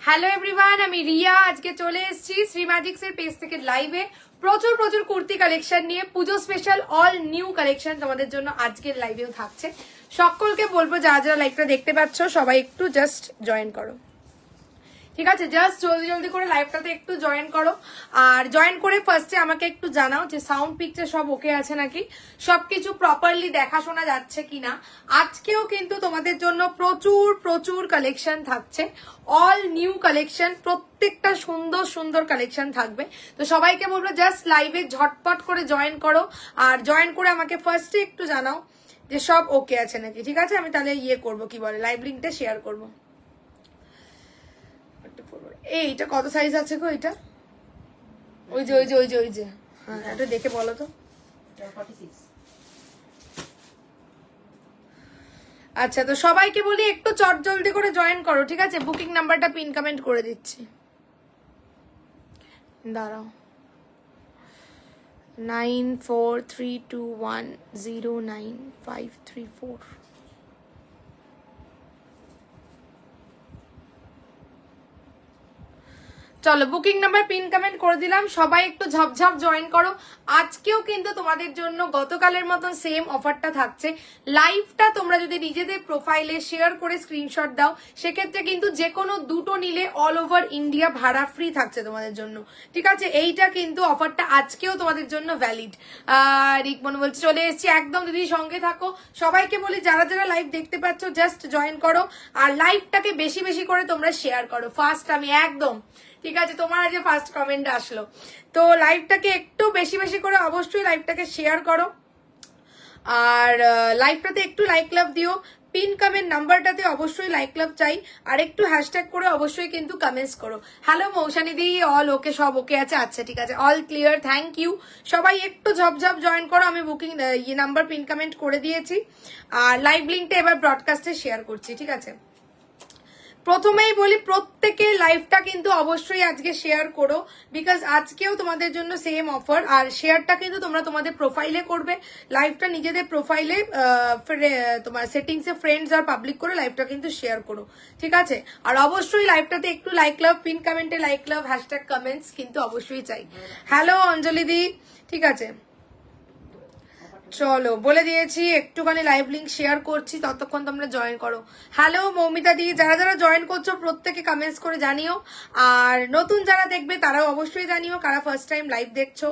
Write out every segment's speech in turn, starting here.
Hello everyone, আমি রিয়া। আজকে চলে এসেছি শ্রীম্যাজিক্সের পেজ থেকে লাইভে প্রচুর প্রচুর কুর্তি কালেকশন নিয়ে। পুজো স্পেশাল অল নিউ কালেকশন তোমাদের জন্য আজকের লাইভেও থাকছে। সকলকে বলবো যারা যারা লাইভটা দেখতে পাচ্ছ সবাই একটু জাস্ট জয়েন করো, ঠিক আছে? জাস্ট জলদি জলদি করে লাইভটাতে একটু জয়েন করো। আর জয়েন করে ফার্স্টে আমাকে একটু জানাও যে সাউন্ড পিকচার সব ওকে আছে নাকি, সবকিছু প্রপারলি দেখাশোনা যাচ্ছে কিনা। আজকেও কিন্তু তোমাদের জন্য প্রচুর প্রচুর কালেকশন থাকছে, অল নিউ কালেকশন, প্রত্যেকটা সুন্দর সুন্দর কালেকশন থাকবে। তো সবাইকে বলবো জাস্ট লাইভে ঝটপট করে জয়েন করো। আর জয়েন করে আমাকে ফার্স্টে একটু জানাও যে সব ওকে আছে নাকি, ঠিক আছে? আমি তাহলে করবো, কি বলে, লাইভ লিঙ্কটা শেয়ার করবো। এইটা কত সাইজ আছে গো? এটা ওই যে ওই যে ওই যে ওই যে হ্যাঁ, এটা দেখে বলো তো। আচ্ছা, তো সবাইকে বলি একটু চট জলদি করে জয়েন করো, ঠিক আছে? বুকিং নাম্বারটা পিন কমেন্ট করে দিচ্ছি, দাঁড়াও। 9432109534। চলো, বুকিং নাম্বার পিন কমেন্ট করে দিলাম, সবাই একটু ঝপঝপ জয়েন করো। আজকেও কিন্তু তোমাদের জন্য গতকালের মতন সেম অফারটা থাকছে। লাইভটা তোমরা যদি নিজেদের প্রোফাইলে শেয়ার করে স্ক্রিনশট দাও, সেক্ষেত্রে কিন্তু যে কোনো দুটো নিলে অল ওভার ইন্ডিয়া ভাড়া ফ্রি থাকছে তোমাদের জন্য, ঠিক আছে? এইটা কিন্তু অফারটা আজকেও তোমাদের জন্য ভ্যালিড। রিকমন বলছে চলে এসেছি, একদম দিদি সঙ্গে থাকো। সবাইকে বলি যারা যারা লাইভ দেখতে পাচ্ছ জাস্ট জয়েন করো, আর লাইভটাকে বেশি বেশি করে তোমরা শেয়ার করো। ফার্স্ট আমি একদম, ঠিক আছে? তোমার আজ ফার্স্ট কমেন্ট আসলো, তো লাইভটাকে একটু বেশি বেশি করে অবশ্যই লাইভটাকে শেয়ার করো। আর লাইভটাতে একটু লাইক লাভ দিও, পিন কমেন্ট নাম্বারটাতে অবশ্যই লাইক লাভ চাই, আর একটু হ্যাশট্যাগ করে অবশ্যই কিন্তু কমেন্টস করো। হ্যালো মৌসানি দি, অল ওকে, সব ওকে আছে? আচ্ছা ঠিক আছে, অল ক্লিয়ার, থ্যাংক ইউ। সবাই একটু ঝপঝপ জয়েন করো। আমি বুকিং নাম্বার পিন কমেন্ট করে দিয়েছি, আর লাইভ লিঙ্কটা এবার ব্রডকাস্টে শেয়ার করছি, ঠিক আছে? প্রথমেই বলি প্রত্যেকে লাইভটা কিন্তু অবশ্যই আজকে শেয়ার করো, বিকজ আজকেও তোমাদের জন্য সেম অফার। আর শেয়ারটা কিন্তু তোমরা তোমাদের প্রোফাইলে করবে, লাইভটা নিজেদের প্রোফাইলে তোমার সেটিংসে ফ্রেন্ডস আর পাবলিক করে লাইভটা কিন্তু শেয়ার করো, ঠিক আছে? আর অবশ্যই লাইভটাতে একটু লাইক লাভ, পিন কমেন্টে লাইক লাভ, হ্যাশট্যাগ কমেন্টস কিন্তু অবশ্যই চাই। হ্যালো অঞ্জলি দি, ঠিক আছে? চলো, বলে দিয়েছি একটুখানি লাইভ লিঙ্ক শেয়ার করছি, ততক্ষণ তোমরা জয়েন করো। হ্যালো মৌমিতা দি, যারা যারা জয়েন করছো প্রত্যেকে কমেন্টস করে জানিও। আর নতুন যারা দেখবে তারাও অবশ্যই জানিও কারা ফার্স্ট টাইম লাইভ দেখছো।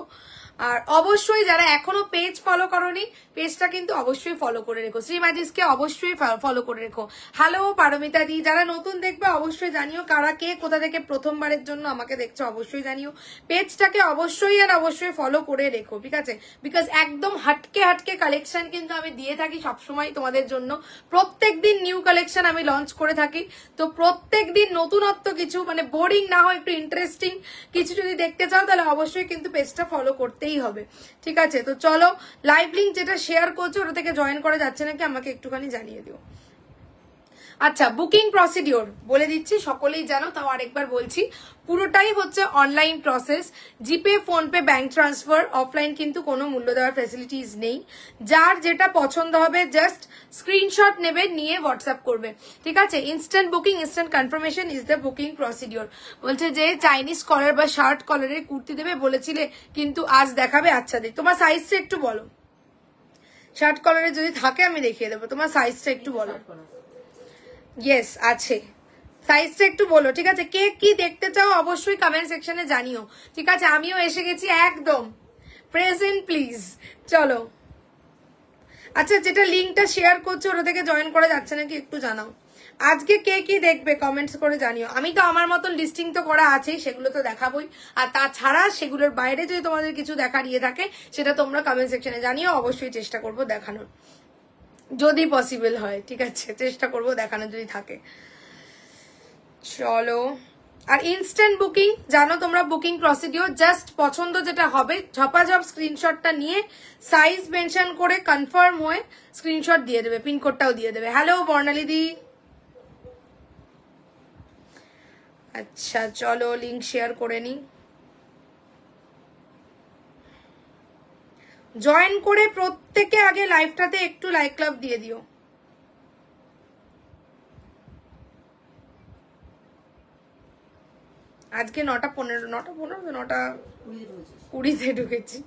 আর অবশ্যই যারা এখনো পেজ ফলো করোনি, পেজটা কিন্তু অবশ্যই ফলো করে রেখো, শ্রীম্যাজিক্সকে অবশ্যই ফলো করে রেখো। হ্যালো পারমিতা দি, যারা নতুন দেখবে অবশ্যই জানিও কারা কে কোথা থেকে প্রথমবারের জন্য আমাকে দেখছো, অবশ্যই জানিও। পেজটাকে অবশ্যই আর অবশ্যই ফলো করে রেখো, ঠিক আছে? বিকজ একদম হাটকে হাটকে কালেকশন কিন্তু আমি দিয়ে থাকি সবসময় তোমাদের জন্য। প্রত্যেকদিন নিউ কালেকশন আমি লঞ্চ করে থাকি, তো প্রত্যেকদিন নতুনত্ব কিছু, মানে বোরিং না হয়, একটু ইন্টারেস্টিং কিছু যদি দেখতে চাও তাহলে অবশ্যই কিন্তু পেজটা ফলো করতেই হবে, ঠিক আছে? তো চলো, লাইভ লিঙ্ক যেটা শেয়ার করছো ওটা থেকে জয়েন করা যাচ্ছে নাকি আমাকে একটুখানি জানিয়ে দিও। আচ্ছা, বুকিং প্রসিডিওর বলে দিচ্ছি, সকলেই জানো, তাও আরেকবার বলছি। পুরোটাই হচ্ছে অনলাইন প্রসেস, জিপে, ফোনপে, ব্যাংক ট্রান্সফার, অফলাইন কিন্তু কোনো মূল্য দেওয়ার ফ্যাসিলিটিস নেই। যার যেটা পছন্দ হবে জাস্ট স্ক্রিনশট নেবে, নিয়ে হোয়াটসঅ্যাপ করবে, ঠিক আছে? Instant booking, instant confirmation is the booking procedure. বলছে যে চাইনিজ কলার বা শার্ট কলারের কুর্তি দেবে বলেছিলে, কিন্তু আজ দেখাবে। আচ্ছা দিই, তোমার সাইজটা একটু বলো। শার্ট কলারে যদি থাকে আমি দেখিয়ে দেবো, তোমার সাইজটা একটু বলো। ইয়েস আছে, সাইজটা একটু বলো, ঠিক আছে? কে কি দেখতে চাও অবশ্যই কমেন্ট সেকশনে জানিও, ঠিক আছে? আমিও এসে গেছি একদম প্রেজেন্ট, প্লিজ। চলো, আচ্ছা যেটা লিঙ্কটা শেয়ার করছো ওটা থেকে জয়েন করা যাচ্ছে নাকি একটু জানাও। আজকে কে কি দেখবে কমেন্টস করে জানিও। আমি তো আমার মতন লিস্টিং তো করা আছেই, সেগুলো তো দেখাবোই। আর তাছাড়া সেগুলোর বাইরে যদি তোমাদের কিছু দেখার থাকে সেটা তোমরা কমেন্ট সেকশনে জানিও, অবশ্যই চেষ্টা করবো দেখানোর, যদি পসিবল হয়, ঠিক আছে? চেষ্টা করবো দেখানো যদি থাকে। চলো, আর ইনস্ট্যান্ট বুকিং জানো তোমরা, বুকিং প্রসিডিওর জাস্ট পছন্দ যেটা হবে ঝপাঝপ স্ক্রিনশটটা নিয়ে সাইজ মেনশন করে কনফার্ম হয়ে স্ক্রিনশট দিয়ে দেবে, পিনকোডটাও দিয়ে দেবে। হ্যালো বর্ণালী দি, আচ্ছা চলো লিঙ্ক শেয়ার করে নি। জয়েন করে প্রত্যেকে আগে লাইভটাতে একটু লাইক লাভ দিয়ে দিও। আজকে 9:15 9:20 ঢুকেছি।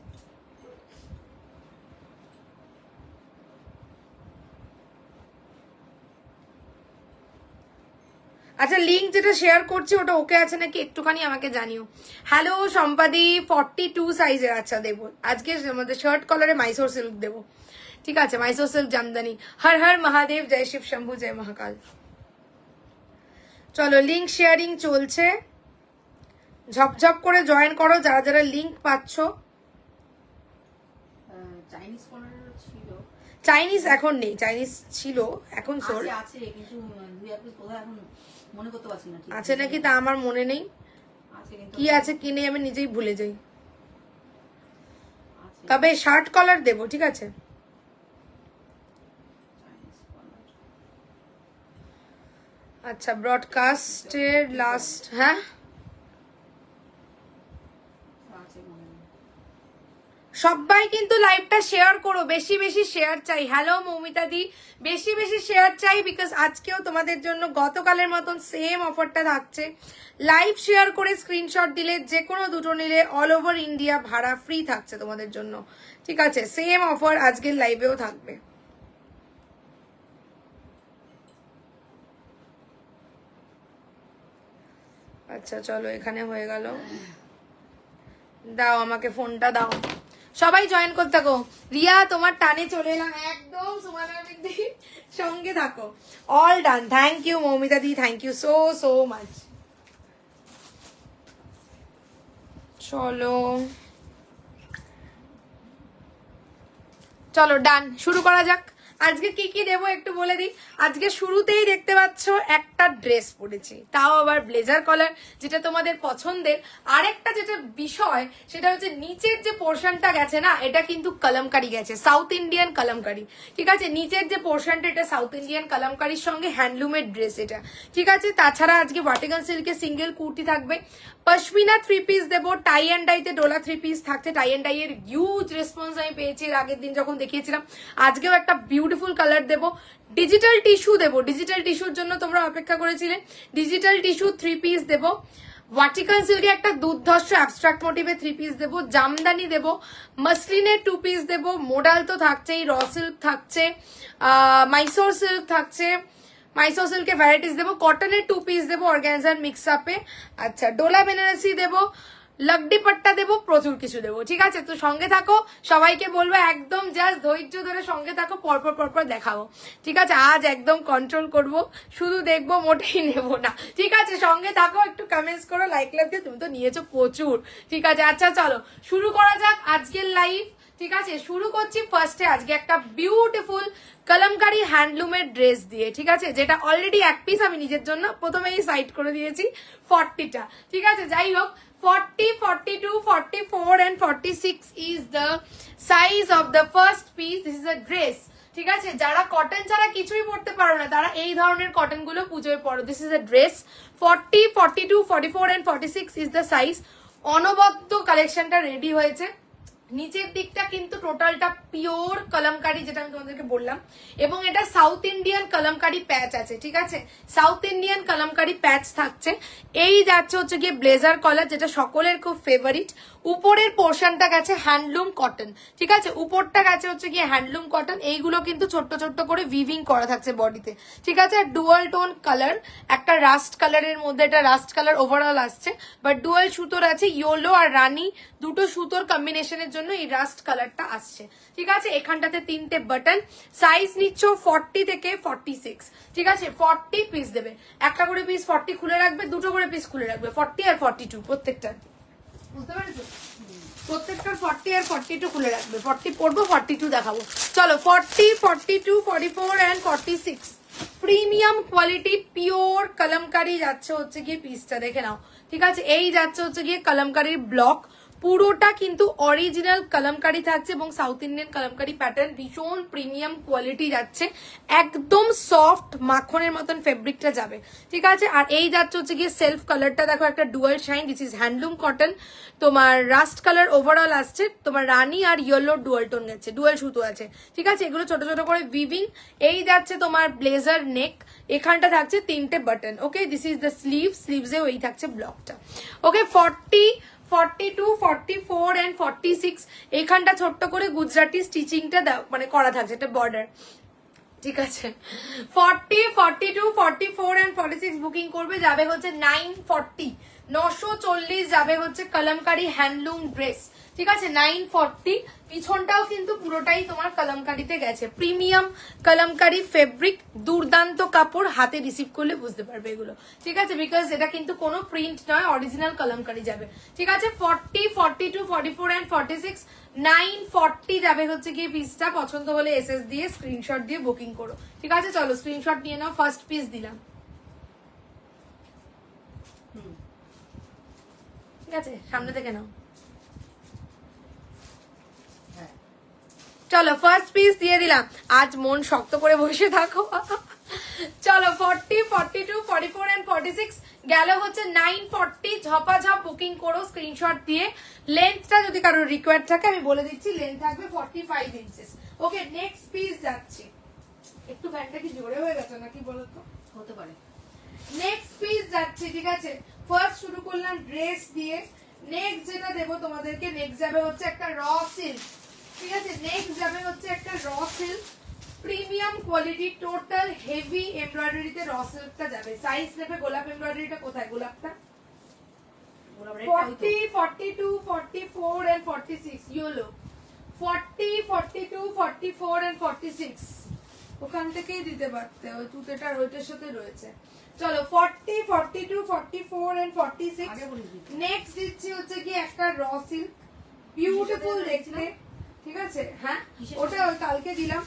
আচ্ছা লিঙ্ক যেটা শেয়ার করছি ওটা ওকে আছে নাকি একটুখানি আমাকে জানিও। হ্যালো সম্পাদি 42 সাইজের। আচ্ছা দেবো আজকে আমাদের শার্ট কলারে মাইসোর সিল্ক দেবো, ঠিক আছে? মাইসোর সিল্ক জামদানি। হর হর মহাদেব, জয় শিব শম্ভু, জয় মহাকাল। চলো লিঙ্ক শেয়ারিং চলছে, ঝপঝপ করে জয়েন করো যারা যারা লিঙ্ক পাচ্ছ। চাইনিজ এখন নেই, চাইনিজ ছিল এখন সোল্ড আছে, কিন্তু দুই এক পিস কোথায় এখন মনে করতে পারছি না আছে নাকি তা আমার মনে নেই। কি আছে কি নেই আমি নিজেই ভুলে যাই। তবে শার্ট কলার দেবো, ঠিক আছে? আচ্ছা ব্রডকাস্টের লাস্ট, হ্যাঁ সবাই কিন্তু লাইভটা শেয়ার করো, বেশি বেশি শেয়ার চাই। হ্যালো মৌমিতা দি, বেশি বেশি শেয়ার চাই, বিকজ আজকেও তোমাদের জন্য গতকালের মতন সেম অফারটা থাকছে। লাইভ শেয়ার করে স্ক্রিনশট দিলে যে কোনো দুটো নিলে অল ওভার ইন্ডিয়া ভাড়া ফ্রি থাকছে তোমাদের জন্য, ঠিক আছে? সেম অফার আজকের লাইভেও থাকবে। আচ্ছা চলো এখানে হয়ে গেল, দাও আমাকে ফোনটা দাও। সবাই জয়েন করতে থাকো। রিয়া তোমার টানে চলে এলাম একদম, সুমানাদির সঙ্গে থাকো। All done, thank you Moumita di, thank you so so much. চলো চলো ডান, শুরু করা যাক। আজকে কি কি দেবো একটু বলে দিই। আজকে শুরুতেই দেখতে পাচ্ছ একটা ড্রেস পরেছি, তাও আবার ব্লেজার কলার, যেটা তোমাদের পছন্দের। আরেকটা যেটা বিষয় সেটা হচ্ছে নিচের যে পোর্শনটা গেছে না, এটা কিন্তু কলমকারি গেছে, সাউথ ইন্ডিয়ান কলমকারি, ঠিক আছে? নিচের যে পোর্শনটা এটা সাউথ ইন্ডিয়ান কলমকারির সঙ্গে হ্যান্ডলুমের ড্রেস এটা, ঠিক আছে? তাছাড়া আজকে ভাটিকান সিল্কের সিঙ্গেল কুর্তি থাকবে, পশমিনা 3 পিস দেবো, টাই অ্যান্ড ডাইতে ডোলা 3 পিস থাকছে। টাই অ্যান্ড ডাই এর হিউজ রেসপন্স আমি পেয়েছি এর আগের দিন যখন দেখিয়েছিলাম। আজকেও একটা বিউটিফুল কালার দেবো। ডিজিটাল টিস্যু দেবো, ডিজিটাল টিস্যুর জন্য তোমরা অপেক্ষা করেছিলে। ডিজিটাল টিস্যু 3 পিস দেবো। ভাটিকান সিল্কে একটা দুর্ধর্ষ অ্যাবস্ট্রাক্ট মোটিভে 3 পিস দেবো। জামদানি দেবো, মাসলিনের 2 পিস দেবো। মোডাল তো থাকছেই, র সিল্ক থাকছে, মাইসোর সিল্ক থাকছে, মাইসোর সিল্কে ভ্যারাইটিস দেবো। কটনের 2 পিস দেবো অর্গানজার মিক্স আপে। আচ্ছা ডোলা বেনারসি দেবো, লাগডি পাট্টা দেবো, প্রচুর কিছু দেবো, ঠিক আছে? তো সঙ্গে থাকো, সবাইকে বলবো একদম জাস্ট ধৈর্য ধরে সঙ্গে থাকো, পরপর পরপর দেখাবো, ঠিক আছে? আজ একদম কন্ট্রোল করব, শুধু দেখবো, মোটেই নেব না, ঠিক আছে? সঙ্গে থাকো, একটু কমেন্টস করো, লাইক লাইক দিয়ে, তুমি তো নিয়েছো প্রচুর, ঠিক আছে? আচ্ছা চলো শুরু করা যাক আজকের লাইভ, ঠিক আছে? শুরু করছি ফার্স্টে আজকে একটা বিউটিফুল কলমকারি হ্যান্ডলুমের ড্রেস দিয়ে, ঠিক আছে? যেটা অলরেডি এক পিস আমি নিজের জন্য প্রথমেই সাইড করে দিয়েছি 40টা, ঠিক আছে? যাই হোক 40, 42, 44 and 46 is the size of the first piece. This is a dress, ঠিক আছে? যারা কটন ছাড়া কিছুই পড়তে পারো না তারা এই ধরনের কটন গুলো পুজোয় পড়ো। This is a dress. 40, 42, 44 and 46 is the size. অনবদ্য কালেকশনটা রেডি হয়েছে। নিচের দিকটা কিন্তু টোটালটা পিওর কলমকারি, যেটা আমি তোমাদেরকে বললাম, এবং এটা সাউথ ইন্ডিয়ান কলমকারি প্যাচ আছে, ঠিক আছে? সাউথ ইন্ডিয়ান কলমকারি প্যাচ থাকছে। এই যাচ্ছে হচ্ছে গিয়ে ব্লেজার কলার, যেটা সকলের খুব ফেভারিট। উপরের পোর্শনটা গেছে হ্যান্ডলুম কটন, ঠিক আছে? উপরটা গেছে হচ্ছে গিয়ে হ্যান্ডলুম কটন। এইগুলো কিন্তু ছোট্ট ছোট্ট করে উইভিং করা থাকছে বডিতে, ঠিক আছে? আর ডুয়াল টোন কালার, একটা রাস্ট কালারের মধ্যে, এটা রাস্ট কালার ওভারঅল আসছে, বাট ডুয়াল সুতোর আছে, ইয়েলো আর রানী দুটো সুতোর কম্বিনেশনের জন্য এই রাস্ট কালারটা আসছে, ঠিক আছে? এখানটাতে 3টে বাটন। সাইজ নিচ্ছ 40 থেকে 46, ঠিক আছে? 40 পিস দেবে, একটা করে পিস 40 খুলে রাখবে, দুটো করে পিস খুলে রাখবে, 40 আর 42 প্রত্যেকটা, বুঝতে পেরেছো? প্রত্যেকটার 40 আর 42 খুলে রাখবে। 40 পড়বো, 42 দেখাবো। চলো 40, 42, 44 and 46 premium quality pure kalamkari যাচ্ছে হচ্ছে গিয়ে পিসটা, দেখে নাও, ঠিক আছে? এই যাচ্ছে হচ্ছে গিয়ে কলমকারির ব্লক, পুরোটা কিন্তু অরিজিনাল কলমকারি থাকছে এবং সাউথ ইন্ডিয়ান কলমকারি প্যাটার্ন, ভীষণ প্রিমিয়াম কোয়ালিটি যাচ্ছে, একদম সফট মাখনের মতন ফেব্রিকটা যাবে, ঠিক আছে। আর এই যাচ্ছে হচ্ছে গিয়ে সেলফ কালারটা দেখো, একটা dual shine, this is handloom cotton, তোমার রাস্ট কালার ওভারঅল আসছে, তোমার রানি আর ইয়েলো ডুয়াল টোন গেছে, ডুয়াল সুতো আছে, ঠিক আছে। এগুলো ছোট ছোট করে উইভিং। এই যাচ্ছে তোমার ব্লেজার নেক, এখানটা থাকছে 3টে button, okay. This is the sleeve, স্লিভসেও এই থাকছে ব্লকটা, ওকে। 40, 42, 44 and 46 এখানটা ছোট্ট করে গুজরাটি স্টিচিংটা মানে করা থাকছে, এটা বর্ডার, ঠিক আছে। 40, 42, 44 and 46 বুকিং করবে, যাবে হচ্ছে 940, 940 যাবে হচ্ছে কলমকারি হ্যান্ডলুম ড্রেস, ঠিক আছে। 940, পিছনটাও কিন্তু পুরোটাই তোমার কলমকারিতে গেছে, প্রিমিয়াম কলমকারি ফেব্রিক, দুর্দান্ত কাপড়, হাতে রিসিভ করলে বুঝতে পারবে এগুলো, ঠিক আছে, বিকজ এটা কিন্তু কোনো প্রিন্ট নয়, অরিজিনাল কলমকারি যাবে, ঠিক আছে। 40, 42, 44 and 46, 940 যাবে হচ্ছে গিয়ে পিসটা। পছন্দ হলে এসএস দিয়ে স্ক্রিনশট দিয়ে বুকিং করো, ঠিক আছে। চলো স্ক্রিনশট নিয়ে নাও, ফার্স্ট পিস দিলাম, ঠিক আছে, সামনে থেকে নাও। চলো ফার্স্ট পিস দিয়ে দিলাম, আজ মন শক্ত করে বসে থাকো। চলো 40, 42, 44 and 46 গেল হচ্ছে 940, ঝপাঝপ বুকিং করো স্ক্রিনশট দিয়ে। লেন্থটা যদি কারোর রিকোয়ার্ড থাকে আমি বলে দিচ্ছি, লেন্থ থাকবে 45 ইঞ্চেস, ওকে। নেক্সট পিস যাচ্ছে, একটু ব্যাগটা কি জোরে হয়ে গেছে নাকি বলতো, হতে পারে। নেক্সট পিস যাচ্ছে, ঠিক আছে। ফার্স্ট শুরু করলাম ড্রেস দিয়ে, নেক্সট যেটা দেবো তোমাদেরকে, নেক্সট যাবে হচ্ছে একটা র সিল্ক, ঠিক আছে। নেক্সট যাবে হচ্ছে একটা raw silk, premium quality, total heavy এমব্রয়ডারিতে র সিল্কটা যাবে। সাইজ নেবে, গোলাপ এমব্রয়ডারিটা কোথায়, গোলাপটা 40, 42, 44 and 46 ইয়েলো, 40, 42, 44 and 46 ওখান থেকেই দিতে পারতে, ওই তুতেটার ওইটার সাথে রয়েছে। চলো 40, 42, 44 and 46 নেক্সট দিচ্ছি হচ্ছে কি একটা র সিল্ক, বিউটিফুল দেখতে, ঠিক আছে। হ্যাঁ ওটা ওই কালকে দিলাম,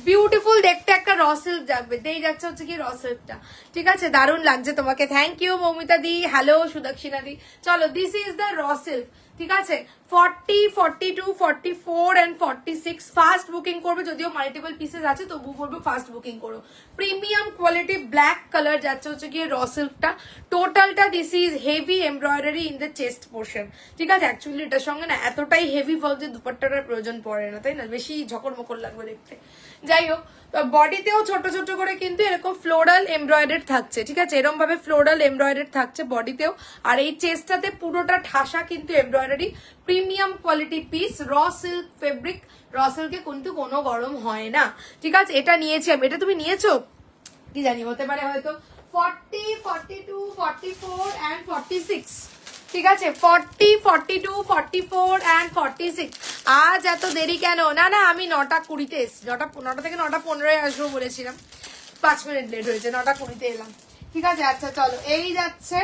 বিউটিফুল দেখতে একটা র সিল্ক যাবে, দেই যাচ্ছে হচ্ছে কি র সিল্কটা, ঠিক আছে। দারুণ লাগছে তোমাকে, thank you Moumita di, hello Sudakshina di. চলো this is the raw silk, ঠিক আছে। 40, 42, 44 and 46 ফাস্ট বুকিং করবে, যদিও মাল্টিপল পিসেস আছে তবু বলবো ফাস্ট বুকিং করো। প্রিমিয়াম কোয়ালিটি ব্ল্যাক কালার যাচ্ছে হচ্ছে গিয়ে র সিল্কটা, টোটালটা this is heavy embroidery in the chest portion, ঠিক আছে। অ্যাকচুয়ালি এটার সঙ্গে না এতটাই হেভি ফল যে দুপাট্টাটার প্রয়োজন পড়ে না, তাই না, বেশি ঝকর মকর লাগবে দেখতে। যাই হোক, বডিতেও ছোট ছোট করে কিন্তু এরকম ফ্লোরাল এমব্রয়ডারি থাকছে, ঠিক আছে, এরকম ভাবে ফ্লোরাল এমব্রয়ডারি থাকছে বডিতেও। আর এই চেস্টটাতে পুরোটা ঠাসা কিন্তু embroidery, premium quality piece, raw silk fabric, র সিল্কে কিন্তু কোনো গরম হয় না, ঠিক আছে। এটা নিয়েছি আমি, এটা তুমি নিয়েছো কি জানি, হতে পারে হয়তো। 40, 42, 44 and 46, ঠিক আছে। 40, 42, 44 and 46 আজ এত দেরি কেন? না না আমি 9:20 এসছি, 9টা থেকে 9:15 আসবো বলেছিলাম, 5 মিনিট লেট হয়েছে, 9:20 এলাম, ঠিক আছে। আচ্ছা চলো, এই যাচ্ছে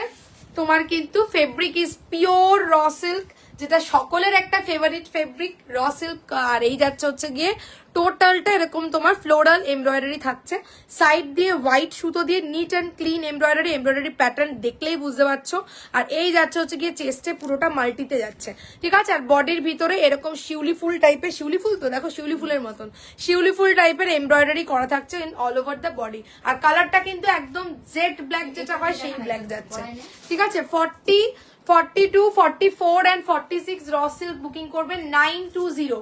তোমার কিন্তু fabric is pure raw silk, যেটা সকলের একটা ফেভারিট ফেব্রিক র সিল্ক। আর এই যাচ্ছে হচ্ছে গিয়ে টোটালটা এরকম তোমার ফ্লোরাল এমব্রয়ডারি থাকছে, সাইড দিয়ে হোয়াইট সুতো দিয়ে NEET and clean embroidery pattern দেখলেই বুঝতে পারছো। আর এই যাচ্ছে হচ্ছে গিয়ে চেস্টে পুরোটা মাল্টিতে যাচ্ছে, ঠিক আছে। আর বডির ভিতরে এরকম শিউলি ফুল টাইপের, শিউলি ফুল তো দেখো শিউলি ফুলের মতন, শিউলি ফুল টাইপের এমব্রয়ডারি করা থাকছে in all over the body. আর কালারটা কিন্তু একদম জেড ব্ল্যাক যেটা হয় সেই ব্ল্যাক যাচ্ছে, ঠিক আছে। 40, 42, 44 and 46 র সিল্ক বুকিং করবে 920,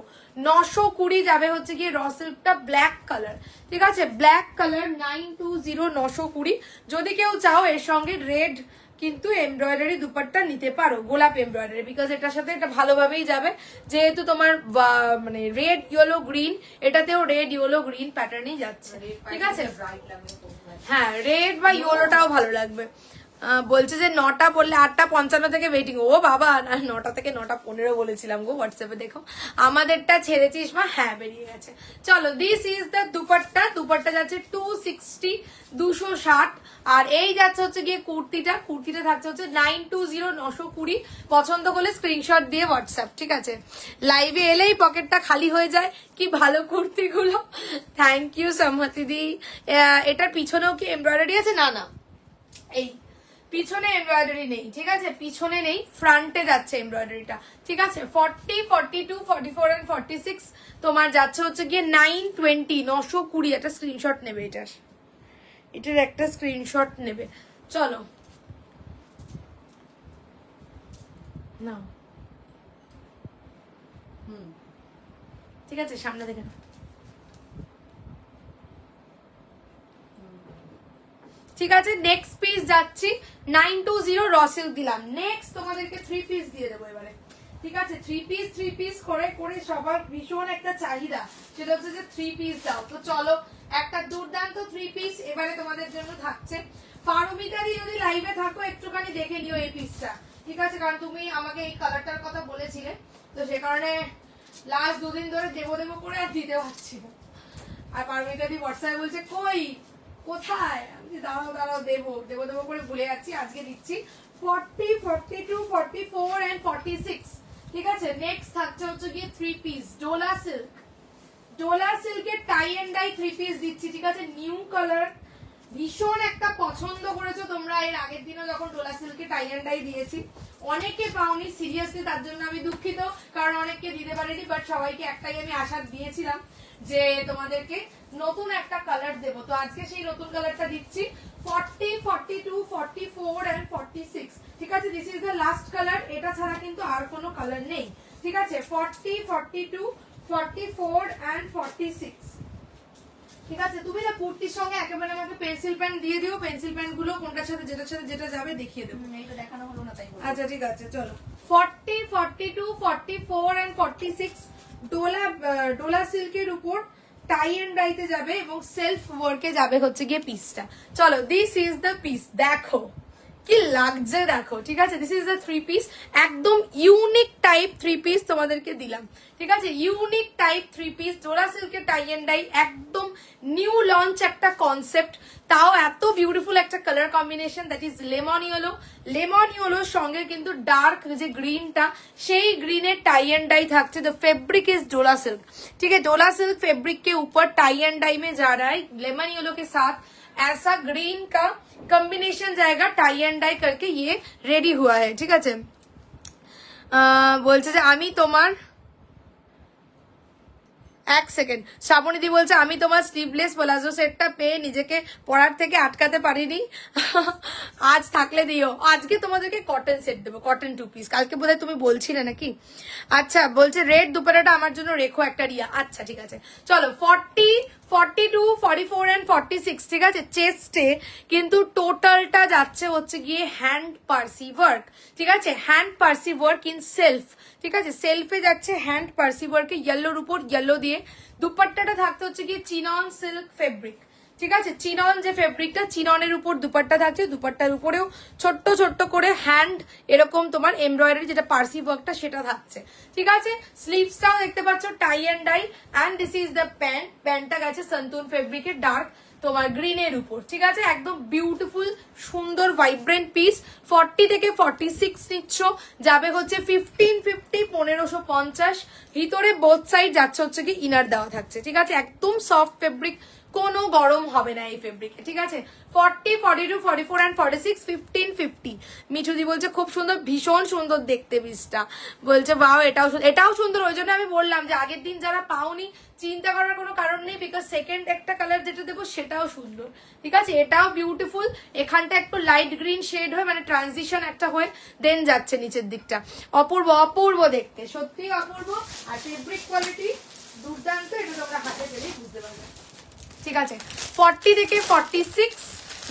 920 যাবে হচ্ছে গিয়ে র সিল্কটা ব্ল্যাক কালার, ঠিক আছে, ব্ল্যাক কালার 920, 920। যদি কেউ চাও এর সঙ্গে রেড কিন্তু এমব্রয়ডারি দুপাট্টা নিতে পারো, গোলাপ এমব্রয়ডারি, বিকজ এটার সাথে এটা ভালোভাবেই যাবে, যেহেতু তোমার মানে রেড ইয়েলো গ্রিন, এটাতেও রেড ইয়েলো গ্রিন প্যাটার্নই যাচ্ছে, ঠিক আছে। হ্যাঁ রেড বা ইয়েলোটাও ভালো লাগবে। বলছে যে 9টা বললে 8:55 থেকে ওয়েটিং, ও বাবা না 9টা থেকে 9:15 বলেছিলাম গো, হোয়াটসঅ্যাপে দেখো আমাদেরটা ছেড়েছিস মা, হ্যাঁ বেরিয়ে গেছে। চলো this is the dupatta, dupatta যাচ্ছে 260, 260। আর এই যাচ্ছে হচ্ছে গিয়ে কুর্তিটা, কুর্তিটা থাকছে হচ্ছে 920, 920। পছন্দ করলে স্ক্রিনশট দিয়ে হোয়াটসঅ্যাপ, ঠিক আছে। লাইভে এলেই পকেটটা খালি হয়ে যায়, কি ভালো কুর্তিগুলো, থ্যাংক ইউ সম্মতি দি। এটার পিছনেও কি এমব্রয়ডারি আছে? না না, এই পিছনে এমব্রয়ডারি নেই, ঠিক আছে, পিছনে নেই, ফ্রন্টে যাচ্ছে এমব্রয়ডারিটা, ঠিক আছে। 40, 42, 44 and 46 তোমার যাচ্ছে হচ্ছে গিয়ে 920, 920। একটা স্ক্রিনশট নেবে এটার একটা স্ক্রিনশট নেবে। চলো না, ঠিক আছে, সামনে দেখে নাও, ঠিক আছে। নেক্সট পিস যাচ্ছি 920 র সিল্ক দিলাম। নেক্সট তোমাদেরকে 3 পিস দিয়ে দেবো এবারে, ঠিক আছে। 3 পিস করে করে সবার ভীষণ একটা চাহিদা, সেটা হচ্ছে যে 3 পিস দাও। তো চলো একটা দুর্দান্ত 3 পিস এবারে তোমাদের জন্য থাকছে। পারমিতাদি যদি লাইভে থাকো একটুখানি দেখে নিও এই পিসটা, ঠিক আছে, কারণ তুমি আমাকে এই কালারটার কথা বলেছিলে, তো সে কারণে লাস্ট 2 দিন ধরে দেবো দেবো করে আর দিতে পারছি না। আর পারমিতাদি হোয়াটসঅ্যাপে বলছে কই কোথায়, আমি দাঁড়াও দাঁড়াও দেবো দেবো দেবো করে ভুলে যাচ্ছি, আজকে দিচ্ছি। 40, 42, 44 and 46, ঠিক আছে। নেক্সট থাকছে হচ্ছে গিয়ে 3 পিস ডোলা সিল্ক, ডোলা সিল্কের টাই এন্ড ডাই 3 পিস দিচ্ছি, ঠিক আছে। নিউ কালার, ভীষণ একটা পছন্দ করেছো তোমরা। এর আগের দিনও যখন ডোলা সিল্কে টাই এন্ড ডাই দিয়েছি অনেকে পাওনি, সিরিয়াসলি তার জন্য আমি দুঃখিত, কারণ অনেককে দিতে পারিনি, বাট সবাইকে একটাই আমি আশা দিয়েছিলাম যে তোমাদেরকে নতুন একটা কালার দেবো। তো আজকে সেই নতুন কালারটা দিচ্ছি। 40, 42, 44 and 46, ঠিক আছে। This is the last colour, এটা ছাড়া কিন্তু আর কোনো কালার নেই, ঠিক আছে। 40, 42, 44 and 46, ঠিক আছে। তুমি না কুর্তির সঙ্গে একেবারে আমাকে পেন্সিল প্যান দিয়ে দিও, পেন্সিল প্যান গুলো কোনটার সাথে যেটা যাবে দেখিয়ে দেবো। এটা দেখানো হলো না তাই। আচ্ছা ঠিক আছে, চলো 40, 42, 44 and 46 ডোলা সিল্কের উপর টাই এন্ড ডাইতে যাবে এবং সেলফ ওয়ার্কে যাবে হচ্ছে গিয়ে পিসটা। চলো দিস ইজ দ্য পিস, দেখো কি লাগছে দেখো, ঠিক আছে। দিস ইজ দ্য 3 পিস, একদম ইউনিক টাইপ 3 পিস তোমাদেরকে দিলাম, ঠিক আছে। ইউনিক টাইপ 3 পিস ডোলা সিল্কের টাই এন্ড ডাই, একদম নিউ লঞ্চ একটা কনসেপ্ট, তাও এত বিউটিফুল একটা colour combination, that is lemon yellow. Lemon ইয়েলোর সঙ্গে কিন্তু ডার্ক যে গ্রিনটা, সেই গ্রিনের টাই एंड डाई থাকছে। The fabric is Dola silk, ठीक है। डोला सिल्क फैब्रिक के ऊपर टाई एंड डाई में जा रहा है, लेमन येलो के साथ ऐसा ग्रीन का कॉम्बिनेशन जाएगा, टाई एंड डाई करके ये रेडी हुआ है, ठीक है। বলছে যে আমি তোমার এক সেকেন্ড, শ্রাবণীদি বলছে আমি তোমার স্লিভলেস প্লাজো সেটটা পেয়ে নিজেকে পরার থেকে আটকাতে পারিনি, আজ থাকলে দিও। আজকে তোমাদেরকে কটন সেট দেবো, কটন 2 পিস, কালকে বোধহয় তুমি বলছিলে নাকি। আচ্ছা বলছে রেড দুপাট্টাটা আমার জন্য রেখো একটা রিয়া, আচ্ছা ঠিক আছে। চলো 40, 42, 44 and 46, ঠিক আছে। চেস্টে কিন্তু টোটালটা যাচ্ছে হচ্ছে গিয়ে হ্যান্ড পার্সি ওয়ার্ক, ঠিক আছে। Hand Parsi work in self, ঠিক আছে। সেলফে যাচ্ছে হ্যান্ড পার্সি ওয়ার্কে ইয়েলোর উপর ইয়েলো দিয়ে। দুপাট্টাটা থাকতে হচ্ছে গিয়ে চিনন সিল্ক ফেব্রিক, ঠিক আছে। চিনন যে ফেব্রিকটা, চিননের উপর দুপাট্টা থাকছে, দুপাট্টার উপরেও ছোট্ট ছোট্ট করে হ্যান্ড এরকম তোমার এমব্রয়ডারি যেটা পার্সি ওয়ার্কটা সেটা থাকছে, ঠিক আছে। স্লিভসটাও দেখতে পাচ্ছ tie and dye, and this is the pant. প্যান্টটা গেছে সন্তুন ফেব্রিকের ডার্ক তোমার গ্রিনের উপর, ঠিক আছে। একদম বিউটিফুল সুন্দর ভাইব্রেন্ট পিস। 40 থেকে 46 নিচ্ছ, যাবে হচ্ছে 1550, 1550। ভিতরে বোথ সাইড যাচ্ছে হচ্ছে কি ইনার দেওয়া থাকছে, ঠিক আছে। একদম সফট ফেব্রিক, কোনো গরম হবে না এই ফেব্রিকে, ঠিক আছে। 40, 42, 44 and 46, 1550। মিঠুদি বলছে খুব সুন্দর, ভীষণ সুন্দর দেখতে পিসটা, বলছে বাও এটাও সুন্দর। ওই জন্য আমি বললাম যে আগের দিন যারা পাওনি চিন্তা করার কোনো কারণ নেই, বিকজ সেকেন্ড একটা কালার যেটা দেবো সেটাও সুন্দর, ঠিক আছে। এটাও বিউটিফুল, এখানটা একটু লাইট গ্রিন শেড হয়ে মানে ট্রানজিশন একটা হয়ে দেন যাচ্ছে নিচের দিকটা, অপূর্ব অপূর্ব দেখতে, সত্যি অপূর্ব। আর ফেব্রিক কোয়ালিটি দুর্দান্ত, এটা তোমরা হাতে পেলেই বুঝতে পারবে, ঠিক আছে। 40 থেকে 46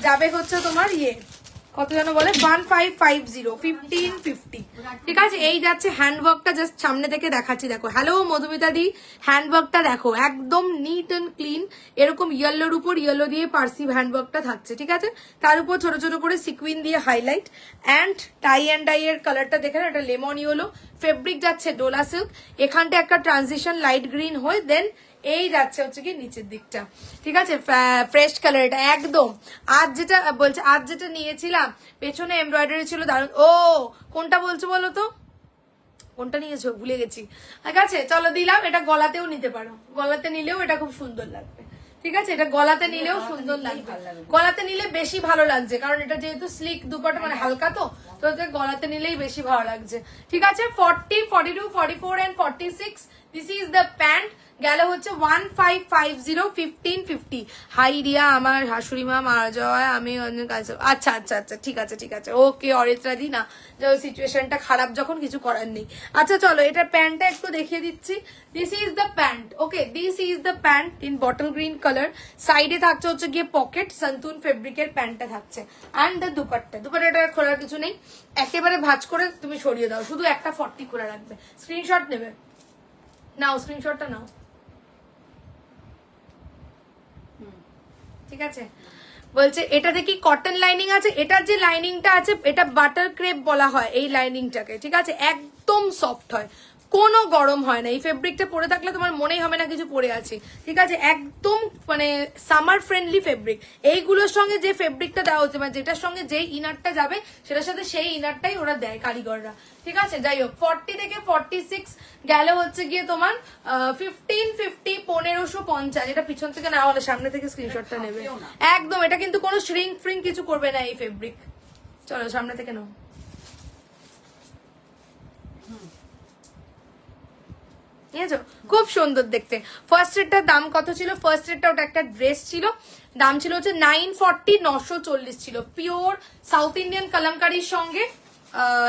যাবে হচ্ছে তোমার ইয়ে কত যেন বলে 1550, 1550, ঠিক আছে। এই যাচ্ছে হ্যান্ডওয়ার্কটা, জাস্ট সামনে থেকে দেখাচ্ছি, দেখো। হ্যালো মধুমিতা দি, হ্যান্ডওয়ার্কটা দেখো, একদম নিট এন্ড ক্লিন। এরকম ইয়েলোর উপর ইয়েলো দিয়ে পার্সি হ্যান্ডওয়ার্কটা থাকছে, ঠিক আছে। তার উপর ছোট ছোট করে সিকুইন দিয়ে highlight, and tie and dye এর কালারটা দেখেন, এটা লেমন ইয়েলো। ফেব্রিক যাচ্ছে ডোলা সিল্ক, এখানটা একটা ট্রানজিশন লাইট গ্রিন হয়ে দেন এই যাচ্ছে হচ্ছে কি নিচের দিকটা, ঠিক আছে। ফ্রেশ কালার এটা একদম। আজ যেটা বলছে, আজ যেটা নিয়েছিলাম পেছনে এমব্রয়ডারি ছিল দারুণ। ও কোনটা বলছো বলো তো, কোনটা নিয়েছো ভুলে গেছি, ঠিক আছে। চলো দিলাম, এটা গলাতেও নিতে পারো, গলাতে নিলেও এটা খুব সুন্দর লাগবে, ঠিক আছে, এটা গলাতে নিলেও সুন্দর লাগবে, গলাতে নিলে বেশি ভালো লাগছে কারণ এটা যেহেতু স্লিক দুপাটা মানে হালকা তো গলাতে নিলেই বেশি ভালো লাগছে। ঠিক আছে, 40, 42, 44 and 46 this is the pant. গেল হচ্ছে 1550, 1550। হাই রিয়া, আমার শাশুড়ি মা মারা যাওয়ায় আমি আচ্ছা আচ্ছা আচ্ছা ঠিক আছে ঠিক আছে, ওকে অরিত্রা দি না, সিচুয়েশনটা খারাপ যখন কিছু করার নেই। আচ্ছা চলো এটার প্যান্টটা একটু দেখিয়ে দিচ্ছি। This is the pant, okay this is the pant in bottle green colour. সাইডে থাকছে হচ্ছে গিয়ে পকেট, সন্তুন ফেব্রিকের প্যান্টটা থাকছে অ্যান্ড দ্য দুপাট্টাটা খোলার কিছু নেই, একেবারে ভাঁজ করে তুমি সরিয়ে দাও, শুধু একটা 40 খোলা রাখবে। স্ক্রিনশট নেবে, নাও স্ক্রিনশটটা নাও। ঠিক আছে, বলছে এটাতে কি কটন লাইনিং আছে, এটার যে লাইনিংটা আছে এটা বাটার ক্রেপ বলা হয় এই লাইনিংটাকে। ঠিক আছে, একদম সফট হয়, কোনো গরম হয় না। এই ফেব্রিকটা পরে থাকলে তোমার মনেই হবে না কিছু পরে আছে। ঠিক আছে, একদম মানে সামার ফ্রেন্ডলি ফেব্রিক। এইগুলোর সঙ্গে যে ফেব্রিকটা দেওয়া হচ্ছে মানে যেটার সঙ্গে যেই ইনারটা যাবে সেটার সাথে সেই ইনারটাই ওরা দেয় কারিগররা। ঠিক আছে, যাই হোক 40 থেকে 46 গেল হচ্ছে গিয়ে তোমার 1550, 1550। এটা পিছন থেকে না হলে সামনে থেকে স্ক্রিনশটটা নেবে একদম। এটা কিন্তু কোনো শ্রিঙ্ক ফ্রিঙ্ক কিছু করবে না এই ফেব্রিক। চলো সামনে থেকে নাও। খুব সুন্দর দেখতে। ফার্স্ট রেটটার দাম কত ছিল? ফার্স্ট রেটটা ওটা একটা ড্রেস ছিল, দাম ছিল হচ্ছে 940, 940 ছিল। পিওর সাউথ ইন্ডিয়ান কালামকারীর সঙ্গে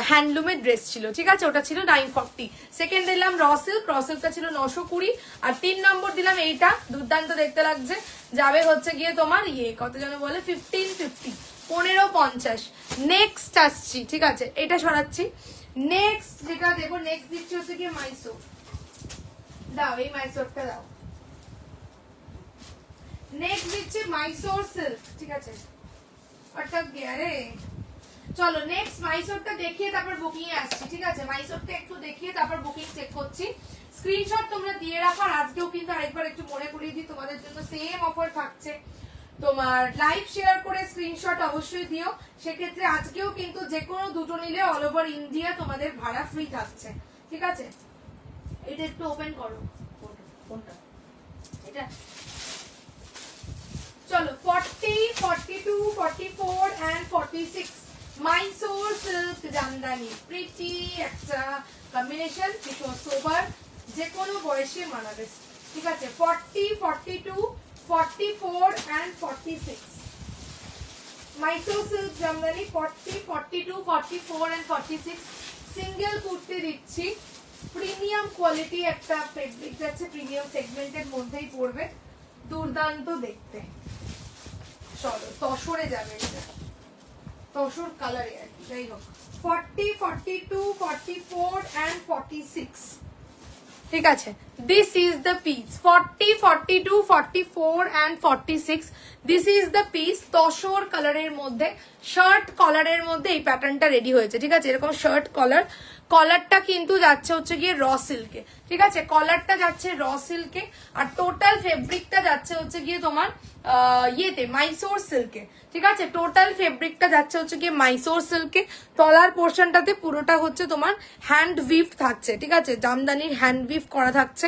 হ্যান্ডলুমের ড্রেস ছিল। ঠিক আছে, ওটা ছিল 940। সেকেন্ড দিলাম র সিল্ক, র সিল্কটা ছিল 920। আর 3 নম্বর দিলাম এইটা, দুর্দান্ত দেখতে লাগছে, যাবে হচ্ছে গিয়ে তোমার কত যেন বলে 1550, 1550। নেক্সট আসছি, ঠিক আছে এটা সরাচ্ছি। নেক্সট যেটা দেখো, নেক্সট দিচ্ছি হচ্ছে গিয়ে মাইসোর। দাও এই মাইসোরটা দাও। নেক্সট দিচ্ছি মাইসোর সিল্ক। ঠিক আছে, অর্থাৎ গিয়া রে। চলো নেক্সট মাইসোরটা দেখিয়ে তারপর বুকিং এ আসছি। ঠিক আছে, মাইসোরটা একটু দেখিয়ে তারপর বুকিং চেক করছি। স্ক্রিনশট তোমরা দিয়ে রাখো। আর আজকেও কিন্তু আরেকবার একটু মনে করিয়ে দিই, তোমাদের জন্য সেম অফার থাকছে। তোমার লাইভ শেয়ার করে স্ক্রিনশট অবশ্যই দিও। সেক্ষেত্রে আজকেও কিন্তু যে কোনো দুটো নিলে অল ওভার ইন্ডিয়া তোমাদের ভাড়া ফ্রি থাকছে। ঠিক আছে, এটা একটু ওপেন করো। কোনটা? এটা। চলো 40, 42, 44 and 46 Mysore silk Jamdani. Pretty একটা কম্বিনেশন, কিছু সোবার, যে কোনো বয়সে মানাবে। ঠিক আছে, 40, 42, 44 and 46 Mysore silk Jamdani. 40, 42, 44 and 46 single kurti দিচ্ছি। প্রিমিয়াম কোয়ালিটি একটা ফেব্রিক যাচ্ছে, প্রিমিয়াম সেগমেন্টের মধ্যেই পড়বে, দুর্দান্ত দেখতে। চলো তসরে যাবে, এটা তসর কালারে আর কি। যাই হোক 40, 42, 44 and 46। ঠিক আছে, this is the piece. 40, 42, 44 and 46 this is the piece. Tussar কালারের মধ্যে, শার্ট কলারের মধ্যে এই প্যাটার্নটা রেডি হয়েছে। ঠিক আছে, এরকম শার্ট কলার, কলারটা কিন্তু যাচ্ছে হচ্ছে গিয়ে র সিল্কে। ঠিক আছে, কলারটা যাচ্ছে র সিল্কে আর টোটাল ফেব্রিকটা যাচ্ছে হচ্ছে গিয়ে তোমার মাইসোর সিল্কে। ঠিক আছে, টোটাল ফেব্রিকটা যাচ্ছে হচ্ছে গিয়ে মাইসোর সিল্কে। তলার পোর্শনটাতে পুরোটা হচ্ছে তোমার হ্যান্ড উইভ থাকছে। ঠিক আছে, জামদানির হ্যান্ড উইভ করা থাকছে।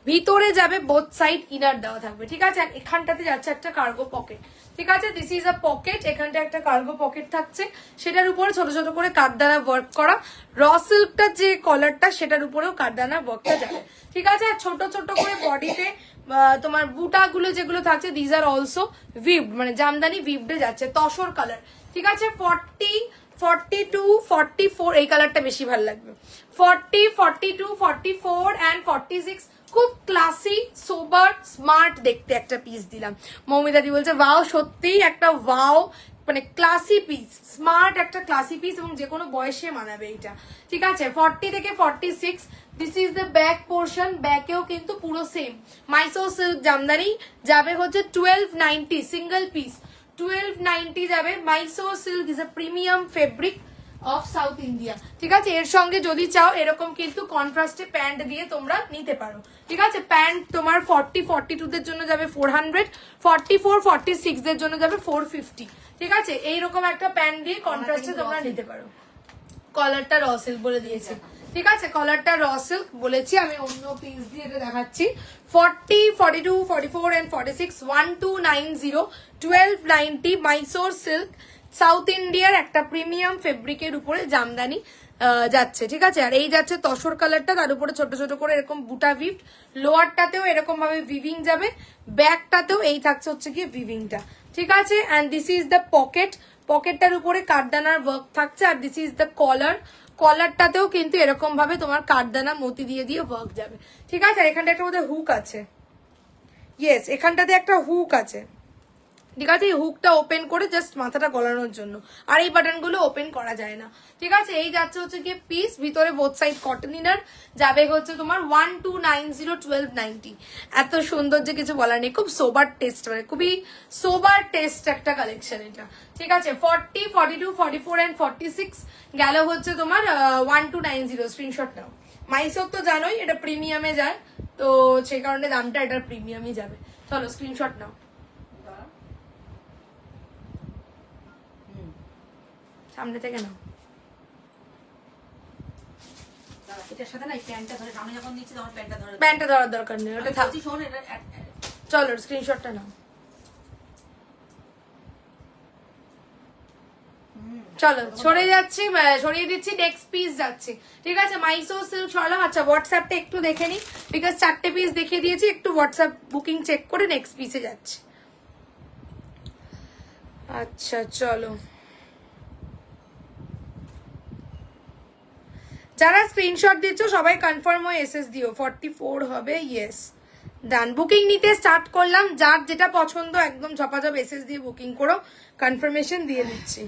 ভিতরে যাবে বোথ সাইড ইনার দেওয়া থাকবে। ঠিক আছে, এখানটাতে যাচ্ছে একটা কার্গো পকেট। ঠিক আছে, দিস ইজ আ পকেট। এখানটা একটা কার্গো পকেট থাকছে, সেটার উপরে ছোট ছোট করে কাঠদানা ওয়ার্ক করা। র সিল্কটার যে কলারটা সেটার উপরেও কাঠদানা ওয়ার্কটা যাবে। ঠিক আছে, আর ছোট ছোট করে বডিতে তোমার বুটাগুলো যেগুলো থাকছে দিজ আর অলসো উইভড, মানে জামদানি উইভডে যাচ্ছে, তসর কালার। ঠিক আছে, 40, 42, 44 এই কালারটা বেশি ভালো লাগবে। 40, 42, 44 and 46 খুব ক্লাসি, সোবার, স্মার্ট দেখতে একটা পিস দিলাম। মৌমিতাদি বলছে ওয়াও, সত্যিই একটা ওয়াও, মানে ক্লাসি পিস, স্মার্ট একটা ক্লাসি পিস এবং যে কোনো বয়সে মানাবে এটা। ঠিক আছে, 40 থেকে 46 this is the back portion. ব্যাকেও কিন্তু পুরো সেম মাইসোর সিল্ক জামদানি যাবে হচ্ছে 1290 সিঙ্গেল পিস, 1290 যাবে। Mysore silk is a premium fabric of south India. ঠিক আছে, এর সঙ্গে যদি চাও এরকম কিন্তু কন্ট্রাস্টে প্যান্ট দিয়ে তোমরা নিতে পারো। ঠিক আছে, প্যান্ট তোমার 40, 42 দের জন্য যাবে 400, 44, 46 দের জন্য যাবে 450। ঠিক আছে, এইরকম একটা প্যান্ট দিয়ে কন্ট্রাস্টে তোমরা নিতে পারো। কলারটা র সিল্ক বলে দিয়েছে। ঠিক আছে, কলারটা র সিল্ক বলেছি, আমি অন্য পিস দিয়ে এটা দেখাচ্ছি। 40, 42, 44 and 46 1290 1290 মাইসোর সিল্ক, সাউথ ইন্ডিয়ার একটা প্রিমিয়াম ফেব্রিকের উপরে জামদানি যাচ্ছে। ঠিক আছে, আর এই যাচ্ছে তসর কালারটা, তার উপরে ছোট ছোট করে এরকম বুটা ভিভ, লোয়ারটাতেও এরকম ভাবে ভিভিং যাবে, ব্যাকটাতেও এই থাকছে হচ্ছে গিয়ে ভিভিংটা। ঠিক আছে, and this is the pocket, পকেটটার উপরে কাঠদানার ওয়ার্ক থাকছে, আর দিস ইজ দ্য কলার, কলারটাতেও কিন্তু এরকম ভাবে তোমার কাঠদানা মতি দিয়ে দিয়ে ওয়ার্ক যাবে। ঠিক আছে, আর এখানটা একটা বোধহয় হুক আছে, ইয়েস এখানটাতে একটা হুক আছে। ঠিক আছে, এই হুকটা ওপেন করে জাস্ট মাথাটা গলানোর জন্য, আর এই বাটনগুলো ওপেন করা যায় না। ঠিক আছে, এই যাচ্ছে হচ্ছে গিয়ে পিস, ভিতরে বোথ সাইড কটন ইনার, যাবে হচ্ছে তোমার 1290 1290। এত সুন্দর যে কিছু বলার নেই, খুব সোবার টেস্ট, মানে খুবই সোবার টেস্ট একটা কালেকশন এটা। ঠিক আছে, 40, 42, 44 and 46 গেল হচ্ছে তোমার 1290। স্ক্রিনশট নাও। মাইসোর তো জানোই এটা প্রিমিয়ামে যায়, তো সেই কারণে দামটা এটার প্রিমিয়ামই যাবে। চলো স্ক্রিনশট নাও, সামনে থেকে নাও। প্যান্টটা ধরার দরকার নেই, ওটা থাক। চলো স্ক্রিনশটটা নাও। চলো সরে যাচ্ছি, সরিয়ে দিচ্ছি, নেক্সট পিস যাচ্ছে। ঠিক আছে, মাইসো সিল্ক সরলাম। আচ্ছা হোয়াটসঅ্যাপটা একটু দেখে নি, বিকজ 4টে পিস দেখিয়ে দিয়েছি, একটু হোয়াটসঅ্যাপ বুকিং চেক করে নেক্সট পিসে যাচ্ছে। আচ্ছা চলো, যারা স্ক্রিনশট দিচ্ছ সবাই কনফার্ম হয়ে এসএস দিও। 44 হবে, ইয়েস ডান। বুকিং নিতে স্টার্ট করলাম, যার যেটা পছন্দ একদম ঝপাঝপ এসএস দিয়ে বুকিং করো, কনফার্মেশন দিয়ে দিচ্ছি।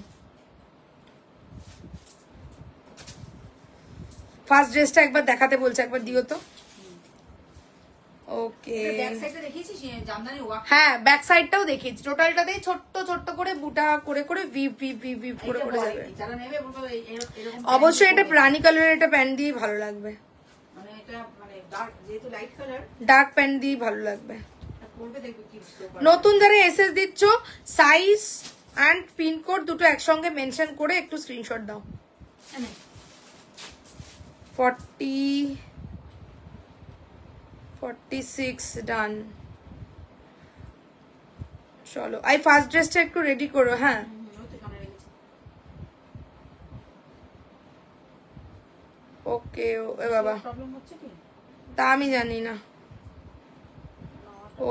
ফার্স্ট ড্রেসটা একবার দেখাতে বলছে, একবার দিও তো। ওকে, হ্যাঁ ব্যাক সাইডটাও দেখিয়েছি, টোটালটাতেই ছোট্ট ছোট্ট করে বুটা করে করে ভিভ ভিভ ভিভ ভিভ করে করে যাবে। অবশ্যই এটা রানী কালারের একটা প্যান্ট দিয়ে ভালো লাগবে, ডার্ক প্যান্ট দিয়ে ভালো লাগবে। নতুন যারা এসএস দিচ্ছ সাইজ এন্ড পিনকোড দুটো একসঙ্গে মেনশন করে একটু স্ক্রিনশট দাও। 40, 46 ডান। চলো আই ফার্স্ট ড্রেসটা একটু রেডি করো। হ্যাঁ ওকে, এ বাবা তা আমি জানি না।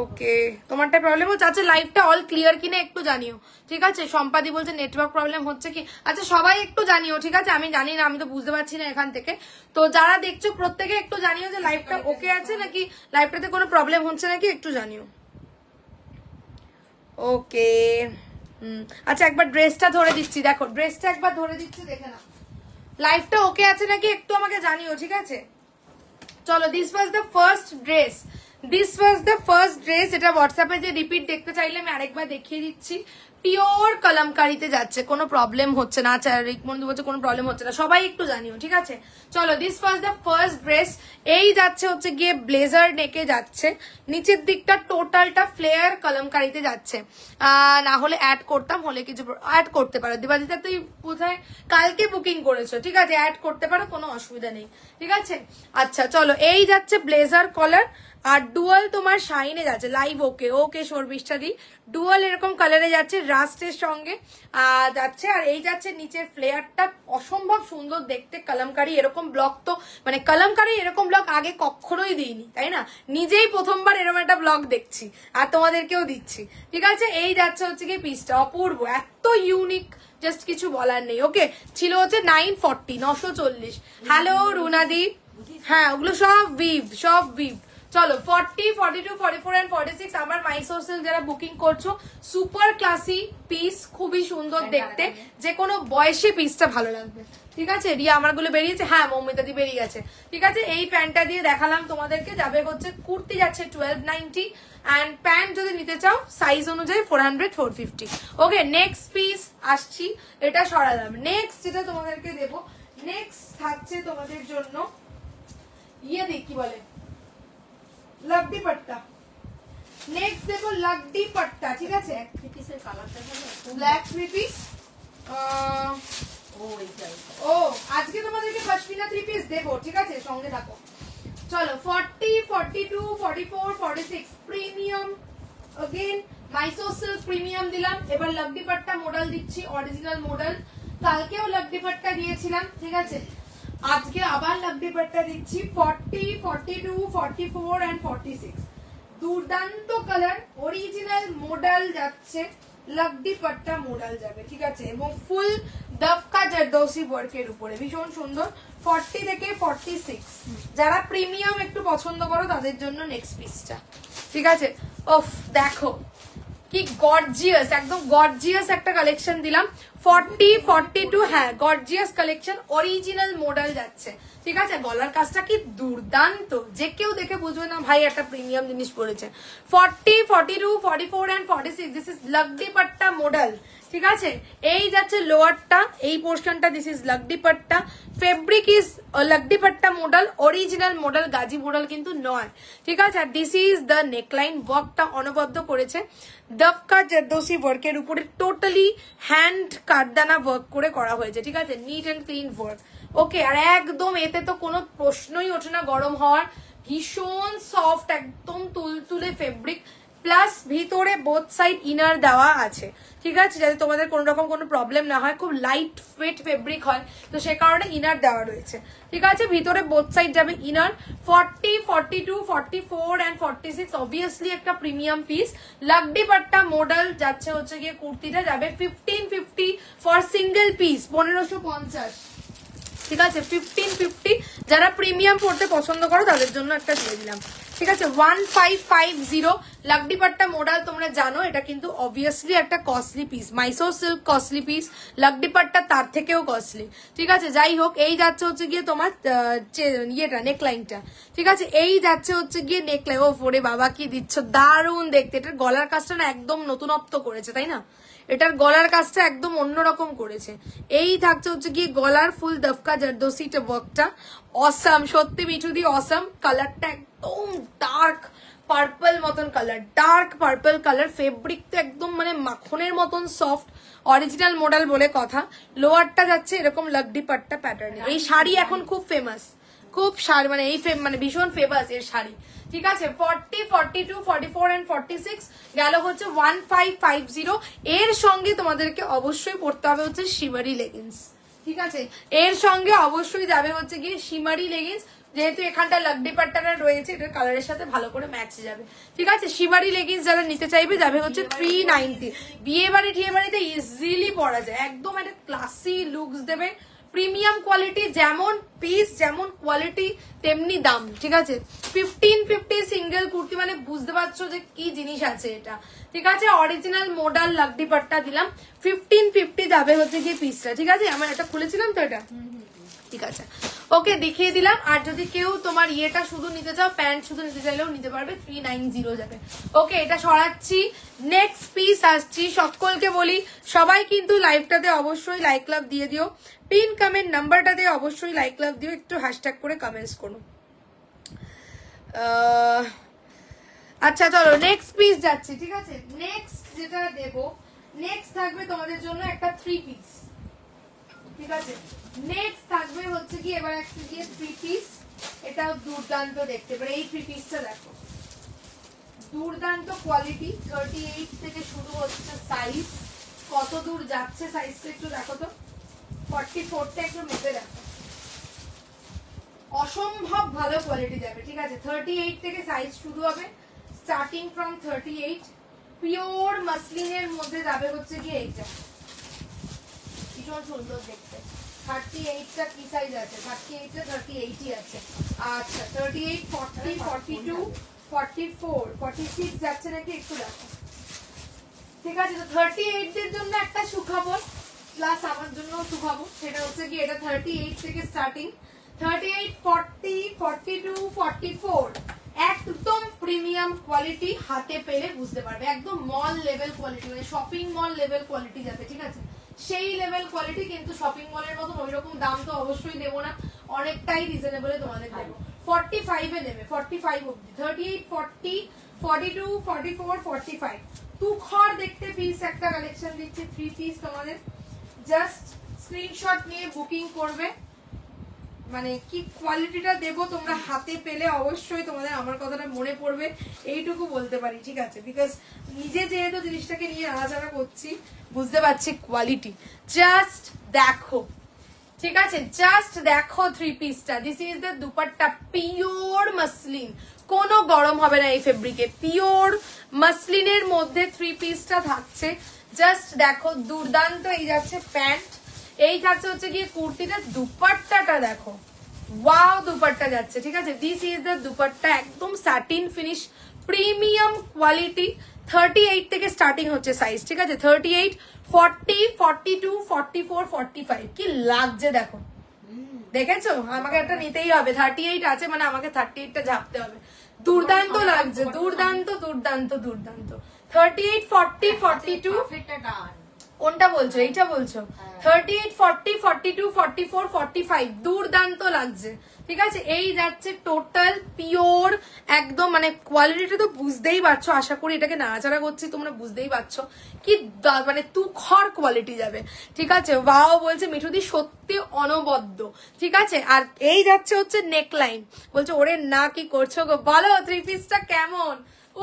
ওকে, তোমারটা প্রবলেম হচ্ছে। আচ্ছা লাইভটা অল ক্লিয়ার কিনা একটু জানিও। ঠিক আছে, সম্পাদি বলছে নেটওয়ার্ক প্রবলেম হচ্ছে কি। আচ্ছা সবাই একটু জানিও। ঠিক আছে, আমি জানি না, আমি তো বুঝতে পারছি না এখান থেকে। তো যারা দেখছো প্রত্যেকে একটু জানিও যে লাইভটা ওকে আছে নাকি, লাইভটাতে কোনো প্রবলেম হচ্ছে নাকি, একটু জানিও। ওকে আচ্ছা একবার ড্রেসটা ধরে দিচ্ছি, দেখো ড্রেসটা একবার ধরে দিচ্ছি, দেখে নাও লাইভটা ওকে আছে নাকি একটু আমাকে জানিও। ঠিক আছে, চলো this was the first dress, this was the first dress. এটা হোয়াটসঅ্যাপে যে রিপিট দেখতে চাইলে আমি আরেকবার দেখিয়ে দিচ্ছি। পিওর কলমকারিতে যাচ্ছে, কোনো প্রবলেম হচ্ছে না। আচ্ছা রিকমন্ডু বলছে কোনো প্রবলেম হচ্ছে না, সবাই একটু জানিও। ঠিক আছে, চলো this was the first dress. এই যাচ্ছে হচ্ছে গিয়ে ব্লেজার নেকে যাচ্ছে, নিচের দিকটা টোটালটা ফ্লেয়ার কলমকারিতে যাচ্ছে। না হলে অ্যাড করতাম, হলে কিছু অ্যাড করতে পারো। দিবাদিতা তুই কোথায় কালকে বুকিং করেছো, ঠিক আছে অ্যাড করতে পারো, কোনো অসুবিধা নেই। ঠিক আছে, আচ্ছা চলো এই যাচ্ছে ব্লেজার কলার, আর ডুয়াল তোমার শাইনে যাচ্ছে লাইভ। ওকে ওকে শর্মিষ্ঠাদি, ডুয়াল এরকম কালারে যাচ্ছে, রাস্টের সঙ্গে যাচ্ছে। আর এই যাচ্ছে নিচের ফ্লেয়ারটা, অসম্ভব সুন্দর দেখতে কলমকারি। এরকম ব্লক তো মানে কলমকারি এরকম ব্লক আগে কখনোই দিইনি, তাই না? নিজেই প্রথমবার এরকম একটা ব্লক দেখছি, আর তোমাদেরকেও দিচ্ছি। ঠিক আছে, এই যাচ্ছে হচ্ছে কি পিসটা, অপূর্ব, এত ইউনিক, জাস্ট কিছু বলার নেই। ওকে, ছিল হচ্ছে 940, 940। হ্যালো রুনাদি, হ্যাঁ ওগুলো সব ভিভ, সব ভিভ। চলো 40, 42, 44 and 46 আমার মাইসোর সিল্ক যারা বুকিং করছো, সুপার ক্লাসি পিস, খুবই সুন্দর দেখতে, যে কোনো বয়সে পিসটা ভালো লাগবে। ঠিক আছে, রিয়া আমারগুলো বেরিয়েছে, হ্যাঁ মৌমিতাদি বেরিয়ে গেছে। ঠিক আছে, এই প্যান্টটা দিয়ে দেখালাম তোমাদেরকে, যাবে হচ্ছে কুর্তি যাচ্ছে 1290 অ্যান্ড প্যান্ট যদি নিতে চাও সাইজ অনুযায়ী 400, 450। ওকে, নেক্সট পিস আসছি, এটা সরালাম। নেক্সট যেটা তোমাদেরকে দেবো, নেক্সট থাকছে তোমাদের জন্য ইয়ে দেখ কি বলে লাগডি পাট্টা। নেক্সট দেখো লাগডি পাট্টা। ঠিক আছে, ব্ল্যাক থ্রি পিস, ও আজকে তোমাদেরকে পশমিনা 3 পিস দেবো, ঠিক আছে, সঙ্গে থাকো। চলো 40, 42, 44, 46 প্রিমিয়াম अगेन মাইসো সিল্ক প্রিমিয়াম দিলাম। এবার লাক দুপাট্টা মডেল দিচ্ছি, অরিজিনাল মডেল। কালকেও লাক দুপাট্টা দিয়েছিলাম, ঠিক আছে, আজকে আবার লাক দুপাট্টা দিচ্ছি 40, 42, 44 এন্ড 46। দুর্দান্ত কালার, অরিজিনাল মডেল যাচ্ছে, লাক দুপাট্টা মডেল যাবে, ঠিক আছে, এবং ফুল দফকা জারদৌসি ওয়ার্কের উপরে ভীষণ সুন্দর। 40 থেকে 46 যারা প্রিমিয়াম একটু পছন্দ করো তাদের জন্য নেক্সট পিসটা, ঠিক আছে। ওফ দেখো কি গর্জিয়াস, একদম গর্জিয়াস একটা কালেকশন দিলাম। 40, 42 হ্যাঁ গর্জিয়াস কালেকশন, অরিজিনাল মডেল যাচ্ছে, ঠিক আছে। গলার কাজটা কি দুর্দান্ত, যে কেউ দেখে বুঝবে না ভাই একটা প্রিমিয়াম জিনিস পড়েছে। 40, 42, 44 এন্ড 46 দিস ইজ লাক দুপাট্টা মডেল, ঠিক আছে। এই যাচ্ছে লোয়ারটা, এই পোর্শনটা দিস ইজ লাক দুপাট্টা, ফেব্রিক ইজ লাক দুপাট্টা মডেল, অরিজিনাল মডেল, গাজি মডেল কিন্তু নয়, ঠিক আছে। আর দিস ইজ দ্য নেকলাইন, ওয়ার্কটা অনবদ্য করেছে দফকা জারদৌসি ওয়ার্কের উপরে, টোটালি হ্যান্ড কারদানা ওয়ার্ক করে করা হয়েছে, ঠিক আছে, নিট এন্ড ক্লিন ওয়ার্ক। ওকে, আর একদম এতে তো কোনো প্রশ্নই ওঠে না গরম হওয়ার, ভীষণ সফট, একদম তুলতুলে ফেব্রিক, প্লাস ভিতরে বোথ সাইড ইনার দেওয়া আছে, ঠিক আছে, যাতে তোমাদের কোনো রকম কোনো প্রবলেম না হয়। খুব লাইট ওয়েট ফেব্রিক হয় তো সে কারণে ইনার দেওয়া রয়েছে, ঠিক আছে, ভিতরে বোথ সাইড যাবে ইনার। 40, 42, 44 এন্ড 46 অবভিয়াসলি একটা প্রিমিয়াম পিস। লাক দুপাট্টা মডেল যাচ্ছে হচ্ছে গিয়ে, কুর্তিটা যাবে 1550 ফর সিঙ্গেল পিস, 1550, ঠিক আছে, 1550 যারা প্রিমিয়াম পড়তে পছন্দ করো তাদের জন্য একটা দিয়ে দিলাম, ঠিক আছে। 1550 লাক দুপাট্টা মডেল, তোমরা জানো এটা কিন্তু অবভিয়াসলি একটা costly piece, Mysore silk costly piece, লাক দুপাট্টা তার থেকেও কস্টলি, ঠিক আছে। যাই হোক, এই যাচ্ছে হচ্ছে গিয়ে তোমার ইয়েটা নেকলাইনটা, ঠিক আছে, এই যাচ্ছে হচ্ছে গিয়ে নেকলাইন। ও ওরে বাবা কি দিচ্ছ, দারুণ দেখতে। এটার গলার কাজটা না একদম নতুনত্ব করেছে, তাই না, এটার গলার কাজটা একদম অন্যরকম করেছে। এই থাকছে হচ্ছে গিয়ে গলার ফুল দফকা জারদৌসি ওয়ার্কটা, অসাম, সত্যি মিঠুদি অসাম। কালারটা একদম ডার্ক পার্পল মতন colour, dark purple colour, fabric তো একদম মানে মাখনের মতন সফট, অরিজিনাল মডেল বলে কথা। লোয়ারটা যাচ্ছে এরকম লাক দুপাট্টা প্যাটার্নে। এই শাড়ি এখন খুব ফেমাস, খুব শাড়ি মানে এই মানে ভীষণ ফেমাস এর শাড়ি, ঠিক আছে। 40, 42, 44 এন্ড 46 গেল হচ্ছে 1550। এর সঙ্গে তোমাদেরকে অবশ্যই পড়তে হবে হচ্ছে শিমারি লেগিংস, ঠিক আছে, এর সঙ্গে অবশ্যই যাবে হচ্ছে গিয়ে শিমারি লেগিংস, যেহেতু এখানটা লাক দুপাট্টাটা রয়েছে এটার কালারের সাথে ভালো করে ম্যাচ যাবে, ঠিক আছে। শিমারি লেগিংস যারা নিতে চাইবে যাবে হচ্ছে 390। বিয়ে বাড়ি টিয়ে বাড়িতে ইজিলি পরা যায়, একদম একটা ক্লাসি লুকস দেবে, প্রিমিয়াম কোয়ালিটি, যেমন পিস যেমন কোয়ালিটি তেমনি দাম, ঠিক আছে। 1550 সিঙ্গেল কুর্তি মানে বুঝতে পারছো যে কি জিনিস আছে এটা, ঠিক আছে। অরিজিনাল মডেল লাক দুপাট্টা দিলাম, 1550 যাবে হচ্ছে গিয়ে পিসটা, ঠিক আছে। আমার এটা খুলেছিলাম তো এটা, ঠিক আছে, ওকে দেখিয়ে দিলাম। আর যদি কেউ তোমার ইয়েটা শুধু নিতে চাও, প্যান্ট শুধু নিতে চাইলেও নিতে পারবে, 390 যাবে। ওকে, এটা সরাচ্ছি, নেক্সট পিস আসছি। সকলকে বলি সবাই কিন্তু লাইভটাতে অবশ্যই লাইক লাভ দিয়ে দিও, পিন কমেন্ট নাম্বারটাতে অবশ্যই লাইক লাভ দিও, একটু হ্যাশট্যাগ করে কমেন্টস করো। আচ্ছা চলো নেক্সট পিস যাচ্ছি, ঠিক আছে। নেক্সট যেটা দেবো, নেক্সট থাকবে তোমাদের জন্য একটা 3 পিস, ঠিক আছে। নেক্সট থাকবে হচ্ছে কি এবার একটা গিয়ে 3 পিস, এটাও দুর্দান্ত দেখতে পারে। এই 3 পিসটা দেখো, দুর্দান্ত কোয়ালিটি, 38 থেকে শুরু হচ্ছে সাইজ, কত দূর যাচ্ছে সাইজটা একটু দেখো তো, 44টা একটু মেপে দেখো, অসম্ভব ভালো কোয়ালিটি যাবে, ঠিক আছে। 38 থেকে সাইজ শুরু হবে, স্টার্টিং ফ্রম 38, পিওর মাসলিনের মধ্যে যাবে হচ্ছে কি এইটা, ভীষণ সুন্দর দেখতে। 38টা কি সাইজ আছে, 38টা 38ই আছে। আচ্ছা 38, 40, 42, 44, 46 যাচ্ছে নাকি একটু দেখো, ঠিক আছে। তো 38 দের জন্য একটা সুখবর, প্লাস আমার জন্য সুখবর, সেটা হচ্ছে কি এটা 38 থেকে স্টার্টিং, 38, 40, 42, 44 একদম প্রিমিয়াম কোয়ালিটি, হাতে পেলে বুঝতে পারবে, একদম মল লেভেল কোয়ালিটি, মানে শপিং মল লেভেল কোয়ালিটি যাবে, ঠিক আছে। সেই লেভেল কোয়ালিটি, কিন্তু শপিং মলের মতন ওইরকম দাম তো অবশ্যই দেবো না, অনেকটাই রিজনেবলে তোমাদের দেবো। 45 এ নেবে, 45 অব্দি, 38, 40, 42, 44, 45 তুখর দেখতে পিস একটা কালেকশন দিচ্ছি, 3 পিস তোমাদের, জাস্ট স্ক্রিনশট নিয়ে বুকিং করবে। মানে কি কোয়ালিটিটা দেবো তোমরা হাতে পেলে অবশ্যই তোমাদের আমার কথাটা মনে পড়বে, এইটুকু বলতে পারি, ঠিক আছে? বিকজ নিজে যেহেতু জিনিসটাকে নিয়ে আলোচনা করছি, বুঝতে পারছি কোয়ালিটি। জাস্ট দেখো, ঠিক আছে? জাস্ট দেখো থ্রি পিসটা। This is the dupatta, pure muslin, কোনো গরম হবে না এই ফেব্রিকে। পিওর মাসলিনের মধ্যে থ্রি পিসটা থাকছে, জাস্ট দেখো দুর্দান্ত। এই যাচ্ছে প্যান্ট, এই থাকছে হচ্ছে গিয়ে কুর্তিটা। দুপাট্টাটা দেখো, ওয়াও দুপাট্টা যাচ্ছে, ঠিক আছে? দিস ইজ দ্য দুপাট্টা, একদম স্যাটিন ফিনিশ, প্রিমিয়াম কোয়ালিটি। 38 থেকে স্টার্টিং হচ্ছে সাইজ, ঠিক আছে? 38, 40, 42, 44, 45 কি লাগছে দেখো, দেখেছো? আমাকে একটা নিতেই হবে, 38 আছে মানে আমাকে 38টা ঝাপতে হবে। দুর্দান্ত লাগছে, দুর্দান্ত দুর্দান্ত দুর্দান্ত। 38, 40, 42 কোনটা বলছো? এইটা বলছো? 38, 40, 42, 44, 45 দুর্দান্ত লাগছে, ঠিক আছে? এই যাচ্ছে টোটাল পিওর একদম, মানে কোয়ালিটিটা তো বুঝতেই পারছো, আশা করি এটাকে নাড়াচাড়া করছি তোমরা বুঝতেই পারছো কি মানে তুখর কোয়ালিটি যাবে, ঠিক আছে? ওয়াও বলছে মিঠুদি, সত্যি অনবদ্য, ঠিক আছে? আর এই যাচ্ছে হচ্ছে নেকলাইন, বলছে ওরে না কি করছো গো, বলো থ্রি পিসটা কেমন?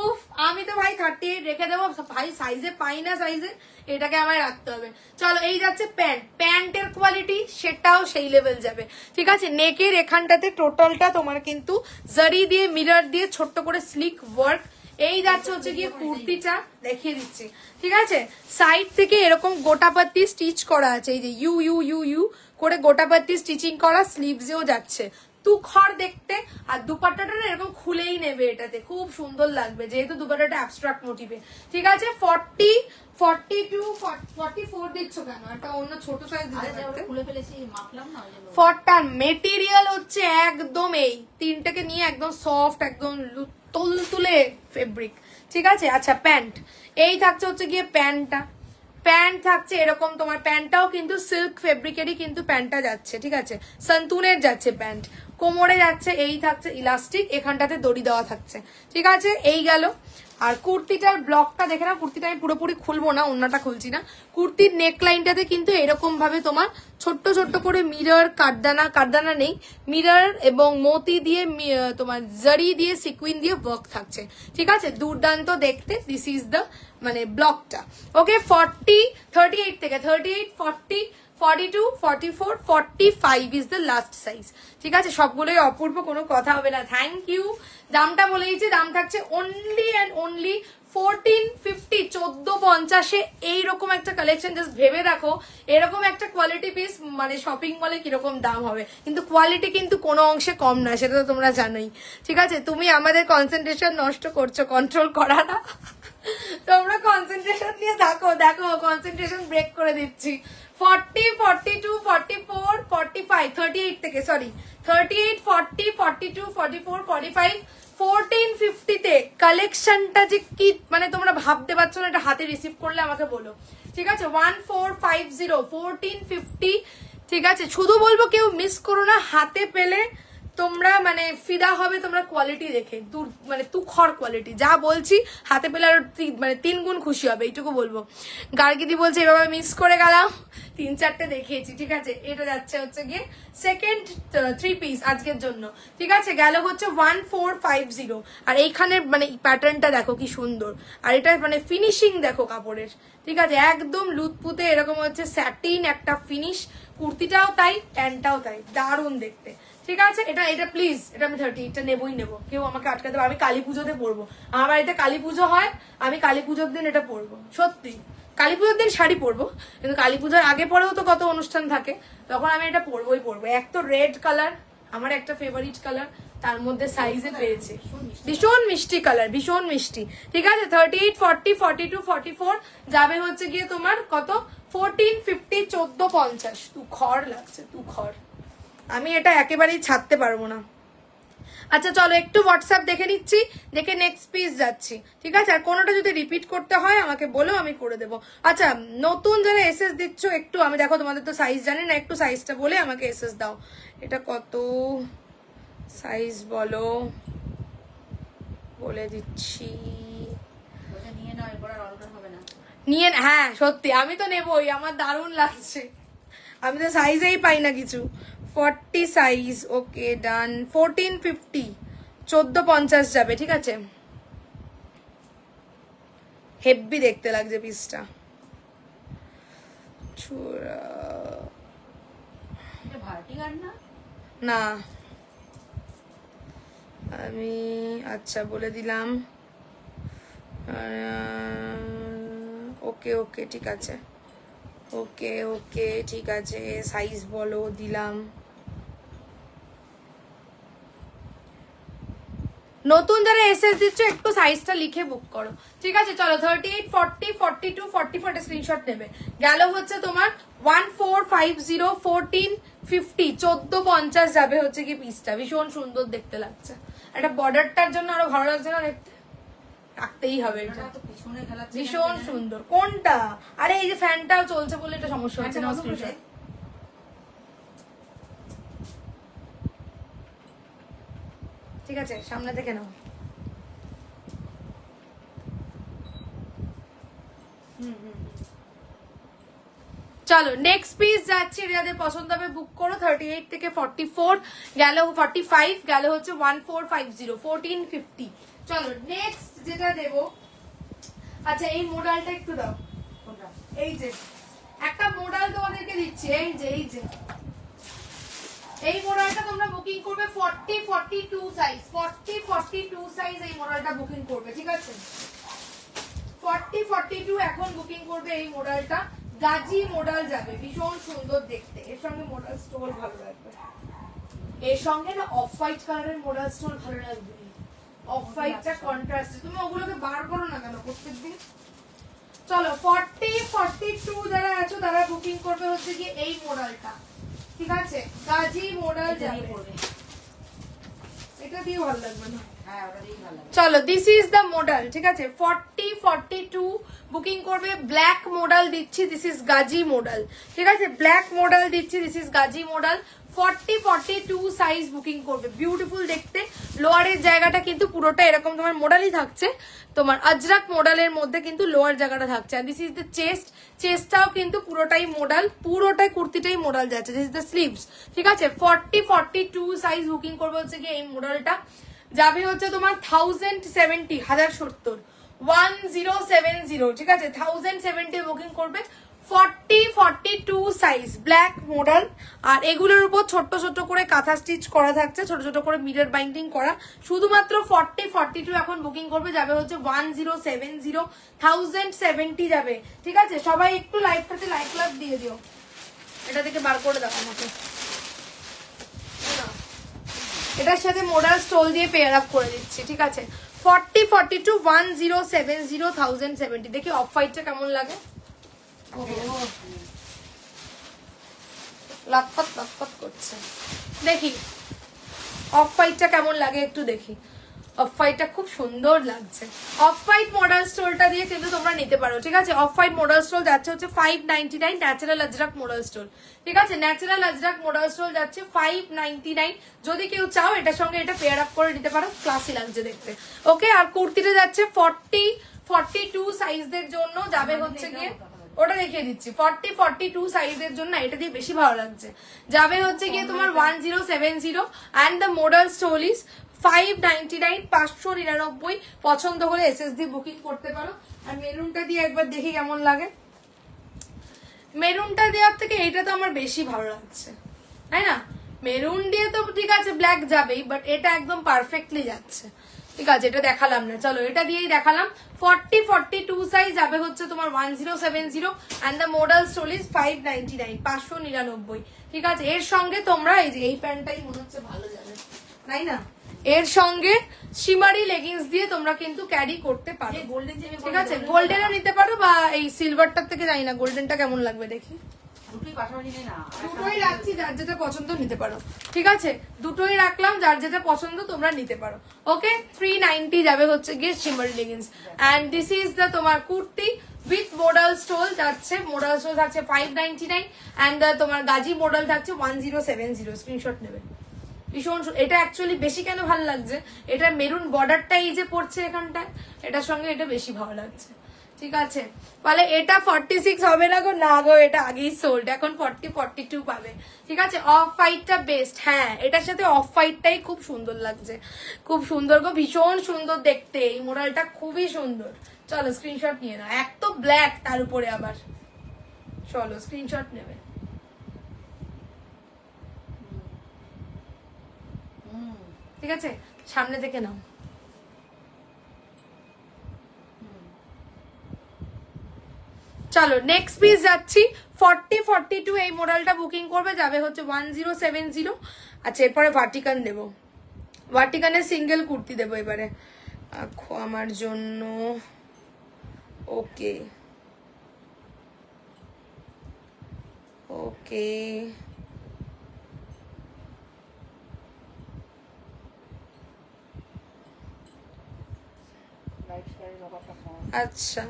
উফ, আমি তো ভাই 38 রেখে দেবো ভাই, সাইজে পাই না, সাইজে এটাকে আমায় রাখতে হবে। চলো এই যাচ্ছে প্যান্ট, প্যান্টের কোয়ালিটি সেটাও সেই লেভেল যাবে, ঠিক আছে? নেকের এখানটাতে টোটালটা তোমার কিন্তু জারি দিয়ে মিরর দিয়ে ছোট্ট করে স্লিক ওয়ার্ক। এই যাচ্ছে হচ্ছে গিয়ে কুর্তিটা, দেখিয়ে দিচ্ছি, ঠিক আছে? সাইড থেকে এরকম গোটাপাতি স্টিচ করা আছে, এই যে ইউ ইউ ইউ ইউ করে গোটাপাতি স্টিচিং করা, স্লিভসেও যাচ্ছে, তুখর দেখতে। আর দুপাট্টাটা না এরকম খুলেই নেবে, এটাতে খুব সুন্দর লাগবে যেহেতু দুপাট্টাটা অ্যাবস্ট্রাক্ট মোটিভে, ঠিক আছে? 40, 42, 44 দিচ্ছ কেন? একটা অন্য ছোট সাইজ দিতে খুলে ফেলেছি, মাপলাম না। ফরটার মেটেরিয়াল হচ্ছে একদম এই তিনটাকে নিয়ে একদম সফট, একদম তুলতুলে ফেব্রিক, ঠিক আছে? আচ্ছা প্যান্ট, এই থাকছে হচ্ছে গিয়ে প্যান্টটা, প্যান্ট থাকছে এরকম তোমার, প্যান্টটাও কিন্তু সিল্ক ফেব্রিকেরই কিন্তু প্যান্টটা যাচ্ছে, ঠিক আছে? সন্তুনের যাচ্ছে প্যান্ট, কোমরে যাচ্ছে, এই থাকছে ইলাস্টিক, এখানটাতে দড়ি দেওয়া থাকছে, ঠিক আছে? এই গেল। আর কুর্তিটার ব্লকটা দেখে না, কুর্তিটা আমি পুরোপুরি খুলবো না, অন্যটা খুলছি না। কুর্তির নেক লাইনটাতে কিন্তু এরকম ভাবে তোমার ছোট্ট ছোট্ট করে মিরর, কাঠদানা নেই, মিরর এবং মতি দিয়ে তোমার জারি দিয়ে সিকুইন দিয়ে ওয়ার্ক থাকছে, ঠিক আছে? দুর্দান্ত দেখতে। দিস ইজ দ্য মানে ব্লকটা, ওকে? 40, 38 থেকে 38, 40, 42, 44, 45 ইজ দ্য লাস্ট সাইজ, ঠিক আছে? সবগুলোই অপূর্ব, কোনো কথা হবে না। Thank you. দামটা বলে দিচ্ছি, দাম থাকছে অনলি অ্যান্ড অনলি 1450, 1450-এ এইরকম একটা কালেকশন। জাস্ট ভেবে রাখো এরকম একটা কোয়ালিটি পিস মানে শপিং মলে কিরকম দাম হবে, কিন্তু কোয়ালিটি কিন্তু কোনো অংশে কম না, সেটা তো তোমরা জানোই, ঠিক আছে? তুমি আমাদের কনসেন্ট্রেশন নষ্ট করছো, কন্ট্রোল করা না, তোমরা কনসেন্ট্রেশন নিয়ে থাকো, দেখো কনসেন্ট্রেশন ব্রেক করে দিচ্ছি। 40, 42, 44, 45, 38 থেকে সরি 38, 40, 42, 44, 45, 1450-তে কালেকশনটা যে কি মানে তোমরা ভাবতে পারছো না, এটা হাতে রিসিভ করলে আমাকে বলো, ঠিক আছে? 1450, 1450, ঠিক আছে? শুধু বলবো কেউ মিস করো না, হাতে পেলে তোমরা মানে ফিদা হবে তোমরা কোয়ালিটি দেখে, মানে তুখর কোয়ালিটি, যা বলছি হাতে পেলে আর মানে 3 গুণ খুশি হবে, এইটুকু বলবো। গার্গিদি বলছে এভাবে মিস করে গেলাম, 3-4টে দেখিয়েছি, ঠিক আছে? এটা যাচ্ছে হচ্ছে গিয়ে সেকেন্ড 3 পিস আজকের জন্য, ঠিক আছে? গেল হচ্ছে 1450। আর এইখানের মানে প্যাটার্নটা দেখো কি সুন্দর, আর এটা মানে ফিনিশিং দেখো কাপড়ের, ঠিক আছে? একদম লুতপুতে এরকম হচ্ছে স্যাটিন একটা ফিনিশ, কুর্তিটাও তাই, প্যান্টটাও তাই, দারুণ দেখতে, ঠিক আছে? এটা প্লিজ, এটা আমি 38টা নেবই নেবো, কেউ আমাকে আটকাতে পারবে। আমি কালী পুজোতে পরবো, আমার বাড়িতে কালী পুজো হয়, আমি কালী পুজোর দিন এটা পরবো, সত্যি কালী পুজোর দিন শাড়ি পরবো, কিন্তু কালী পুজোর আগে পরেও তো কত অনুষ্ঠান থাকে, তখন আমি এটা পরবোই পরবো। এক তো রেড কালার আমার একটা ফেভারিট কালার, তার মধ্যে সাইজে পেয়েছে, ভীষণ মিষ্টি কালার, ভীষণ মিষ্টি, ঠিক আছে? 38, 40, 42, 44 যাবে হচ্ছে গিয়ে তোমার কত 1450, 1450। তুখর লাগছে, তুখর, আমি এটা একেবারেই ছাড়তে পারবো না। আচ্ছা চলো একটু হোয়াটসঅ্যাপ দেখে নিচ্ছি, দেখে নেক্সট পিস যাচ্ছি, ঠিক আছে? আর কোনোটা যদি রিপিট করতে হয় আমাকে বলো, আমি করে দেবো। আচ্ছা নতুন যারা এসএস দিচ্ছ একটু, আমি দেখো তোমাদের তো সাইজ জানি না, একটু সাইজটা বলে আমাকে এসএস দাও। এটা কত সাইজ বলো, বলে দিচ্ছি, নিয়ে হ্যাঁ সত্যি আমি তো নেবই, আমার দারুণ লাগছে, আমি তো সাইজেই পাই না কিছু। 40 সাইজ, ওকে ডান। 1450, 1450 যাবে, ঠিক আছে। হেভি দেখতে লাগছে পিসটা। না আমি আচ্ছা বলে দিলাম। ওকে ওকে ঠিক আছে, ওকে ওকে ঠিক আছে, সাইজ বলো, দিলাম। নতুন যারা এসএস দিচ্ছ একটু সাইজটা লিখে বুক করো, ঠিক আছে। চলো 38, 40, 42, 44 স্ক্রিনশট নেবে। গেল হচ্ছে তোমার 1450, 1450, 1450 যাবে হচ্ছে কি পিসটা। ভীষণ সুন্দর দেখতে লাগছে, একটা বর্ডারটার জন্য আরো ভালো লাগছে না দেখতে, রাখতেই হবে এটা। ভীষণ সুন্দর। কোনটা? আরে এই যে ফ্যানটাও চলছে বলে এটা সমস্যা হচ্ছে না। স্ক্রিনশট ঠিক আছে, সামনে থেকে নাও। চলো নেক্সট পিস যাচ্ছে, যাদের পছন্দ হবে বুক করো। 38 থেকে 44 গেল, 45 গেল হচ্ছে 1450, 1450। চলো নেক্সট যেটা দেবো, আচ্ছা এই মডেলটা একটু দাও। এই যে একটা মডেল তোমাদেরকে দিচ্ছি, এই যে এই মডেলটা তোমরা বুকিং করবে 40, 42 সাইজ, 40, 42 সাইজ এই মডেলটা বুকিং করবে, ঠিক আছে। 40, 42 এখন বুকিং করবে এই মডেলটা। গাজি মডেল যাবে, ভীষণ সুন্দর দেখতে। এর সঙ্গে মডেল স্টোল ভালো লাগবে, এর সঙ্গে না অফ হোয়াইট কালারের মডেল স্টোল ভালো লাগবে। অফ হোয়াইটটা কন্ট্রাস্টে, তুমি ওগুলোকে বার করো না কেন প্রত্যেকদিন। চলো 40, 42 যারা আছো তারা বুকিং করবে হচ্ছে কি এই মডেলটা, ঠিক আছে। গাজি মডেল যাবে, এটা দিয়ে ভালো লাগবে না। চলো দিস ইজ দ্য মডেল, ঠিক আছে। 40, 42 বুকিং করবে। ব্ল্যাক মডেল দিচ্ছি, দিস ইজ গাজি মডেল, ঠিক আছে। ব্ল্যাক মডেল দিচ্ছি, this is Gazi model. 40, 42 size booking করবে। বিউটিফুল দেখতে। লোয়ারের জায়গাটা কিন্তু পুরোটা এরকম তোমার মডেলই থাকছে, তোমার আজরাক মডেলের মধ্যে কিন্তু লোয়ার জায়গাটা থাকছে। আর দিস ইজ দ্য চেস্ট, চেস্টটাও কিন্তু পুরোটাই মডেল, পুরোটাই কুর্তিটাই মডেল যাচ্ছে। দিস ইজ দ্য স্লিভস, ঠিক আছে। 40, 42 সাইজ বুকিং করবে হচ্ছে কি এই মডেলটা। যাবে হচ্ছে তোমার 1070, 1070, 1070, ঠিক আছে। 1070 বুকিং করবে। 40, 42 সাইজ ব্ল্যাক মডেল। আর এগুলোর উপর ছোট্ট ছোট্ট করে কাঁথা স্টিচ করা থাকছে, ছোট ছোট করে মিরর বাইন্ডিং করা। শুধুমাত্র 40, 42 এখন বুকিং করবে। যাবে হচ্ছে 1070, 1070 যাবে, ঠিক আছে। সবাই একটু লাইভটাতে লাইক লাভ দিয়ে দিও, এটা থেকে বার করে দাও আমাকে। এটার সাথে মডেল স্টোল দিয়ে পেয়ার আপ করে দিচ্ছি, ঠিক আছে। 40, 42, 1070, 1070। দেখি অফ হোয়াইটটা কেমন লাগে। লাফাত লাফাত করছে, দেখি অফ হোয়াইটটা কেমন লাগে একটু দেখি। অফ হোয়াইটটা খুব সুন্দর লাগছে। অফ হোয়াইট মডেল স্টোলটা দিয়ে কিন্তু তোমরা নিতে পারো, ঠিক আছে। অফ হোয়াইট মডেল স্টোল যাচ্ছে হচ্ছে 599, ন্যাচারাল আজরাক মডেল স্টোল, ঠিক আছে। ন্যাচারাল আজরাক মডেল স্টোল যাচ্ছে 599। যদি কেউ চাও এটার সঙ্গে এটা পেয়ার আপ করে নিতে পারো, ক্লাসি লাগছে দেখতে, ওকে। আর কুর্তিটা যাচ্ছে 40, 42 সাইজদের জন্য যাবে হচ্ছে গিয়ে, ওটা দেখিয়ে দিচ্ছি। 40, 42 সাইজের জন্য এটা দিয়ে বেশি ভালো লাগছে। যাবে হচ্ছে গিয়ে তোমার 1070 and the model stole is 599, 599। পছন্দ হলে এসএসডি বুকিং করতে পারো। আর মেরুনটা দিয়ে একবার দেখি কেমন লাগে। মেরুনটা দেওয়ার থেকে এইটা তো আমার বেশি ভালো লাগছে, তাই না। মেরুন দিয়ে তো ঠিক আছে ব্ল্যাক যাবেই, বাট এটা একদম পারফেক্টলি যাচ্ছে, ঠিক আছে। এটা দেখালাম না, চলো এটা দিয়েই দেখালাম। 40, 42 সাইজ যাবে হচ্ছে তোমার 1070 and the model stole is 599, 599, ঠিক আছে। এর সঙ্গে তোমরা এই যে এই প্যান্টটাই মনে হচ্ছে ভালো যাবে, তাই না। এর সঙ্গে শিমারি লেগিংস দিয়ে তোমরা কিন্তু ক্যারি করতে পারো, ঠিক আছে। গোল্ডেনও নিতে পারো বা এই সিলভারটার থেকে জানি না গোল্ডেনটা কেমন লাগবে দেখি। দুটোই রাখছি, যার যেটা পছন্দ নিতে পারো, ঠিক আছে। দুটোই রাখলাম, যার যেটা পছন্দ তোমরা নিতে পারো, ওকে। 390 যাবে হচ্ছে গিয়ে শিমারি leggings. And this is the তোমার কুর্তি উইথ মডেল স্টোল যাচ্ছে। মডেল স্টোল থাকছে 599 অ্যান্ড তোমার গাজি মডেল থাকছে 1070। স্ক্রিনশট নেবে। ভীষণ এটা অ্যাকচুয়ালি বেশি কেন ভালো লাগছে, এটা মেরুন বর্ডারটা এই যে পড়ছে এখানটায়, এটার সঙ্গে এটা বেশি ভালো লাগছে, ঠিক আছে, তাহলে এটা 46 হবে না গো, না গো এটা আগেই সোল্ড, এখন 40-42 পাবে। ঠিক আছে, অফ হোয়াইটটা বেস্ট। হ্যাঁ, এটার সাথে অফ হোয়াইটটাই খুব সুন্দর লাগছে, খুব সুন্দর গো, ভীষণ সুন্দর দেখতে, এই মোডালটা খুবই সুন্দর। চলো স্ক্রিনশট নিয়ে নাও, এক তো ব্ল্যাক তার উপরে আবার, চলো স্ক্রিনশট নেবে। ঠিক আছে, সামনে থেকে নাও। চলো নেক্সট পিস যাচ্ছি 40-42, এই মডেলটা বুকিং করবে, যাবে হচ্ছে 1070। আচ্ছা, এরপরে ভার্টিকান দেবো, ভার্টিকানের সিঙ্গেল কুর্তি দেবো এবারে আমার জন্য। ওকে ওকে, আচ্ছা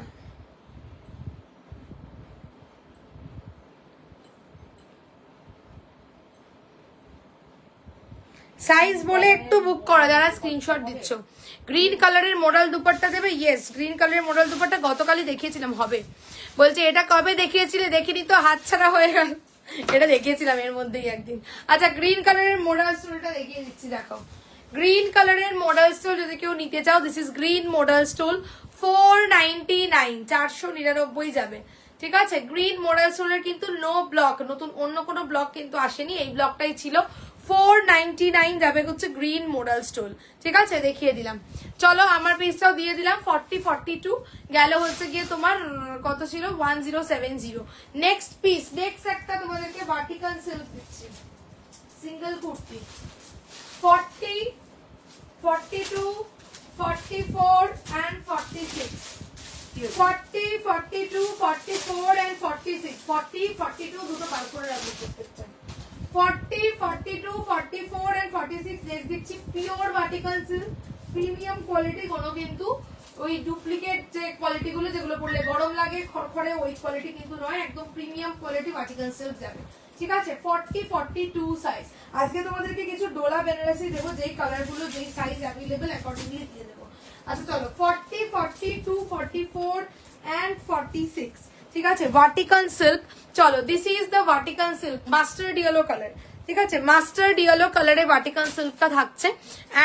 সাইজ বলে একটু বুক করা যারা স্ক্রিনশট দিচ্ছ। গ্রিন কালারের মডেল দুপাট্টা দেবে, ইয়েস গ্রিন কালারের মডেল দুপাট্টা গতকালই দেখিয়েছিলাম, হবে বলছে। এটা কবে দেখিয়েছিলে? দেখিনি তো, হাতছাড়া হয়ে গেল, এটা দেখিয়েছিলাম এর মধ্যেই একদিন। আচ্ছা, গ্রিন কালারের মডেল স্টোলটা দেখিয়ে দিচ্ছি, দেখো গ্রিন কালারের মডেল স্টোল যদি কেউ নিতে চাও, this is green model stole, 499, 499 যাবে। ঠিক আছে, গ্রিন মডেল স্টোলের কিন্তু নো ব্লক, নতুন অন্য কোনো ব্লক কিন্তু আসেনি, এই ব্লকটাই ছিল। 499 যাবে হচ্ছে গ্রিন মডেল স্টোল। ঠিক আছে, দেখিয়ে দিলাম। চলো আমার পিসটাও দিয়ে দিলাম, 40-42 গেল হচ্ছে গিয়ে তোমার কত ছিল, 1070। নেক্সট পিস, নেক্সট একটা তোমাদেরকে ভার্টিকাল সিল্ক দিচ্ছি, সিঙ্গেল কুর্তি, 40, 42, 44 and 46, 40, 42, 44 and 46, 40, 42 দুটো বার করে রাখবো প্রত্যেকটা, 40, 42, 44 and 46 নেক্সট দিচ্ছি pure vertical silk, premium quality, কোনো কিন্তু ওই ডুপ্লিকেট যে কোয়ালিটি গুলো যেগুলো পড়লে গরম লাগে খড়খড়ে ওই কোয়ালিটি কিন্তু নয়, একদম প্রিমিয়াম কোয়ালিটি ভার্টিকাল সিল্ক যাবে। ঠিক আছে, 40-42 সাইজ। আজকে তোমাদেরকে কিছু ডোলা বেনারসি দেবো, যেই কালার গুলো যেই সাইজ অ্যাভেলেবল অ্যাকর্ডিংলি দিয়ে দেবো। আচ্ছা চলো, 40, 42, 44 and 46। ঠিক আছে, ভার্টিকাল সিল্ক। চলো, this is the vertical silk, mustard yellow colour. ঠিক আছে, মাস্টার্ড ইয়েলো কালারে ভার্টিকাল সিল্কটা থাকছে,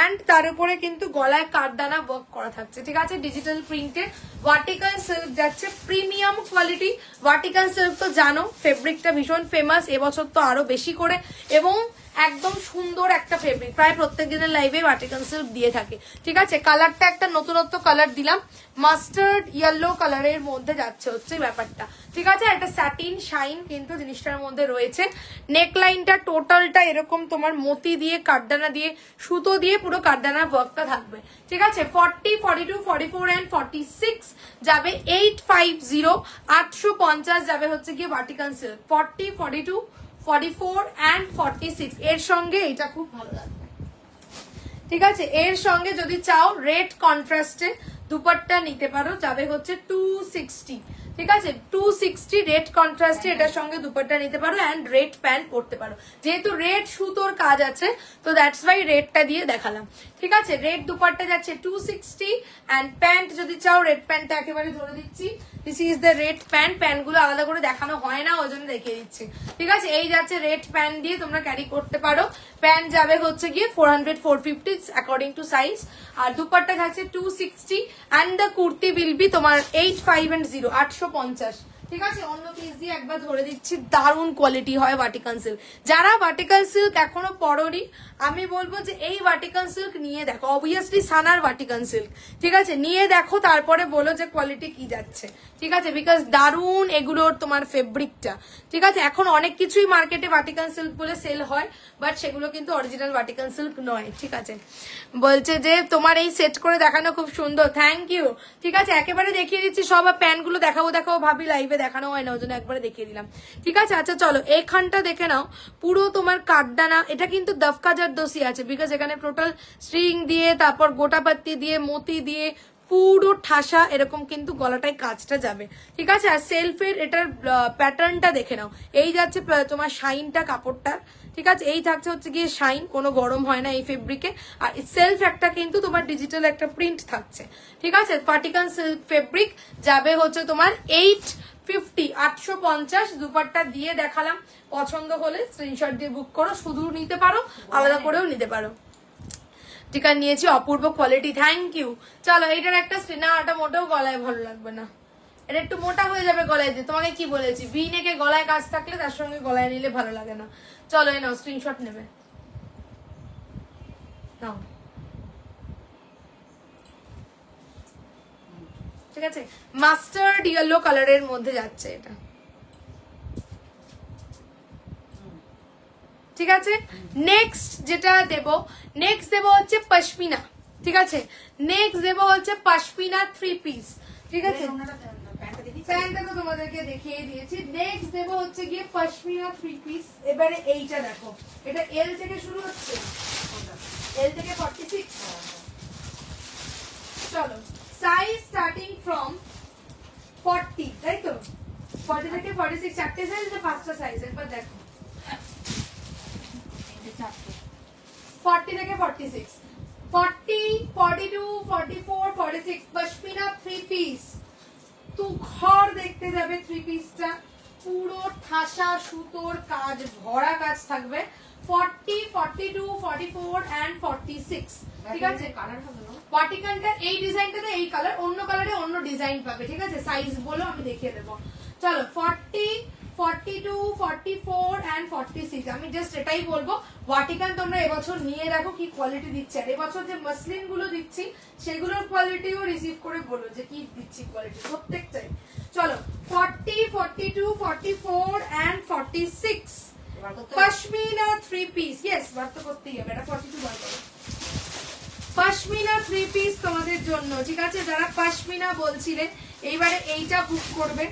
এন্ড তার উপরে কিন্তু গলায় কাঠদানা ওয়ার্ক করা থাকছে। ঠিক আছে, ডিজিটাল প্রিন্টে ভার্টিকাল সিল্ক যাচ্ছে, প্রিমিয়াম কোয়ালিটি। ভার্টিকাল সিল্ক তো জানো ফেব্রিকটা ভীষণ ফেমাস, এবছর তো আরো বেশি করে, এবং একদম সুন্দর একটা ফেব্রিক, প্রায় প্রত্যেক দিনের লাইভে ভার্টিকাল সিল্ক দিয়ে থাকে। ঠিক আছে, কালারটা একটা নতুনত্ব কালার দিলাম, মাস্টার্ড ইয়েলো কালারের মধ্যে যাচ্ছে হচ্ছে ব্যাপারটা। ঠিক আছে, একটা স্যাটিন শাইন কিন্তু জিনিসটার মধ্যে রয়েছে। নেকলাইনটা টোটালটা এরকম তোমার মতি দিয়ে কাঠদানা দিয়ে সুতো দিয়ে পুরো কাঠদানা ওয়ার্কটা থাকবে। ঠিক আছে, 40, 42, 44 and 46 যাবে 850, 850 যাবে হচ্ছে গিয়ে ভার্টিকাল সিল্ক, 40, 42, 44 and 46। এর সঙ্গে এটা খুব ভালো লাগবে। ঠিক আছে, এর সঙ্গে যদি চাও রেড কন্ট্রাস্টে দুপাট্টা নিতে পারো, যাবে হচ্ছে 260। ঠিক আছে, 260 রেড কন্ট্রাস্টে এটার সঙ্গে দুপাট্টা নিতে পারো, এন্ড রেড প্যান্ট পরতে পারো, যেহেতু রেড সুতোর কাজ আছে তো দ্যাটস ওয়াই রেডটা দিয়ে দেখালাম। ঠিক আছে, রেড দুপাট্টা যাচ্ছে 260, এন্ড প্যান্ট যদি চাও রেড প্যান্টটা একেবারে ধরে দিচ্ছি, this is the red pant. Pant গুলো আলাদা করে দেখানো হয় না, ওই জন্য দেখিয়ে দিচ্ছি। ঠিক আছে, এই যাচ্ছে রেড প্যান্ট দিয়ে তোমরা ক্যারি করতে পারো, প্যান্ট যাবে হচ্ছে গিয়ে 400, 450 অ্যাকর্ডিং টু সাইজ, আর দুপাট্টা থাকছে 260, and the kurti will be তোমার 85 and 0, 850। ঠিক আছে, অন্য পিস দিয়ে একবার ধরে দিচ্ছি, দারুণ কোয়ালিটি হয় ভার্টিকাল সিল্ক। যারা ভার্টিকাল সিল্ক এখনো পরনি, আমি বলবো যে এই ভার্টিকাল সিল্ক নিয়ে দেখো, অবভিয়াসলি সানার ভার্টিকাল সিল্ক। ঠিক আছে, নিয়ে দেখো, তারপরে বলো যে কোয়ালিটি কি যাচ্ছে। ঠিক আছে, বিকজ দারুণ এগুলোর তোমার ফেব্রিকটা। ঠিক আছে, এখন অনেক কিছুই মার্কেটে ভার্টিকাল সিল্ক বলে সেল হয়, বাট সেগুলো কিন্তু অরিজিনাল ভার্টিকাল সিল্ক নয়। ঠিক আছে, বলছে যে তোমার এই সেট করে দেখানো খুব সুন্দর, থ্যাংক ইউ। ঠিক আছে, একেবারে দেখিয়ে দিচ্ছি সব, প্যান্ট গুলো দেখাবো দেখাবো ভাবি, লাইভে দেখানো হয় না, ওই জন্য একবারে দেখিয়ে দিলাম। ঠিক আছে, আচ্ছা চলো এইখানটা দেখে নাও, পুরো তোমার কাঠদানা, এটা কিন্তু দফকা জারদোসি আছে, বিকজ এখানে টোটাল স্ট্রিং দিয়ে, তারপর গোটাপাত্তি দিয়ে, মতি দিয়ে পুরো ঠাসা এরকম কিন্তু গলাটায় কাজটা যাবে, ঠিক আছে। আর সেলফের এটার প্যাটার্নটা দেখে নাও, এই যাচ্ছে তোমার শাইনটা কাপড়টা, ঠিক আছে। এই থাকছে হচ্ছে গিয়ে শাইন, কোনো গরম হয় না এই ফেব্রিকে। আর সেলফ একটা কিন্তু তোমার ডিজিটাল একটা প্রিন্ট থাকছে, ঠিক আছে। পার্টিকান সিল্ক ফেব্রিক যাবে হচ্ছে তোমার 850, 850। দুপাট্টা দিয়ে দেখালাম, পছন্দ হলে স্ক্রিনশট দিয়ে বুক করো, শুধু নিতে পারো আলাদা করেও নিতে পারো। ঠিক আছে, নিয়েছি, অপূর্ব কোয়ালিটি, থ্যাংক ইউ। চলো এইটার একটা না, এটা মোটেও গলায় ভালো লাগবে না, এটা একটু মোটা হয়ে যাবে গলায় দিয়ে। তোমাকে কি বলেছি, ভি নেকে গলায় কাজ থাকলে তার সঙ্গে গলায় নিলে ভালো লাগে না। চলো এই নাও, স্ক্রিনশট নেবে নাও, ঠিক আছে। মাস্টার্ড ইয়েলো কালারের মধ্যে যাচ্ছে এটা, ঠিক আছে। নেক্সট যেটা দেব, নেক্সট দেব হচ্ছে পশমিনা, ঠিক আছে। নেক্সট দেব হচ্ছে পশমিনা 3 পিস, ঠিক আছে। প্যান্টটা তো তোমাদেরকে দেখিয়ে দিয়েছি। নেক্সট দেব হচ্ছে গিয়ে পশমিনা 3 পিস। এবারে এইটা দেখো, এটা এল থেকে শুরু হচ্ছে, এল থেকে 46। চলো, সাইজ স্টার্টিং ফ্রম 40, তাই তো, 40 থেকে 46, চারটে সাইজ না পাঁচটা সাইজ, একবার দেখো। 40 থেকে 46, 40, 42, 44, 46 পশমিনা 3 পিস। তুখর দেখতে যাবে 3 পিসটা, পুরো ঠাসা সুতোর কাজ, ভরা কাজ থাকবে। 40, 42, 44 and 46, ঠিক আছে। কালার হবে না, পার্টিকালটা এই ডিজাইনটাতে এই কালার, অন্য কালারে অন্য ডিজাইন পাবে, ঠিক আছে। সাইজ বলো, আমি দেখিয়ে দেবো। চলো 40, 42, 44 and 46। আমি জাস্ট এটাই বলবো, ভার্টিকাল তোমরা এবছর নিয়ে রাখো, কি কোয়ালিটি দিচ্ছে। আর এবছর যে মসলিন গুলো দিচ্ছি সেগুলোর কোয়ালিটিও রিসিভ করে বলো যে কি দিচ্ছি কোয়ালিটি, প্রত্যেকটাই। চলো 40, 42, 44 and 46 পশমিনা 3 পিস। ইয়েস, বার তো করতেই হবে, এটা 42 বার করো। পশমিনা 3 পিস তোমাদের জন্য, ঠিক আছে। যারা পশমিনা বলছিলেন এইবারে এইটা বুক করবে,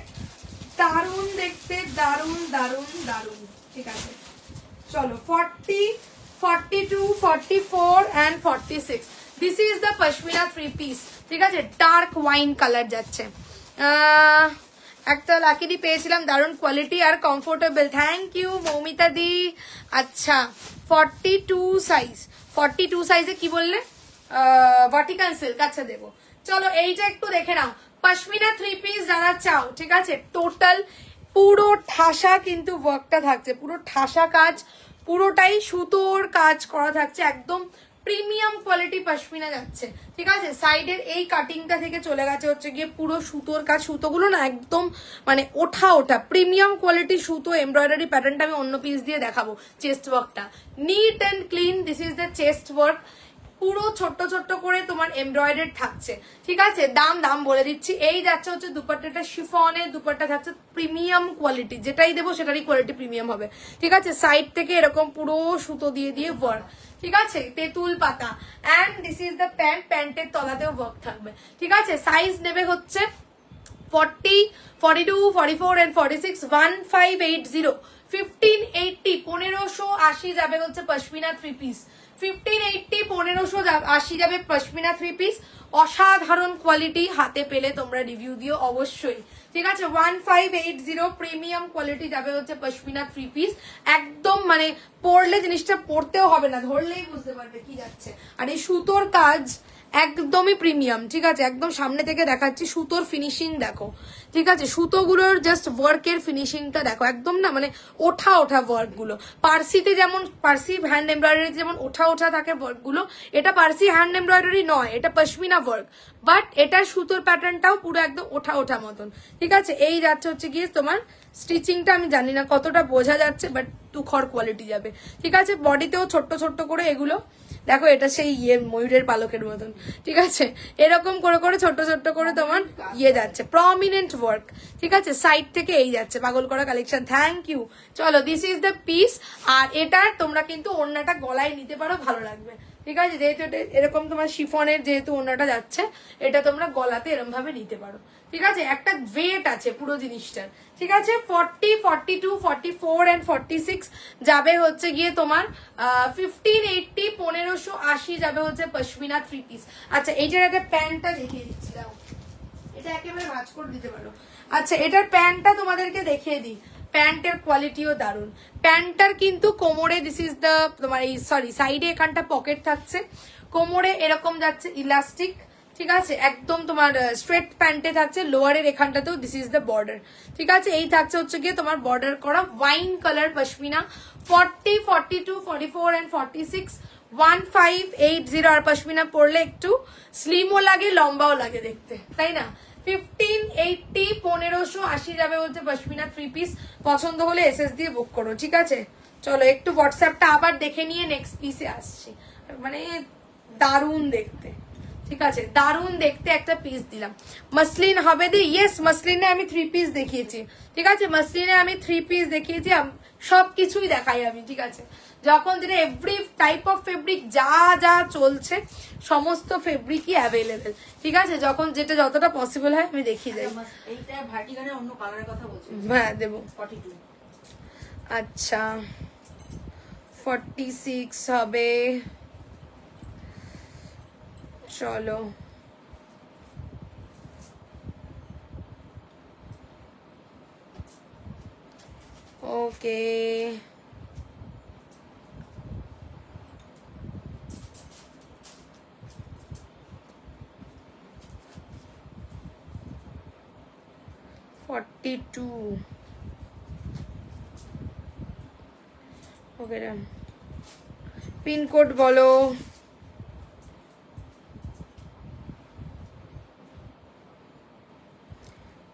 দারুন দেখতে, দারুন দারুন দারুন, ঠিক আছে। চলো 40, 42, 44 and 46, this is the pashmina 3 piece, ঠিক আছে। ডার্ক ওয়াইন কালার যাচ্ছে। একটা লাকিডি পেয়েছিলাম, দারুন কোয়ালিটি আর comfortable, thank you Moumita di. আচ্ছা 42 সাইজ, 42 সাইজে কি বললে, ভার্টিকাল সিল্ক, আচ্ছা দেবো। চলো এইটা একটু দেখে নাও, পশমিনা 3 পিস যারা চাও, ঠিক আছে। টোটাল পুরো ঠাসা কিন্তু ওয়ার্কটা থাকছে, পুরো ঠাসা কাজ, পুরোটাই সুতোর কাজ করা থাকছে, একদম প্রিমিয়াম কোয়ালিটি পশমিনা যাচ্ছে, ঠিক আছে। সাইডের এই কাটিংটা থেকে চলে গেছে হচ্ছে গিয়ে পুরো সুতোর কাজ, সুতোগুলো না একদম মানে ওঠা ওঠা প্রিমিয়াম কোয়ালিটি সুতো। এমব্রয়ডারি প্যাটার্নটা আমি অন্য পিস দিয়ে দেখাবো। চেস্ট ওয়ার্কটা neat and clean, this is the chest work, পুরো ছোট্ট ছোট্ট করে তোমার এমব্রয়ডারি থাকছে, ঠিক আছে। দাম বলে দিচ্ছি, এই যাচ্ছে হচ্ছে দুপাট্টাটা শিফনের দুপাট্টা থাকছে, প্রিমিয়াম কোয়ালিটি, যেটাই দেবো সেটারই কোয়ালিটি প্রিমিয়াম হবে, ঠিক আছে। সাইড থেকে এরকম পুরো সুতো দিয়ে দিয়ে ওয়ার্ক, ঠিক আছে, তেঁতুল পাতা। And this is the pant, প্যান্টের তলাতেও ওয়ার্ক থাকবে, ঠিক আছে। সাইজ নেবে হচ্ছে 40, 42, 44 and 46, 1580, 1580, 1580 যাবে হচ্ছে পশমিনা 3 পিস। 1580, 1580 যাবে পশমিনা 3 পিস। অসাধারণ কোয়ালিটি, হাতে পেলে তোমরা রিভিউ দিও অবশ্যই, ঠিক আছে। 1580 প্রিমিয়াম কোয়ালিটি যাবে হচ্ছে পশমিনা 3 পিস। একদম মানে পরলে জিনিসটা পরতেও হবে না, ধরলেই বুঝতে পারবে কি যাচ্ছে। আর এই সুতোর কাজ একদমই প্রিমিয়াম, ঠিক আছে। একদম সামনে থেকে দেখাচ্ছি, সুতোর ফিনিশিং দেখো, ঠিক আছে। সুতোগুলোর জাস্ট ওয়ার্কের ফিনিশিংটা দেখো, একদম না মানে ওঠা ওঠা ওয়ার্ক গুলো। পার্সিতে যেমন, পার্সি হ্যান্ড এমব্রয়ডারিতে যেমন ওঠা ওঠা থাকে ওয়ার্ক গুলো, এটা পার্সি হ্যান্ড এমব্রয়ডারি নয়, এটা পশমিনা ওয়ার্ক, বাট এটার সুতোর প্যাটার্নটাও পুরো একদম ওঠা ওঠা মতন, ঠিক আছে। এই যাচ্ছে হচ্ছে গিয়ে তোমার স্টিচিংটা, আমি জানি না কতটা বোঝা যাচ্ছে, বাট তুখর কোয়ালিটি যাবে, ঠিক আছে। বডিতেও ছোট্ট ছোট্ট করে এগুলো দেখো, এটা সেই ময়ূরের পালকের মতন, ঠিক আছে। এরকম করে করে ছোট্ট ছোট্ট করে তোমার যাচ্ছে, প্রমিনেন্ট ওয়ার্ক, ঠিক আছে। সাইড থেকে এই যাচ্ছে, পাগল করা কালেকশন, থ্যাংক ইউ। চলো দিস ইজ দ্য পিস। আর এটার তোমরা কিন্তু ওড়নাটা গলায় নিতে পারো, ভালো লাগবে, ঠিক আছে। যেহেতু এটা এরকম তোমার শিফনের যেহেতু ওড়নাটা যাচ্ছে, এটা তোমরা গলাতে এরকম ভাবে নিতে পারো, ঠিক আছে, একটা ওয়েট আছে পুরো জিনিসটার। ঠিক আছে, 40, 42, 44 and 46 যাবে হচ্ছে গিয়ে তোমার 1580, 1580 যাবে হচ্ছে পশমিনা 3 পিস। আচ্ছা এইটার একটা প্যান্টটা দেখিয়ে দিচ্ছি, দাও এটা একেবারে ভাঁজ করে দিতে পারো। আচ্ছা এটার প্যান্টটা তোমাদেরকে দেখিয়ে দিই, প্যান্টের কোয়ালিটিও দারুন। প্যান্টটার কিন্তু কোমরে দিস ইজ দ্য তোমার এই সরি সাইডে এখানটা পকেট থাকছে, কোমরে এরকম যাচ্ছে ইলাস্টিক। ঠিক আছে, একদম তোমার স্ট্রেট প্যান্টে থাকছে, লোয়ারের এখানটাতেও দিস ইজ দ্য বর্ডার। ঠিক আছে, এই থাকছে হচ্ছে গিয়ে তোমার বর্ডার করা ওয়াইন কালার পশমিনা। 40, 42, 44 and 46 1580। আর পশমিনা পরলে একটু স্লিমও লাগে লম্বাও লাগে দেখতে, তাই না? 1580, 1580 যাবে বলছে পশমিনা 3 পিস। পছন্দ হলে এসএস দিয়ে বুক করো। ঠিক আছে, চলো একটু হোয়াটসঅ্যাপটা আবার দেখে নিয়ে নেক্সট পিসে আসছি। মানে দারুণ দেখতে, ঠিক আছে, দারুণ দেখতে একটা পিস দিলাম। মসলিন হবে দি, ইয়েস মসলিনে আমি 3 পিস দেখিয়েছি। ঠিক আছে, মসলিনে আমি 3 পিস দেখিয়েছি, সবকিছুই দেখাই আমি। ঠিক আছে, যখন যেটা এভরি টাইপ অফ ফেব্রিক যা যা চলছে সমস্ত ফেব্রিকই অ্যাভেলেবেল। ঠিক আছে, যখন যেটা যতটা পসিবল হয় আমি দেখিয়ে যাই। এইটা ভার্টিকানে অন্য কালারের কথা বলছি। হ্যাঁ দেবো। 42। আচ্ছা 46 হবে, চলো ওকে। ওকে পিনকোড বলো।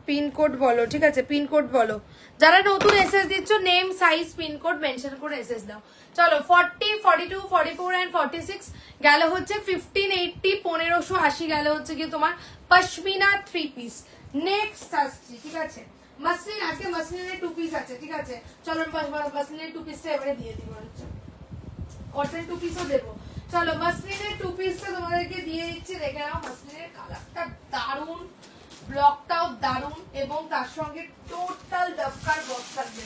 পিনকোড বলো। ঠিক আছে, পিনকোড বলো। যারা নতুন এসএস দিচ্ছ নেম সাইজ পিনকোড মেনশন করে এসএস দাও। চলো 40, 42, 44 and 46 গেল হচ্ছে 1580, 1580 গেল হচ্ছে কি তোমার পশমিনা 3 পিস। নেক্সট আসছি। ঠিক আছে, মসলিন, আজকে মসলিনের 2 পিস আছে। ঠিক আছে, চলো মসলিনের 2 পিসটা এবারে দিয়ে দিব, কটন 2 পিসও দেবো। চলো মসলিনের 2 পিসটা তোমাদেরকে দিয়ে দিচ্ছি, দেখে নাও। মসলিনের কালারটা দারুন, ব্লকটাও দারুন এবং তার সঙ্গে টোটাল দফকার বক্স থাকবে।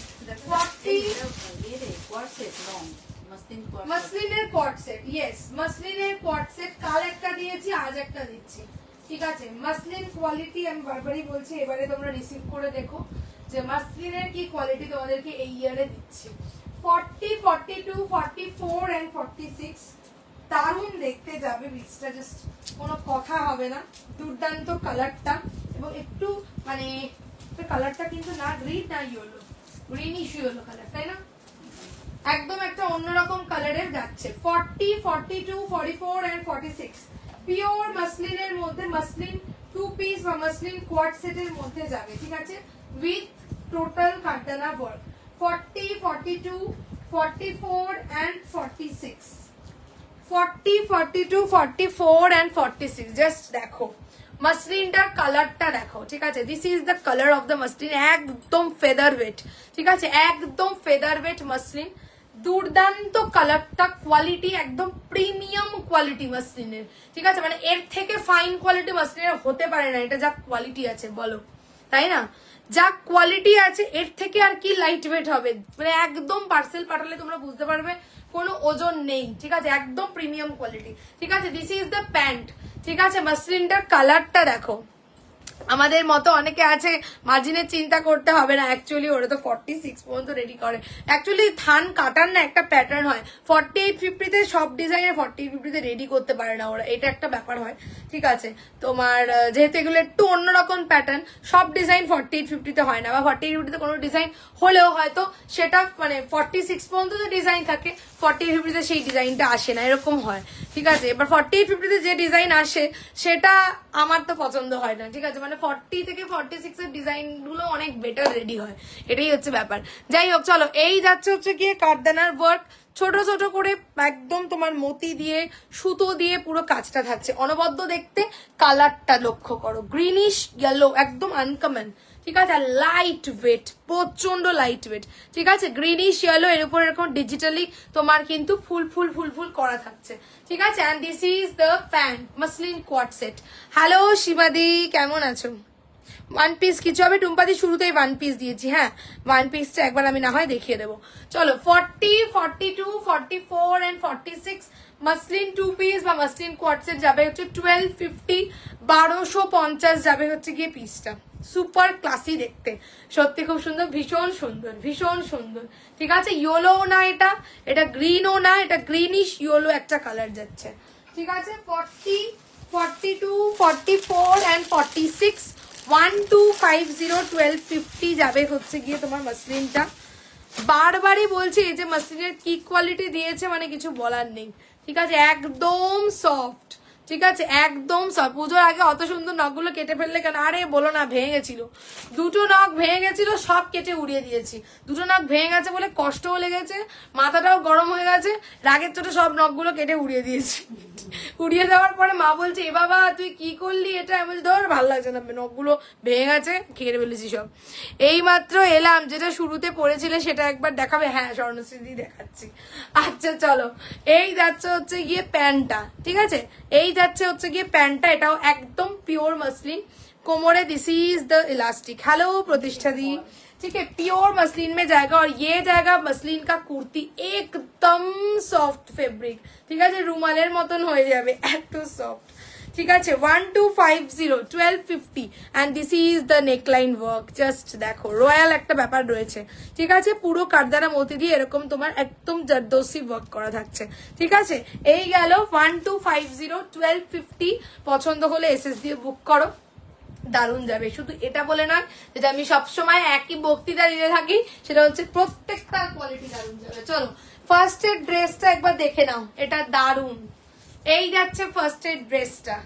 মসলিনের কোয়ার্ড সেট, ইয়েস মসলিনের কোয়ার্ড সেট। কাল একটা দিয়েছি, আজ একটা দিচ্ছি। ঠিক আছে, মসলিন কোয়ালিটি আমি বারবারই বলছি, এবারে তোমরা রিসিভ করে দেখো যে মসলিনের কি কোয়ালিটি তোমাদেরকে এই ইয়ারে দিচ্ছি। 40, 42, 44 and 46 দারুণ দেখতে যাবে পিসটা, জাস্ট কোনো কথা হবে না। দুর্দান্ত কালারটা এবং একটু মানে কালারটা কিন্তু না গ্রিন না ইয়েলো, গ্রিনিশ ইয়েলো কালার, তাই না? একদম একটা অন্যরকম কালারের যাচ্ছে। 40, 42, 44 and 46 পিওর মসলিনের মধ্যে, মসলিন 2 পিস বা মসলিন কোয়ার্ড সেটের মধ্যে যাবে। ঠিক আছে, with total কারদানা work. 40, 42, 44 and 46 40, 42, 44 and 46 just দেখো মসলিনটার কালারটা দেখো। ঠিক আছে, this is the colour of the muslin, একদম ফেদার ওয়েট। ঠিক আছে, একদম ফেদার ওয়েট মসলিন, দুর্দান্ত কালারটা, কোয়ালিটি একদম প্রিমিয়াম কোয়ালিটি মসলিনের। ঠিক আছে, মানে এর থেকে ফাইন কোয়ালিটি মসলিনের হতে পারে না, এটা যা কোয়ালিটি আছে বলো, তাই না? যা কোয়ালিটি আছে এর থেকে আর কি লাইট ওয়েট হবে, মানে একদম পার্সেল পাঠালে তোমরা বুঝতে পারবে কোনো ওজন নেই। ঠিক আছে, একদম প্রিমিয়াম কোয়ালিটি। ঠিক আছে, দিস ইজ দ্য প্যান্ট। ঠিক আছে, মসলিনটার কালারটা দেখো। আমাদের মতো অনেকে আছে মার্জিনের চিন্তা করতে হবে না, অ্যাকচুয়ালি ওরা তো 46 পর্যন্ত রেডি করে। অ্যাকচুয়ালি থান কাটার না একটা প্যাটার্ন হয়, 48, 50-তে সব ডিজাইনের 40, 50-তে রেডি করতে পারে না ওরা, এটা একটা ব্যাপার হয়। ঠিক আছে, তোমার যেহেতু এগুলো একটু অন্যরকম প্যাটার্ন, সব ডিজাইন 48, 50-তে হয় না, বা 48, 50-তে কোনো ডিজাইন হলেও হয়তো সেটা মানে 46 পর্যন্ত যে ডিজাইন থাকে 48, 50-তে সেই ডিজাইনটা আসে না, এরকম হয়। ঠিক আছে, এবার 48, 50-তে যে ডিজাইন আসে সেটা আমার তো পছন্দ হয় না। ঠিক আছে, মানে 40 থেকে 46 এর ডিজাইন গুলো অনেক বেটার রেডি হয়, এটাই হচ্ছে ব্যাপার। যাই হোক, চলো এই যাচ্ছে হচ্ছে গিয়ে কারদানার ওয়ার্ক, ছোট ছোট করে একদম তোমার মতি দিয়ে সুতো দিয়ে পুরো কাজটা থাকছে, অনবদ্য দেখতে। কালারটা লক্ষ্য করো, গ্রিনিশ ইয়েলো, একদম আনকমন। ঠিক আছে, লাইট ওয়েট, প্রচন্ড লাইট ওয়েট। ঠিক আছে, গ্রিনিশ ইয়েলো, এর উপর এরকম ডিজিটালি তোমার কিন্তু ফুল ফুল ফুল ফুল করা থাকছে। ঠিক আছে, and this is the pant, muslin co-ord set. Hello Shibadi, কেমন আছো? ওয়ান পিস কিছু হবে, টুম্পাদি শুরুতেই ওয়ান পিস দিয়েছি। হ্যাঁ, ওয়ান পিসটা একবার আমি না হয় দেখিয়ে দেবো। চলো 40, 42, 44 and 46 মাসলিন টু পিস বা মাসলিন কোয়ার্টসেট যাবে হচ্ছে 1250, 1250 যাবে হচ্ছে গিয়ে পিসটা। সুপার ক্লাসি দেখতে, সত্যি খুব সুন্দর, ভীষণ সুন্দর, ভীষণ সুন্দর। ঠিক আছে, ইয়েলো না, এটা গ্রিনও না, এটা গ্রিনিশ ইয়েলো একটা কালার যাচ্ছে। ঠিক আছে, 40, 42, 44 and 46 1250, 1250 যাবে হচ্ছে গিয়ে তোমার মাসলিনটা। বারবারই বলছি এই যে মাসলিনের কি কোয়ালিটি দিয়েছে মানে কিছু বলার নেই। ঠিক আছে, একদম সফট। ঠিক আছে, একদম সফট। পুজোর আগে অত সুন্দর নখগুলো কেটে ফেললে কেন? আরে বলো না, ভেঙে গেছিল, দুটো নখ ভেঙে গেছিল, সব কেটে উড়িয়ে দিয়েছি। দুটো নখ ভেঙে গেছে বলে কষ্টও লেগেছে, মাথাটাও গরম হয়ে গেছে, রাগের চোটে সব নখগুলো কেটে উড়িয়ে দিয়েছি। উড়িয়ে দেওয়ার পরে মা বলছে, এ বাবা তুই কি করলি এটা? আমি বলছি ধর ভালো লাগছে না, নখগুলো ভেঙে গেছে, কেটে ফেলেছি সব। এই মাত্র এলাম, যেটা শুরুতে পড়েছিলে সেটা একবার দেখাবে? হ্যাঁ, স্বর্ণশ্রী দেখাচ্ছি। আচ্ছা চলো, এই যাচ্ছে হচ্ছে গিয়ে প্যান্টটা। ঠিক আছে, এই যাচ্ছে হচ্ছে গিয়ে প্যান্টটা, এটাও একদম পিওর मसलिन, कोमर है, this is the elastic. Hello प्रतिष्ठा दी, ठीक है, प्योर मसलिन में जाएगा। और ये जाएगा मसलिन का कुर्ती, एकदम सॉफ्ट फैब्रिक। ठीक है, रुमालेर मतन हो जाए, एत सॉफ्ट। ठीक है, 1250, 1250 and this is the neckline work. Just देखो रॉयल एक ব্যাপার রয়েছে। ঠিক আছে, পুরো কাঠদারা মতি দিয়ে এরকম তোমার একদম জর্দোসি ওয়ার্ক করা থাকছে। ঠিক আছে, এই গেল 1250, 1250। পছন্দ হলে এসএস দিয়ে বুক করো, দারুণ যাবে। শুধু এটা বলে নয়, যেটা আমি সবসময় একই বক্তৃতা দিতে থাকি, সেটা হচ্ছে প্রত্যেকটা কোয়ালিটি দারুণ যাবে। চলো ফার্স্ট এড ড্রেসটা একবার দেখে নাও, এটা দারুণ। এই যাচ্ছে ফার্স্ট এড ড্রেসটা,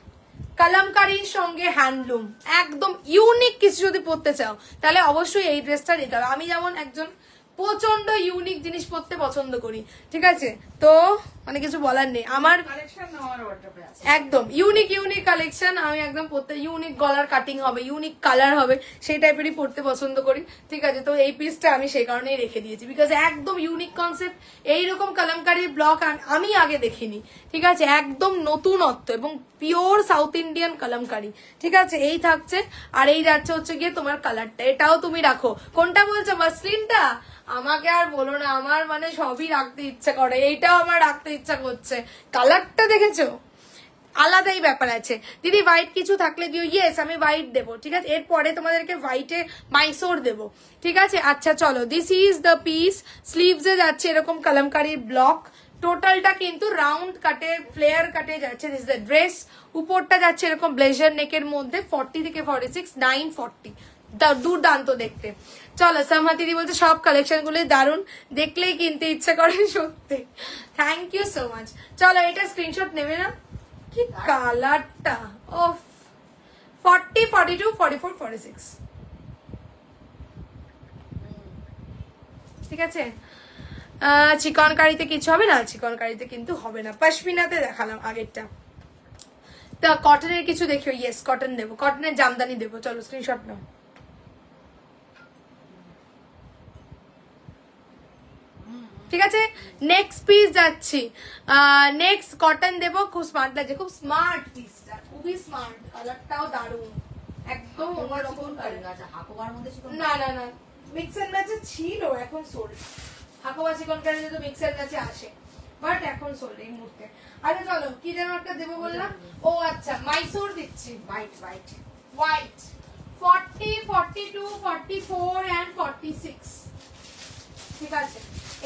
কলমকারীর সঙ্গে হ্যান্ডলুম, একদম ইউনিক কিছু যদি পরতে চাও তাহলে অবশ্যই এই ড্রেসটা নিতে হবে। আমি যেমন একজন প্রচন্ড ইউনিক জিনিস পরতে পছন্দ করি। ঠিক আছে, তো মানে কিছু বলার নেই, আমার একদম ইউনিক ইউনিক কালেকশন, আমি একদম পরতে, ইউনিক গলার কাটিং হবে, ইউনিক কালার হবে, সেই টাইপেরই পরতে পছন্দ করি। ঠিক আছে, তো এই পিসটা আমি সেই কারণেই রেখে দিয়েছি, বিকজ একদম ইউনিক কনসেপ্ট। এইরকম কলমকারীর ব্লক আমি আগে দেখিনি। ঠিক আছে, একদম নতুনত্ব এবং পিওর সাউথ ইন্ডিয়ান কলমকারী। ঠিক আছে, এই থাকছে। আর এই যাচ্ছে হচ্ছে গিয়ে তোমার কালারটা, এটাও তুমি রাখো। কোনটা বলছো? মাসলিনটা? আমাকে আর বলো না, আমার মানে সবই রাখতে ইচ্ছা করে, এইটাও আমার রাখতে ইচ্ছা করছে। কালারটা দেখেছো, আলাদাই ব্যাপার আছে। দিদি হোয়াইট কিছু থাকলে দিও। ইয়েস, আমি হোয়াইট দেবো। ঠিক আছে, এরপরে তোমাদেরকে হোয়াইটে মাইসোর দেবো। ঠিক আছে, আচ্ছা চলো, দিস ইজ দ্য পিস। স্লিভসে যাচ্ছে এরকম কলমকারীর ব্লক, টোটালটা কিন্তু রাউন্ড কাটে, ফ্লেয়ার কাটে যাচ্ছে। দিস দ্য ড্রেস, উপরটা যাচ্ছে এরকম ব্লেজার নেকের মধ্যে, 40 থেকে 46, 940। দুর্দান্ত দেখতে। চলো, সামহাতিদি বলছে সব কালেকশন গুলো দারুণ, দেখলেই কিনতে ইচ্ছা করে। সত্যি, থ্যাংক ইউ সো মাচ। চলো, এটা স্ক্রিনশট নেবে না? কি কালারটা! অফ 40, 42, 44, 46। ঠিক আছে, চিকনকারিতে কিছু হবে না, চিকনকারিতে কিন্তু হবে না। পশমিনাতে দেখালাম আগেরটা, তা কটনের কিছু দেখিও। ইয়েস, কটন দেবো, কটনের জামদানি দেবো। চলো স্ক্রিনশট নাও। ঠিক আছে, নেক্সট পিস যাচ্ছি, নেক্সট কটন দেবো। খুব স্মার্ট লাগছে, খুব স্মার্ট পিসটা, খুবই স্মার্ট, কালারটাও দারুণ, একদম অন্যরকম কালার। না না না, মিক্স এন্ড ম্যাচে ছিল, এখন সোল্ড। হাকোবা চিকনকারি তো মিক্স এন্ড ম্যাচে আসে, বাট এখন সোল্ড এই মুহূর্তে। আচ্ছা চলো, কি যেন একটা দেবো বললাম? ও আচ্ছা, মাইসোর দিচ্ছি, হোয়াইট হোয়াইট হোয়াইট, 40, 42, 44 and 46। ঠিক আছে,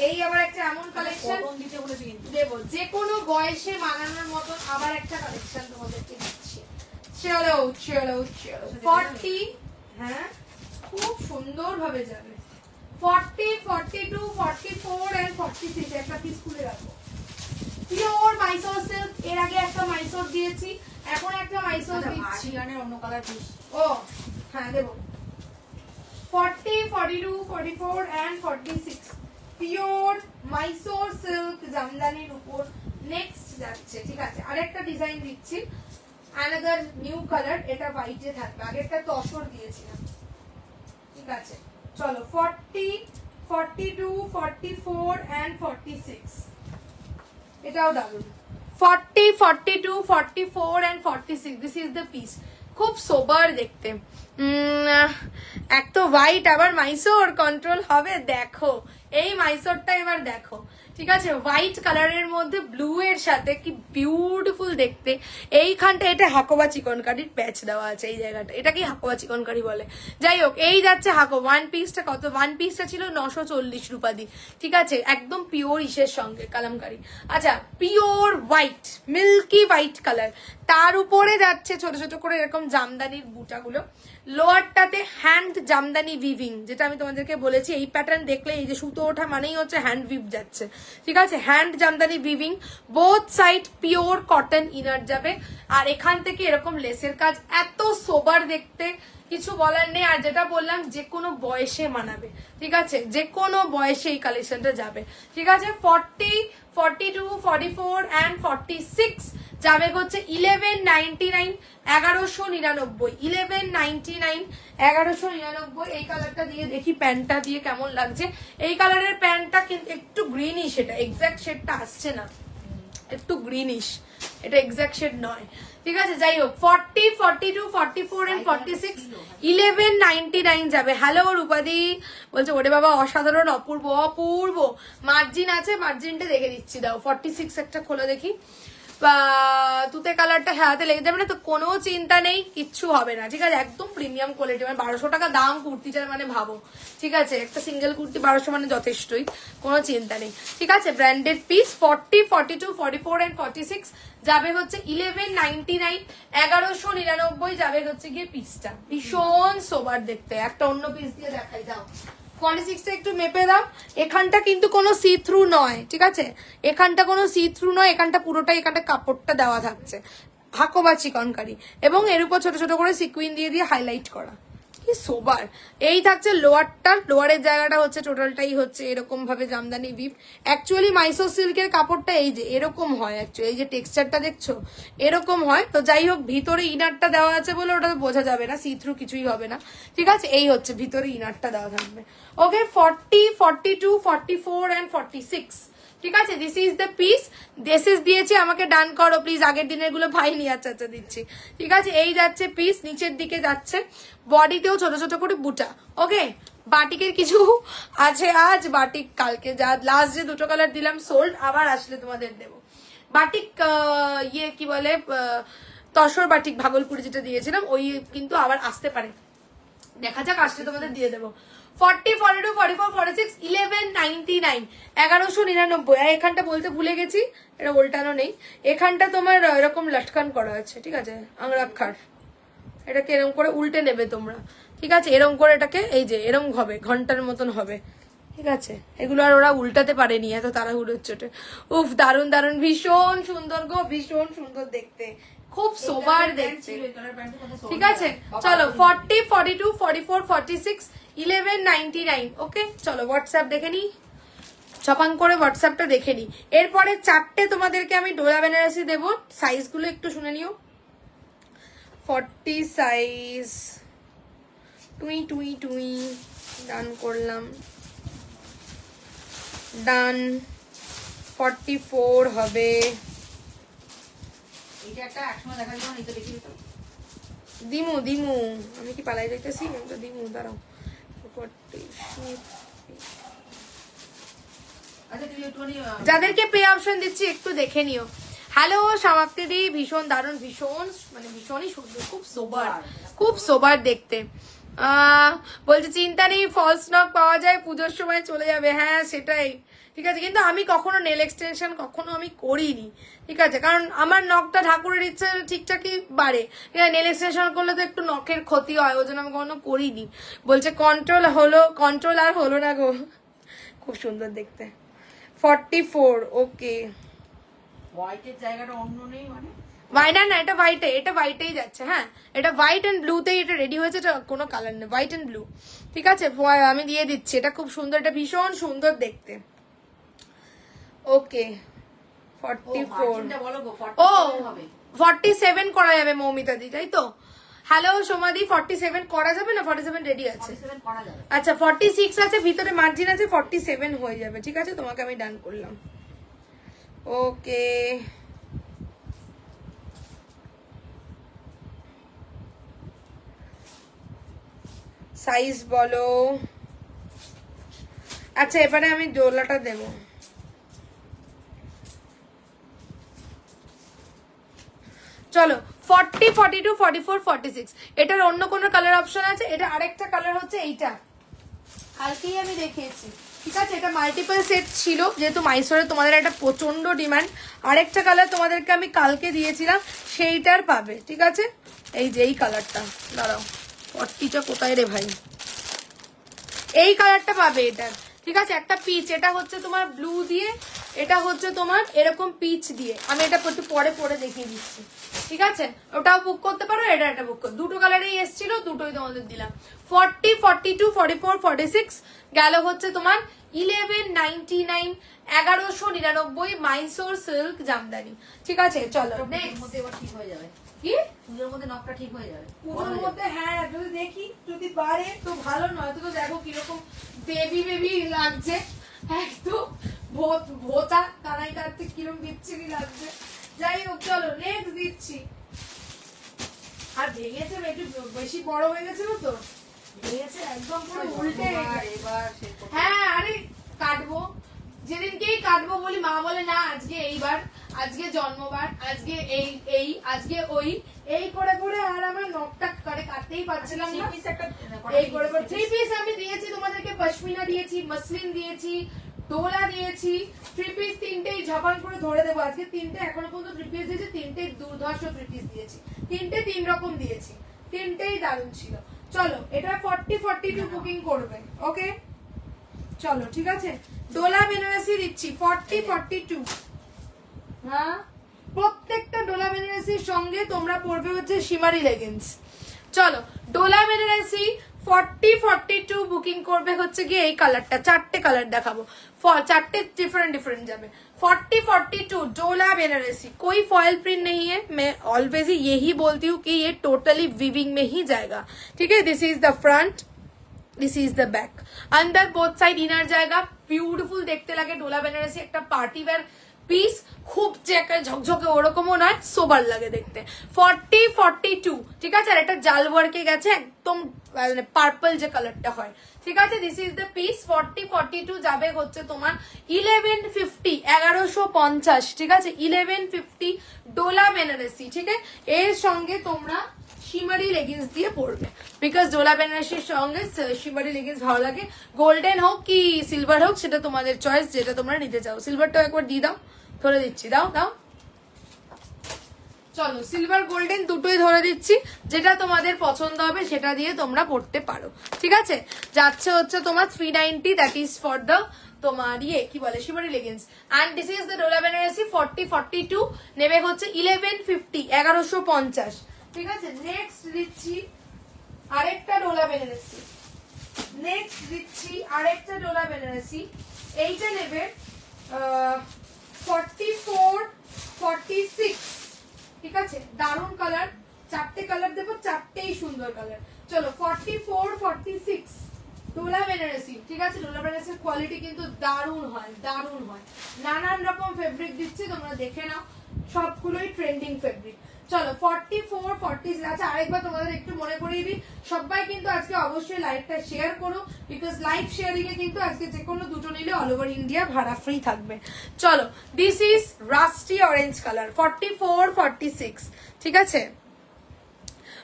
এই আবার একটা এমন কালেকশন দেবো, যে কোনো বয়সে মানানোর মতন আবার একটা কালেকশন তোমাদেরকে দিচ্ছি। চলো চলো চলো, 40, হ্যাঁ খুব সুন্দর ভাবে যাবে। 40, 42, 44 and 46 একটা পিস খুলে রাখবো। পিওর মাইসোর সিল্ক, এর আগে একটা মাইসোর দিয়েছি, এখন একটা মাইসোর দিচ্ছি। অন্য কালার পিস, ও হ্যাঁ দেবো। 40, 42, 44 and 46 পিওর মাইসোর সিল্ক জামদানির উপর নেক্সট যাচ্ছে। ঠিক আছে, আরেকটা ডিজাইন দিচ্ছি, অ্যানাদার নিউ কালার, এটা হোয়াইটে থাকবে, আগেরটা তসর দিয়েছিলাম। ঠিক আছে, চলো 40, 42, 44 and 46, এটাও দারুন। 40, 42, 44 and 46, this is the piece. খুব সোবার দেখতে, এক তো হোয়াইট আবার মাইসোর কন্ট্রোল হবে, দেখো এই মাইসোরটা এবার দেখো, ঠিক আছে, হোয়াইট কালারের মধ্যে ব্লু এর সাথে কি বিউটিফুল দেখতে। এইখানটা এটা হাকোবা চিকনকারির প্যাচ দেওয়া আছে, এই জায়গাটা এটাকে হাকোবা চিকনকারি বলে। যাই হোক, এই যাচ্ছে হাকো। ওয়ান পিসটা কত? ওয়ান পিসটা ছিল 940 রুপাদি, ঠিক আছে, একদম পিওর ইসের সঙ্গে কালামকারি। আচ্ছা, pure white, milky white colour, তার উপরে যাচ্ছে ছোট ছোট করে এরকম জামদানির বুটাগুলো। লোয়ারটাতে হ্যান্ড জামদানি উইভিং, যেটা আমি তোমাদেরকে বলেছি, এই প্যাটার্ন দেখলে এই যে সুতো ওঠা মানেই হচ্ছে হ্যান্ড উইভ যাচ্ছে, ঠিক আছে, hand Jamdani weaving, both side pure cotton inner যাবে। আর এখান থেকে এরকম লেসের কাজ, এত সোবার দেখতে, কিছু বলার নেই। আর যেটা বললাম, যে কোনো বয়সে মানাবে, ঠিক আছে, যে কোনো বয়সে এই কালেকশনটা যাবে, ঠিক আছে। 40, 42, 44 and 46 যাবে হচ্ছে 1199, 1199, 1199, 1199। এই কালারটা দিয়ে দেখি প্যান্টটা দিয়ে কেমন লাগছে। এই কালারের প্যান্টটা কিন্তু একটু গ্রিনিশ, এটা এক্সাক্ট শেডটা আসছে না, একটু গ্রিনিশ, এটা এক্সাক্ট শেড নয়, ঠিক আছে। যাই হোক, 40, 42, 44 and 46 1199 যাবে। হ্যালো রূপাদি বলছে, ওরে বাবা অসাধারণ, অপূর্ব অপূর্ব। মার্জিন আছে, মার্জিনটা দেখে দিচ্ছি, দাও। 46 একটা খোলা দেখি। তুতে কালারটা হাতে লেগে যাবে না তো, কোনো চিন্তা নেই, কিচ্ছু হবে না, ঠিক আছে, একদম প্রিমিয়াম কোয়ালিটি। মানে 1200 টাকা দাম কুর্তিটার, মানে ভাবো, ঠিক আছে, একটা সিঙ্গেল কুর্তি 1200 মানে যথেষ্টই, কোনো চিন্তা নেই, ঠিক আছে। ব্র্যান্ডেড পিস 40, 42, 44 and 46 যাবে হচ্ছে 1199, 1199 যাবে হচ্ছে গিয়ে পিসটা। ভীষণ সোবার দেখতে, একটা অন্য পিস দিয়ে দেখাই, দাও। 46টা একটু মেপে দাও। এখানটা কিন্তু কোনো সি থ্রু নয়, ঠিক আছে, এখানটা কোনো সি থ্রু নয়, এখানটা পুরোটাই, এখানটা কাপড়টা দেওয়া থাকছে হাকোবা চিকনকারি, এবং এর উপর ছোট ছোট করে সিকুইন দিয়ে দিয়ে হাইলাইট করা, কি সোবার। এই থাকছে লোয়ারটা, লোয়ারের জায়গাটা হচ্ছে টোটালটাই হচ্ছে এরকম ভাবে জামদানি উইভ। অ্যাকচুয়ালি মাইসো সিল্কের কাপড়টা এই যে এরকম হয়, অ্যাকচুয়ালি এই যে টেক্সচারটা দেখছো এরকম হয়। তো যাই হোক, ভিতরে ইনারটা দেওয়া আছে বলে ওটা বোঝা যাবে না, সি থ্রু কিছুই হবে না, ঠিক আছে। এই হচ্ছে ভিতরে ইনারটা দেওয়া থাকবে। ওকে, 40, 42, 44 and 46, ঠিক আছে। This is the piece. দেশেস দিয়েছি, আমাকে ডান করো প্লিজ, আগের দিনের গুলো পাইনি। আচ্ছা আচ্ছা, দিচ্ছি, ঠিক আছে। এই যাচ্ছে পিস, নিচের দিকে যাচ্ছে, বডিতেও ছোট ছোট করে বুটা। ওকে, বাটিকের কিছু আছে আজ, বাটিক কালকে যা লাস্ট যে দুটো কালার দিলাম সোল্ড, আবার আসলে তোমাদের দেবো। বাটিক ইয়ে কি বলে, তসর বাটিক ভাগলপুরে যেটা দিয়েছিলাম, ওই কিন্তু আবার আসতে পারে, দেখা যাক, আসলে তোমাদের দিয়ে দেবো। 40, 42, 44, 46 1199, 1199। আর এখানটা বলতে ভুলে গেছি, এটা উল্টানো নেই, এখানটা তোমার এরকম লটকান করা আছে, ঠিক আছে, আংরাক্ষার, এটাকে এরকম করে উল্টে নেবে তোমরা, ঠিক আছে, এরকম করে এটাকে, এই যে এরকম হবে, ঘন্টার মতন হবে, ঠিক আছে। এগুলো আর ওরা উল্টাতে পারেনি, এত তাড়াহুড়োর চোটে। উফ, দারুন দারুন, ভীষণ সুন্দর গো, ভীষণ সুন্দর দেখতে, খুব সোবার দেখতে, ঠিক আছে। চলো, 40, 42, 44, 46 1199। ওকে, চলো হোয়াটসঅ্যাপ দেখে নি, চপাং করে হোয়াটসঅ্যাপটা দেখে নি। এরপরে চারটে তোমাদেরকে আমি ডোলা বেনারসি দেবো, সাইজগুলো একটু শুনে নিও। 40 সাইজ, টুই টুই টুই, ডান করলাম, ডান। 44 হবে, দিমু দিমু, আমি কি পালাই যাইতেছি, দিমু, দাঁড়াও। 40, যাদেরকে পে অপশন দিচ্ছি একটু দেখে নিও। হ্যালো সমাপ্তি দি, ভীষণ দারুণ, ভীষণ মানে ভীষণই সুন্দর, খুব সোবার, খুব সোবার দেখতে। বলছে চিন্তা নেই, ফলস নক পাওয়া যায়, পুজোর সময় চলে যাবে। হ্যাঁ সেটাই, ঠিক আছে, কিন্তু আমি কখনো নেল এক্সটেনশন কখনো আমি করিনি, ঠিক আছে, কারণ আমার নখটা ঠাকুরের ইচ্ছে ঠিকঠাকই বাড়ে, নেল এক্সটেনশন করলে তো একটু নখের ক্ষতি হয়, ওই জন্য আমি কখনো করিনি। বলছে কন্ট্রোল হলো, কন্ট্রোল আর হলো না গো, খুব সুন্দর দেখতে। 44, ওকে। হোয়াইটের জায়গাটা অন্য নেই মানে? না না, এটা হোয়াইটে, এটা হোয়াইটেই যাচ্ছে। হ্যাঁ, এটা হোয়াইট এন্ড ব্লুতেই এটা রেডি হয়েছে, এটা কোনো কালার নেই, হোয়াইট এন্ড ব্লু, ঠিক আছে। আমি দিয়ে দিচ্ছি, এটা খুব সুন্দর, এটা ভীষণ সুন্দর দেখতে। ওকে, 44, ও 47 করা যাবে মৌমিতা দি, তাই তো? হ্যালো সোমাদি, 47 করা যাবে না? 47 রেডি আছে, আচ্ছা 46 আছে, ভিতরে মার্জিন আছে, 47 হয়ে যাবে, ঠিক আছে, তোমাকে আমি ডান করলাম। ওকে, সাইজ বলো। আচ্ছা এবারে আমি ডোলাটা দেব। চলো 40, 42, 44, 46 এটার অন্য কোনো কালার অপশন আছে? এটা আরেকটা কালার হচ্ছে এইটা, কালকেই আমি দেখিয়েছি, ঠিক আছে? এটা মাল্টিপল সেট ছিল, যেহেতু মাইসোরে তোমাদের একটা প্রচন্ড ডিমান্ড। আরেকটা কালার তোমাদেরকে আমি কালকে দিয়েছিলাম, সেইটার পাবে, ঠিক আছে? এই যে এই কালারটা, দাঁড়াও 40টা কোথায় রে ভাই, এই কালারটা পাবে এটার, ঠিক আছে? একটা পিচ, এটা হচ্ছে তোমার ব্লু দিয়ে, এটা হচ্ছে তোমার এরকম পিচ দিয়ে। আমি এটা একটু পরে পরে দেখিয়ে দিচ্ছি, ঠিক আছে? ওটাও বুক করতে পারো, এটা বুক করো। দুটো কালারেই এসেছিল, দুটোই তোমাদের দিলাম। 40, 42, 44, 46 গেল হচ্ছে তোমার 1199, 1199 মাইসোর সিল্ক জামদানি, ঠিক আছে? চলো মধ্যে এবার ঠিক হয়ে যাবে, কি পুজোর মধ্যে নখটা ঠিক হয়ে যাবে পুজোর মধ্যে। হ্যাঁ যদি দেখি, যদি বাড়ে তো ভালো, নয় তো দেখো কিরকম বেবি বেবি লাগছে, একদম ভোতা কানাই কাটতে কিরকম বিচ্ছিরি লাগছে। যাই হোক চলো নেক্সট দিচ্ছি। আর ভেঙেছে একটু বেশি বড় হয়ে গেছিল তো, ভেঙেছে একদম পুরো উল্টে। এবার হ্যাঁ আরে কাটবো, যেদিনকেই কাটবো বলি মা বলে না আজকে এইবার, আজকে জন্মবার, আজকে এই আজকে ওই, এই করে করে আর আমার নখটা কাটতেই পারছিলাম না। এই করে করে 3 পিস আমি দিয়েছি তোমাদেরকে, পশমিনা দিয়েছি, মসলিন দিয়েছি, ডোলা দিয়েছি, 3 পিস তিনটেই ঝপান করে ধরে দেবো। আজকে তিনটে এখনো পর্যন্ত 3 পিস দিয়েছি, তিনটে দুর্ধর্ষ 3 পিস দিয়েছি, তিনটে 3 রকম দিয়েছি, তিনটেই দারুণ ছিল। চলো এটা 40, 42 বুকিং করবে, ওকে? চলো ঠিক আছে, ডোলা বেনারসি দিচ্ছি 40, 42। হ্যাঁ প্রত্যেকটা ডোলা বেনারসির সঙ্গে তোমরা পড়বে হচ্ছে শিমারি লেগিংস। চলো ডোলা বেনারসি 40, 42 বুকিং করবে হচ্ছে গিয়ে এই কালারটা, চারটে কালার দেখাবো, चारटे डिफरेंट डिफरेंट जावे। 40, 42 डोला बेनारसी, कोई फॉयल प्रिंट नहीं है। मैं ऑलवेज ही यही बोलती हूँ कि ये टोटली वीविंग में ही जाएगा, ठीक है? This is the front, this is the back, अंदर बोथ साइड इनर जाएगा। ब्यूटीफुल देखते लगे डोला बेनारसी, एक पार्टी वेयर পিস, খুব যে ঝকঝকে ওরকমও নয়, সোবার লাগে দেখতে। 40, 42 ঠিক আছে? আর এটা জাল ওয়ার্কে গেছে, একদম পার্পল যে কালারটা হয়, ঠিক আছে? This is the piece. 40, 42 যাবে হচ্ছে তোমার 1150, 1150, ঠিক আছে? 1150 ডোলা বেনারসি, ঠিক আছে? এর সঙ্গে তোমরা শিমারি লেগিংস দিয়ে পড়বে, বিকজ ডোলা বেনারসির সঙ্গে শিমারি লেগিংস ভালো লাগে। গোল্ডেন হোক কি সিলভার হোক সেটা তোমাদের চয়েস, যেটা তোমরা নিতে চাও। সিলভারটাও একবার দিয়ে দাও, ধরে দিচ্ছি, দাও দাও। চলো সিলভার গোল্ডেন দুটোই ধরে দিচ্ছি, যেটা তোমাদের পছন্দ হবে সেটা দিয়ে তোমরা পড়তে পারো, ঠিক আছে? যাচ্ছে হচ্ছে তোমার 390, দ্যাট ইজ ফর দ্য তোমার ইয়ে কি বলে shimmery leggings. And this is the Dola Banarasi 40, 42 নেবে হচ্ছে 1150, 1150, ঠিক আছে? নেক্সট দিচ্ছি আরেকটা ডোলা বেনারসি, নেক্সট দিচ্ছি আরেকটা ডোলা বেনারসি। এইটা নেবে 44, 46, ঠিক আছে? দারুন কালার, চারটে কালার দেবো, চারটেই সুন্দর কালার। চলো 44, 46 ডোলা বেনারসি, ঠিক আছে? ডোলা বেনারসির কোয়ালিটি কিন্তু দারুন হয়, দারুন হয়। নানান রকম ফেব্রিক দিচ্ছি, তোমরা দেখে নাও, সবগুলোই ট্রেন্ডিং ফেব্রিক। চলো 44, 46। আচ্ছা আরেকবার তোমাদের একটু মনে করিয়ে দিই, সবাই কিন্তু আজকে অবশ্যই লাইভটা শেয়ার করো, বিকজ লাইভ শেয়ারিং এ কিন্তু আজকে যে কোনো দুটো নিলে অল ওভার ইন্ডিয়া ভাড়া ফ্রি থাকবে। চলো this is rusty orange colour 44, 46, ঠিক আছে?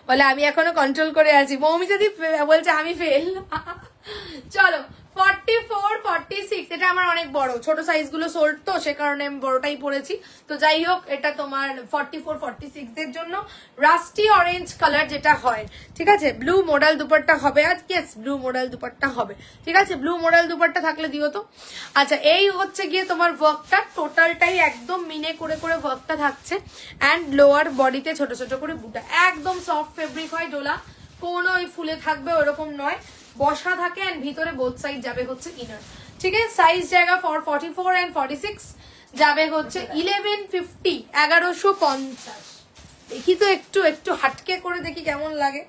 বলে আমি এখনো কন্ট্রোল করে আছি, মৌমি যদি বলছে আমি ফেল। চলো 44, 46, এটা আমার অনেক বড়, ছোট সাইজ গুলো সোল্ড তো সে কারণে আমি বড়টাই পরেছি। তো যাই হোক, এটা তোমার 44, 46 দের জন্য রাস্টি অরেঞ্জ কালার যেটা হয়, ঠিক আছে? ব্লু মডেল দুপাট্টা হবে, আর ইয়েস ব্লু মডেল দুপাট্টা হবে, ঠিক আছে? ব্লু মডেল দুপাট্টা থাকলে দিও তো। আচ্ছা এই হচ্ছে গিয়ে তোমার ওয়ার্কটা, টোটালটাই একদম মিনে করে করে ওয়ার্কটা থাকছে, অ্যান্ড লোয়ার বডিতে ছোট ছোট করে বুটা, একদম সফট ফেব্রিক হয় ডোলা, কোনো ওই ফুলে থাকবে ওরকম নয়, বসা থাকে, এন্ড ভিতরে বোথ সাইড যাবে হচ্ছে ইনার, ঠিক আছে? সাইজ জায়গা ফর 44 and 46 যাবে হচ্ছে 1150, 1150। দেখি তো একটু একটু হাটকে করে দেখি কেমন লাগে,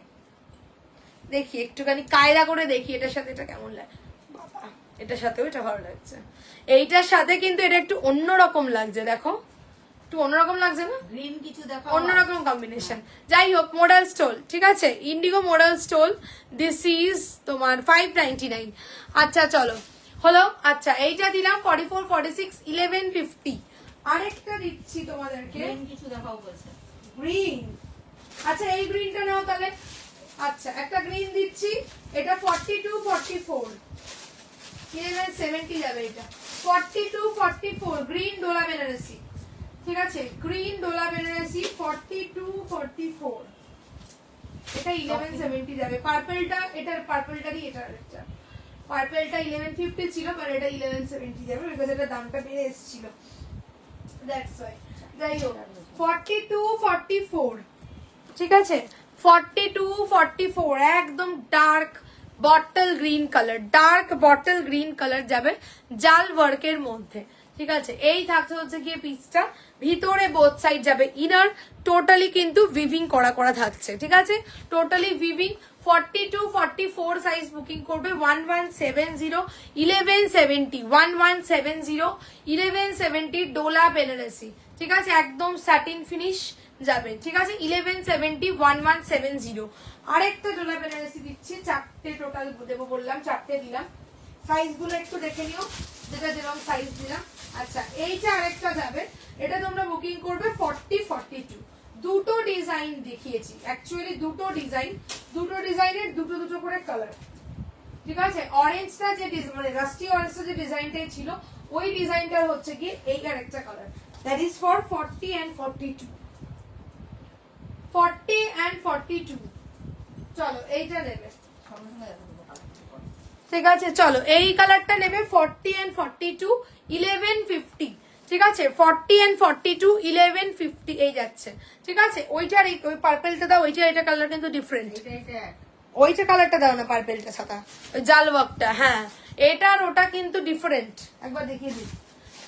দেখি একটুখানি কায়দা করে দেখি এটার সাথে এটা কেমন লাগে। বাবা এটার সাথেও এটা ভালো লাগছে, এইটার সাথে কিন্তু এটা একটু অন্যরকম লাগছে, দেখো একটু অন্যরকম লাগছে না? গ্রিন কিছু দেখা অন্যরকম কম্বিনেশন। যাই হোক, মডেল স্টোল, ঠিক আছে, Indigo model stole. This is তোমার 599। আচ্ছা চলো হলো। আচ্ছা এইটা দিলাম 44, 46, 1150। আরেকটা দিচ্ছি তোমাদেরকে, গ্রিন কিছু দেখাও বলছে। গ্রিন। আচ্ছা এই গ্রিনটা নাও তাহলে। আচ্ছা একটা গ্রিন দিচ্ছি, এটা 42, 44, 1170 যাবে এটা। 42, 44 গ্রিন ডোলা বেনারসি, ঠিক আছে, গ্রিন ডোলা বেনারসি 42, 44, এটা 1170 যাবে। পার্পলটা, এটার পার্পলটারই এটা আরেকটা। পার্পলটা 1150 ছিল, আর এটা 1170 যাবে বিকজ এটা দামটা বেড়ে এসেছিল, দ্যাটস ওয়াই। যাই হোক 42, 44, ঠিক আছে, 42, 44 একদম dark bottle green colour, dark bottle green colour যাবে জাল ওয়ার্কের মধ্যে, ঠিক আছে। এই থাকতে হচ্ছে গিয়ে পিসটা, ভিতরে বোথ সাইড যাবে ইনার, টোটালি কিন্তু উইভিং করা করা থাকছে, ঠিক আছে, টোটালি উইভিং। 42, 44 সাইজ বুকিং করবে 1170, 1170, 1170, 1170 ডোলা বেনারসি, ঠিক আছে, একদম স্যাটিন ফিনিশ যাবে, ঠিক আছে, 1170, 1170। আরেকটা ডোলা বেনারসি দিচ্ছি, চারটে টোটাল দেবো বললাম, চারটে দিলাম। সাইজ গুলো একটু দেখে নিও, যেটা যেরকম সাইজ দিলাম। আচ্ছা এইটা আরেকটা যাবে, এটা তোমরা বুকিং করবে 40, 42। দুটো ডিজাইন দেখিয়েছি, অ্যাকচুয়ালি দুটো ডিজাইন, দুটো ডিজাইনের দুটো দুটো করে কালার, ঠিক আছে। অরেঞ্জটা যে মানে রাস্টি অরেঞ্জটা যে ডিজাইনটাই ছিল, ওই ডিজাইনটা হচ্ছে কি এই আরেকটা colour, that is for 40 and 42, 40 and 42। চলো এইটা নেবে, ঠিক আছে, চলো এই কালারটা নেবে 40 and 42, 1150, ঠিক আছে, 40 and 42, 1150 এই যাচ্ছে, ঠিক আছে। ওইটার ওই পার্পেলটা দাও, ওইটা এটা কালার কিন্তু ডিফারেন্ট, ওইটা কালারটা দাও না, পার্পেলটা সাদা, ওই জাল ওয়ার্কটা, হ্যাঁ এটা আর ওটা কিন্তু ডিফারেন্ট, একবার দেখিয়ে দিই,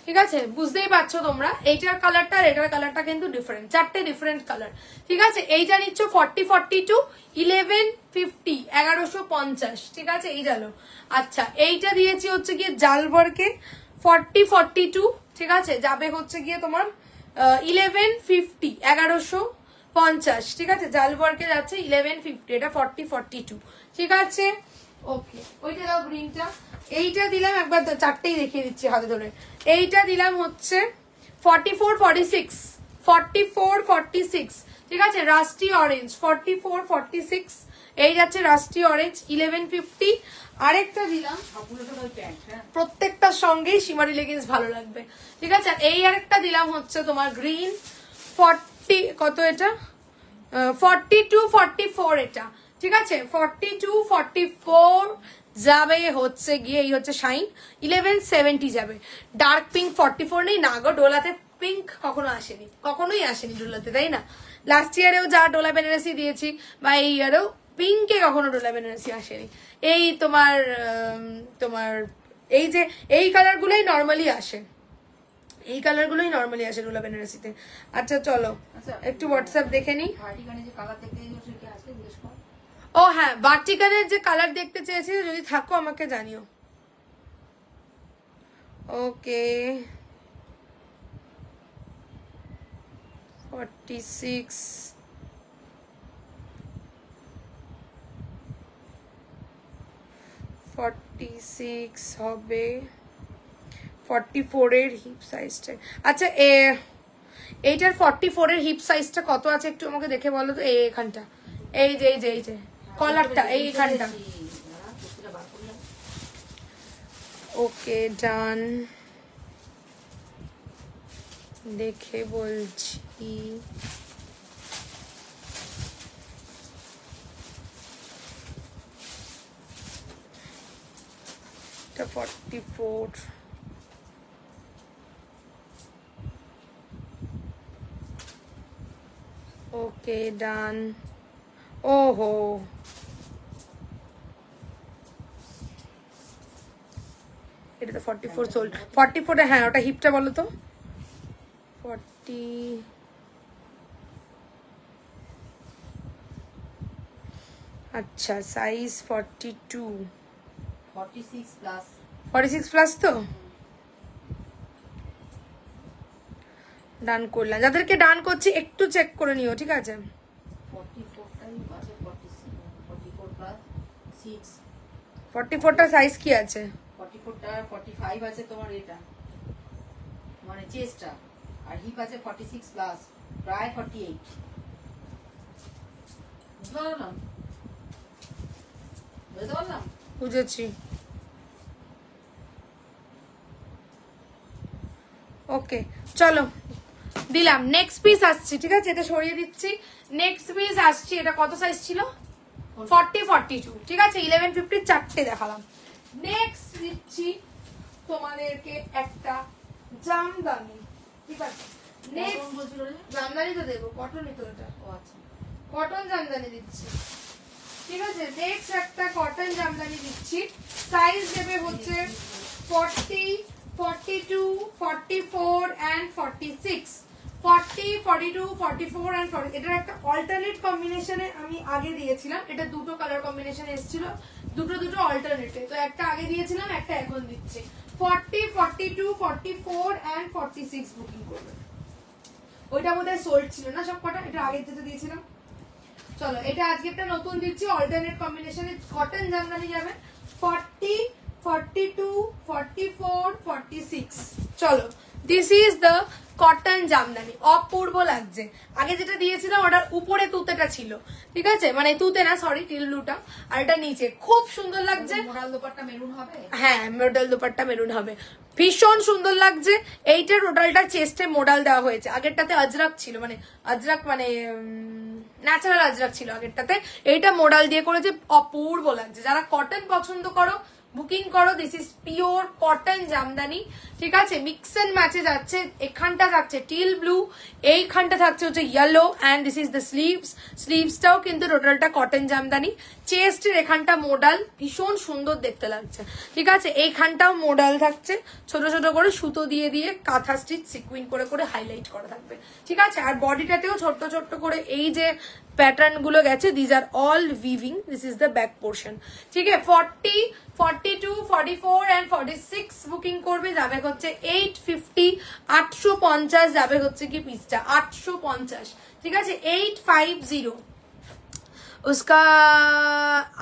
ঠিক আছে, বুঝতেই পারছো তোমরা, এইটার কালারটা আর এটার কালারটা কিন্তু ডিফারেন্ট, চারটে ডিফারেন্ট কালার, ঠিক আছে। এইটা নিচ্ছ 40, 42, 1150, 1150, ঠিক আছে, এই গেল। আচ্ছা এইটা দিয়েছি হচ্ছে গিয়ে জাল ওয়ার্কে 40, 42, ঠিক আছে, যাবে হচ্ছে গিয়ে তোমার 1150, 1150, ঠিক আছে, জাল ওয়ার্কে যাচ্ছে 1150, এটা 40, 42, ঠিক আছে, ওকে। ওইটা দাও গ্রিনটা। এইটা দিলাম, একবার চারটেই দেখিয়ে দিচ্ছি হাতে ধরে। এইটা দিলাম হচ্ছে 44, 46, 44, 46, ঠিক আছে, রাস্টি অরেঞ্জ 44, 46, এই যাচ্ছে রাস্টি অরেঞ্জ 1150। আরেকটা দিলাম, প্রত্যেকটার সঙ্গেই শিমারি লেগিংস ভালো লাগবে, ঠিক আছে। এই আরেকটা দিলাম হচ্ছে তোমার গ্রিন 40, কত এটা 42, 44, এটা ঠিক আছে, 42, 44 যাবে হচ্ছে গিয়ে, এই হচ্ছে শাইন 1170 যাবে। ডার্ক পিঙ্ক 44 নেই না গো, ডোলাতে পিঙ্ক কখনো আসেনি, কখনোই আসেনি ডোলাতে, তাই না? লাস্ট ইয়ারেও যা ডোলা বেনারসি দিয়েছি বা এই ইয়ারেও পিঙ্কে কখনো ডোলা বেনারসি আসেনি। এই তোমার এই যে এই কালার গুলোই নর্মালি আসে, এই কালার গুলোই নর্মালি আসে ডোলা বেনারসিতে। আচ্ছা চলো একটু হোয়াটসঅ্যাপ দেখে নি। ও হ্যাঁ, ভার্টিকালের যে কালার দেখতে চেয়েছি, যদি থাকো আমাকে জানিও। ওকে 46, 46 হবে 44 এর হিপ সাইজটা। আচ্ছা এইটার 44 এর হিপ সাইজটা কত আছে একটু আমাকে দেখে বলো তো। এইখানটা, এই যে এই যে এই যে কলারটা, এইখানটা। ওকে ডান, দেখে বলছি। এটা 44, ওকে ডান। ওহো এটা তো 44 সোল্ড। 44 এ, হ্যাঁ ওটা হিপটা বলো তো। 40, আচ্ছা সাইজ 42, 46 প্লাস, 46 প্লাস তো ডান করলাম। যাদেরকে ডান করছি একটু চেক করে নিও, ঠিক আছে? 44টা সাইজ কি আছে? 44টা 45 আছে তোমার, এটা মানে চেস্টটা, আর হিপ আছে 46 প্লাস, প্রায় 48। বুঝতে পারলাম? বুঝেছি। ওকে চলো দিলাম। নেক্সট পিস আসছি, ঠিক আছে? এটা সরিয়ে দিচ্ছি। নেক্সট পিস আসছি। এটা কত সাইজ ছিল? 40-42, ঠিক আছে? 1150 চারটে দেখালাম। নেক্সট দিচ্ছি তোমাদেরকে একটা জামদানি, ঠিক আছে? নেক্সট জামদানি তো দেবো, কটনই তো এটা। ও আচ্ছা, কটন জামদানি দিচ্ছি, ঠিক আছে? নেক্সট একটা কটন জামদানি দিচ্ছি। সাইজ দেবে হচ্ছে 40, 42, 44 and 46। 40, 42, 44 and 40। এটার একটা অল্টারনেট কম্বিনেশনে আমি আগে দিয়েছিলাম। এটা দুটো কালার কম্বিনেশন এসেছিল, দুটো অল্টারনেটে। তো একটা আগে দিয়েছিলাম, একটা এখন দিচ্ছি। 40, 42, 44 and 46 বুকিং করবে। ওইটা বোধহয় সোল্ড ছিল না সব কটা, এটা আগে যেটা দিয়েছিলাম। চলো এটা আজকে একটা নতুন দিচ্ছি, অল্টারনেট কম্বিনেশনে কটন জামদানি যাবে। 40, 42, 44, 46। চলো, this is the cotton Jamdani. অপূর্ব লাগছে। আগে যেটা দিয়েছিলাম ওটার উপরে তুতেটা ছিল, ঠিক আছে? মানে তুতে না, সরি, টিললুটা। আর এটা নিচে খুব সুন্দর লাগছে। মোডাল দোপাট্টা মেরুন হবে। হ্যাঁ, মোডাল দোপাট্টা মেরুন হবে, ভীষণ সুন্দর লাগছে। এইটার মোডালটা চেস্টে মোডাল দেওয়া হয়েছে। আগেরটাতে আজরাক ছিল, মানে আজরাক মানে ন্যাচারাল আজরাক ছিল আগেরটাতে। এইটা মোডাল দিয়ে করেছে, অপূর্ব লাগছে। যারা কটন পছন্দ করো বুকিং করো। This is pure cotton Jamdani, ঠিক আছে? মিক্স এন্ড ম্যাচে যাচ্ছে। এখানটা থাকছে টিল ব্লু, এইখানটা থাকছে হচ্ছে yellow, and this is the sleeves. স্লিভসটাও কিন্তু টোটালটা কটন জামদানি। চেস্টের এখানটা মোডাল, ভীষণ সুন্দর দেখতে লাগছে, ঠিক আছে? এইখানটাও মোডাল থাকছে, ছোট ছোট করে সুতো দিয়ে দিয়ে কাঁথা স্টিচ সিকুইন করে করে হাইলাইট করা থাকবে, ঠিক আছে? আর বডিটাতেও ছোট্ট ছোট্ট করে এই যে প্যাটার্ন গুলো গেছে, these are all weaving. This is the back portion, ঠিক আছে? 40, 42, 44 and 46 বুকিং করবে। যাবে হচ্ছে 850, 850 যাবে হচ্ছে কি পিসটা 850, ঠিক আছে? 850। उसका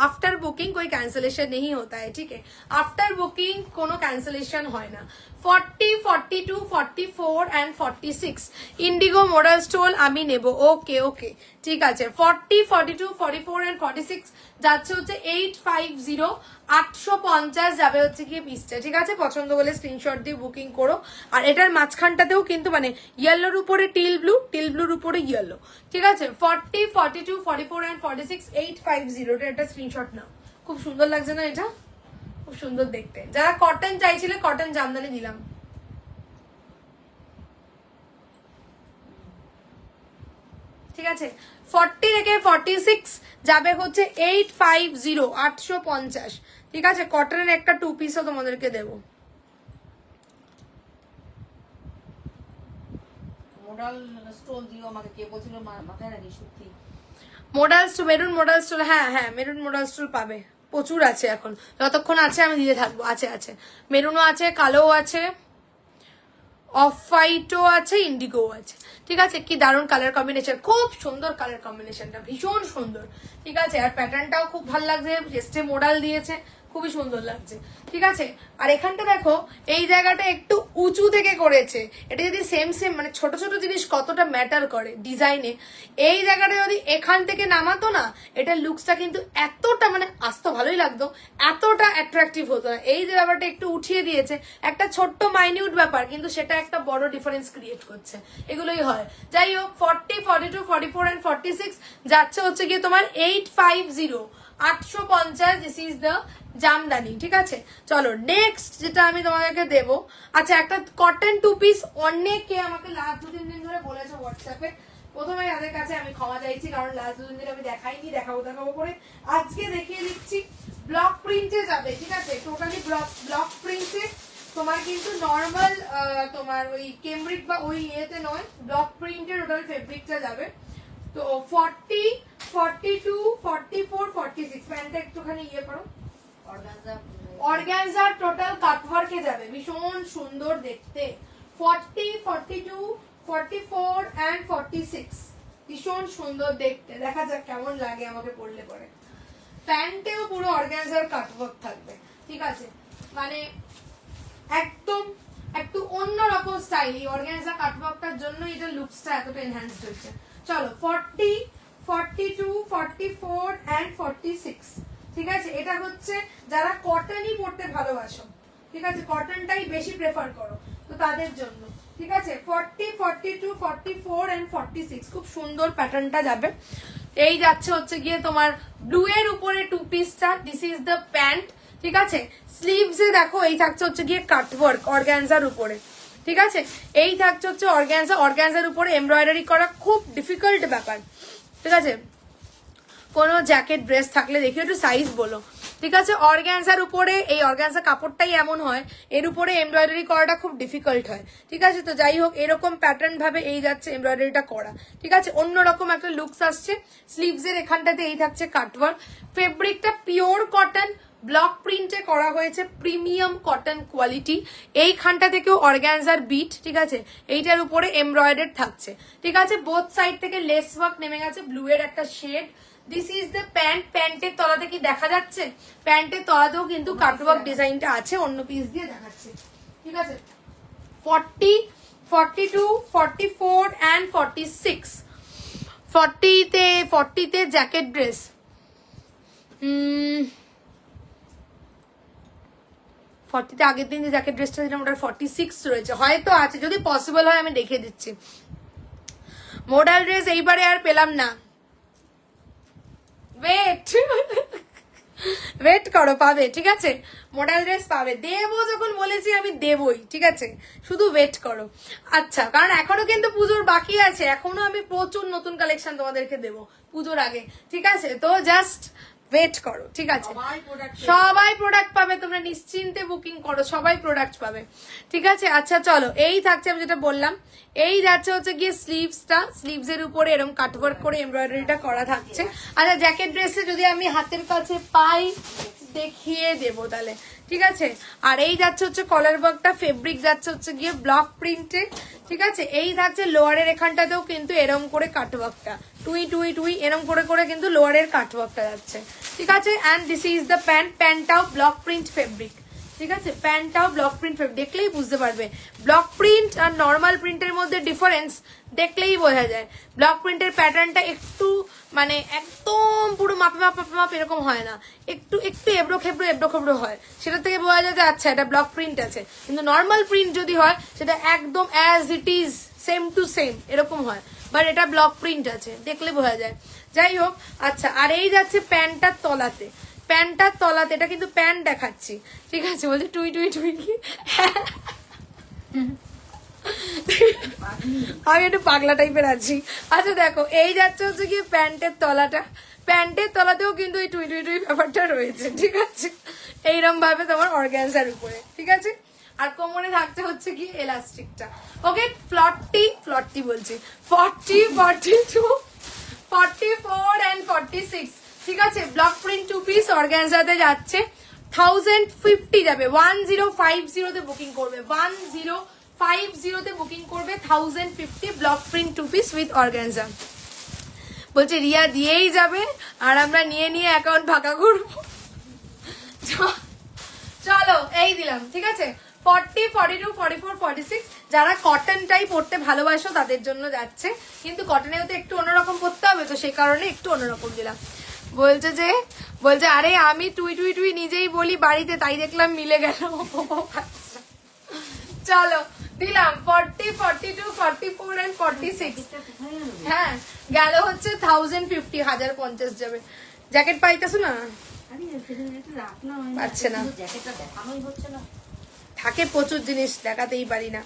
आफ्टर बुकिंग कोई कैंसलेशन नहीं होता है, ठीक है? आफ्टर बुकिंग कोनो कैंसलेशन হয় না। 40, 42, 44 and 46 ইন্ডিগো মডেল স্টোল আমি নেব। ওকে ওকে, ঠিক আছে। 40, 42, 44 and 46 যাচ্ছে হচ্ছে 850, 850 যাবে হচ্ছে কি পিসটা, ঠিক আছে? পছন্দ হলে স্ক্রিনশট দিয়ে বুকিং করো। আর এটার মাঝখানটাতেও কিন্তু মানে ইয়েলোর উপরে টিল ব্লু, টিল ব্লুর উপরে ইয়েলো, ঠিক আছে? 40, 42, 44 and 46 850 এটা স্ক্রিনশট নাও। খুব সুন্দর লাগছে না এটা? খুব সুন্দর দেখতে। যারা কটন চাইছিলে কটন জামদানি দিলাম, ঠিক আছে? 40 থেকে 46 যাবে হচ্ছে 850, 850, ঠিক আছে? কটনের একটা টু পিসও তোমাদেরকে দেবো। মোডাল স্টোল দিও আমাকে, কে বলছিল মাথায় রাখি সত্যি। Modal stole, maroon modal stole, হ্যাঁ হ্যাঁ মেরুন মোডাল স্টোল পাবে, প্রচুর আছে এখন, যতক্ষণ আছে আমি দিতে থাকবো। আছে আছে, মেরুনও আছে, কালোও আছে, অফ হোয়াইটও আছে, ইন্ডিগো আছে, ঠিক আছে? কি দারুণ কালার কম্বিনেশন, খুব সুন্দর কালার কম্বিনেশনটা, ভীষণ সুন্দর, ঠিক আছে? আর প্যাটার্নটাও খুব ভালো লাগছে, চেস্টে মোডাল দিয়েছে, খুবই সুন্দর লাগছে, ঠিক আছে? আর এখানটা দেখো এই জায়গাটা একটু উঁচু থেকে করেছে। এটা যদি সেম সেম মানে ছোট ছোট জিনিস কতটা ম্যাটার করে ডিজাইনে, এই জায়গাটা যদি এখান থেকে নামাতো না, এটা লুকসটা কিন্তু এতটা মানে আসতো, ভালোই লাগতো, এতটা অ্যাট্রাকটিভ হতো না। এই যে ব্যাপারটা একটু উঠিয়ে দিয়েছে, একটা ছোট্ট মাইনিউট ব্যাপার, কিন্তু সেটা একটা বড় ডিফারেন্স ক্রিয়েট করছে। এগুলোই হয়। যাই হোক, 40, 42, 44 and 46 যাচ্ছে হচ্ছে গিয়ে তোমার 850, 850। দিস ইজ দ্য জামদানি, ঠিক আছে? চলো নেক্সট যেটা আমি তোমাদেরকে দেবো, আচ্ছা একটা কটন টু পিস। অনেকে আমাকে লাস্ট 2-3 দিন ধরে বলেছে হোয়াটসঅ্যাপে, প্রথমে তাদের কাছে আমি ক্ষমা চাইছি, কারণ লাস্ট 2 দিন ধরে আমি দেখাইনি, দেখাবো করে আজকে দেখিয়ে দিচ্ছি। ব্লক প্রিন্টে যাবে, ঠিক আছে? টোটালি ব্লক প্রিন্টে তোমার কিন্তু নর্মাল তোমার ওই কেমব্রিক বা ওই ইয়েতে নয়, ব্লক প্রিন্টের টোটাল ফেব্রিকটা যাবে। তো 40, 42, 44, 46 প্যান্টটা একটুখানি ইয়ে করো, অর্গানজার টোটাল কাটওয়ার্কে যাবে, ভীষণ সুন্দর দেখতে। 40, 42, 44 and 46 ভীষণ সুন্দর দেখতে, দেখা যাক কেমন লাগে আমাকে পরলে পরে। প্যান্টেও পুরো অর্গানজার কাটওয়ার্ক থাকবে, ঠিক আছে, মানে একদম একটু অন্যরকম স্টাইল। এই অর্গানজা কাটওয়ার্কটার জন্য এটা লুকসটা এতটা এনহ্যান্সড হচ্ছে। চলো 40, 42, 44 and 46, ঠিক আছে। এটা হচ্ছে যারা কটনই পরতে ভালোবাসো, ঠিক আছে, কটনটাই বেশি প্রেফার করো, তো তাদের জন্য, ঠিক আছে। 40, 42, 44 and 46 খুব সুন্দর প্যাটার্নটা যাবে। এই যাচ্ছে হচ্ছে গিয়ে তোমার ব্লু এর উপরে 2 পিসটা, দিস ইজ দ্য প্যান্ট, ঠিক আছে। স্লিভসে দেখো এই থাকছে হচ্ছে গিয়ে কাটওয়ার্ক অর্গানজার উপরে, ঠিক আছে। এই থাকছে হচ্ছে অর্গানজার উপরে এমব্রয়ডারি করা, খুব ডিফিকাল্ট ব্যাপার, ঠিক আছে। কোনো জ্যাকেট ড্রেস থাকলে দেখি একটু সাইজ বলো, ঠিক আছে। অর্গানজার উপরে এই অর্গানজা কাপড়টাই এমন হয়, এর উপরে এমব্রয়ডারি করাটা খুব ডিফিকাল্ট হয়, ঠিক আছে। তো যাই হোক, এরকম প্যাটার্ন ভাবে এই যাচ্ছে এমব্রয়ডারিটা করা, ঠিক আছে, অন্যরকম একটা লুকস আসছে। স্লিভসের এখানটাতে এই থাকছে কাটওয়ার্ক। ফেব্রিকটা পিওর কটন, ব্লক প্রিন্টে করা হয়েছে, প্রিমিয়াম কটন কোয়ালিটি। এইখানটা থেকেও অর্গানজার বিট, ঠিক আছে, এইটার উপরে এমব্রয়ডারি থাকছে, ঠিক আছে। বোথ সাইড থেকে লেস ওয়ার্ক নেমে গেছে, ব্লু এর একটা শেড। This is the pant. প্যান্টের তলাতে কি দেখা যাচ্ছে? প্যান্টের তলাতেও কিন্তু কাটওয়ার্ক ডিজাইনটা আছে, অন্য পিস দিয়ে দেখাচ্ছে, ঠিক আছে। 40, 42, 44 and 46। 40 তে জ্যাকেট ড্রেস, 40 আগের দিন যে জ্যাকেট ড্রেসটা দিলাম ওটার 46 রয়েছে, হয়তো আছে, যদি পসিবল হয় আমি দেখিয়ে দিচ্ছি। মডেল ড্রেস এইবারে আর পেলাম না, ওয়েট করো, পাবে, ঠিক আছে। মডেল ড্রেস পাবে, দেবো যখন বলেছি আমি দেবই, ঠিক আছে, শুধু ওয়েট করো। আচ্ছা, কারণ এখনো কিন্তু পুজোর বাকি আছে, এখনো আমি প্রচুর নতুন কালেকশন তোমাদেরকে দেবো পুজোর আগে, ঠিক আছে। তো জাস্ট ওয়েট করো, ঠিক আছে। সবাই প্রোডাক্ট পাবে, তোমরা নিশ্চিন্তে বুকিং করো, সবাই প্রোডাক্ট পাবে, ঠিক আছে। আচ্ছা চলো, এই থাকছে আমি যেটা বললাম, এই যাচ্ছে হচ্ছে গিয়ে স্লিভসটা, স্লিভসের উপরে এরকম কাটওয়ার্ক করে এমব্রয়ডারিটা করা থাকছে। আচ্ছা, জ্যাকেট ড্রেসে যদি আমি হাতের কাছে পাই দেখিয়ে দেবো তাহলে, ঠিক আছে। আর এই যাচ্ছে হচ্ছে কলার ওয়ার্কটা, ফেব্রিক যাচ্ছে হচ্ছে গিয়ে ব্লক প্রিন্টে, ঠিক আছে। এই থাকছে লোয়ারের এখানটাতেও কিন্তু এরম করে কাটওয়ার্কটা, টুই টুই টুই এরম করে করে কিন্তু লোয়ারের কাটওয়ার্কটা যাচ্ছে, ঠিক আছে। And this is the pant. প্যান্টটাও ব্লক প্রিন্ট ফেব্রিক, ঠিক আছে, প্যান্টটাও ব্লক প্রিন্ট ফেব্রিক, দেখলেই বুঝতে পারবে। ব্লক প্রিন্ট আর নর্মাল প্রিন্টের মধ্যে ডিফারেন্স দেখলেই বোঝা যায়। ব্লক প্রিন্টের প্যাটার্নটা একটু মানে একদম পুরো মাপে মাপ এরকম হয় না, একটু একটু এবড়ো খেবড়ো হয়, সেটা থেকে বোঝা যায় যে আচ্ছা এটা ব্লক প্রিন্ট আছে। কিন্তু নর্মাল প্রিন্ট যদি হয় সেটা একদম as it is same to same এরকম হয়, বাট এটা ব্লক প্রিন্ট আছে, দেখলে বোঝা যায়। যাই হোক, আচ্ছা, আর এই যাচ্ছে প্যান্টটার তলাতে, প্যান্টটার তলাতে, এটা কিন্তু প্যান্ট দেখাচ্ছি, ঠিক আছে। বলছে টুই টুই টুই কি, আমি একটু পাগলা টাইপের আছি। আচ্ছা দেখো, এই যাচ্ছে হচ্ছে কি প্যান্টের তলাটা, প্যান্টের তলাতেও কিন্তু এই টুই টুই টুই ব্যাপারটা রয়েছে, ঠিক আছে, এইরকম ভাবে তোমার অর্গানজার উপরে, ঠিক আছে। আর কোমরে থাকতে হচ্ছে কি এলাস্টিকটা, ওকে। 40 বলছি, 40, 42, 44 and 46, ঠিক আছে। ব্লক প্রিন্ট 2 পিস অর্গানজাতে যাচ্ছে, 1050 যাবে, 1050 তে বুকিং করবে, 1050 তে বুকিং করবে, 1050 block print 2 piece with organza. বলছে রিয়া দিয়েই যাবে আর আমরা নিয়ে নিয়ে অ্যাকাউন্ট ফাঁকা করবো। চলো এই দিলাম, ঠিক আছে। 40, 42, 44, 46 যারা কটনটাই পরতে ভালোবাসো তাদের জন্য যাচ্ছে, কিন্তু কটনেও তো একটু অন্যরকম পরতে হবে, তো সেই কারণে একটু অন্যরকম দিলাম। বলছে আরে আমি টুই টুই টুই নিজেই বলি বাড়িতে, তাই দেখলাম মিলে গেল। চলো দিলাম 40, 42, 44 and 46। হ্যাঁ, গেল হচ্ছে 1050, 1050 যাবে। জ্যাকেট পাইতেছো না? পাচ্ছে না, থাকে প্রচুর জিনিস, দেখাতেই পারি না,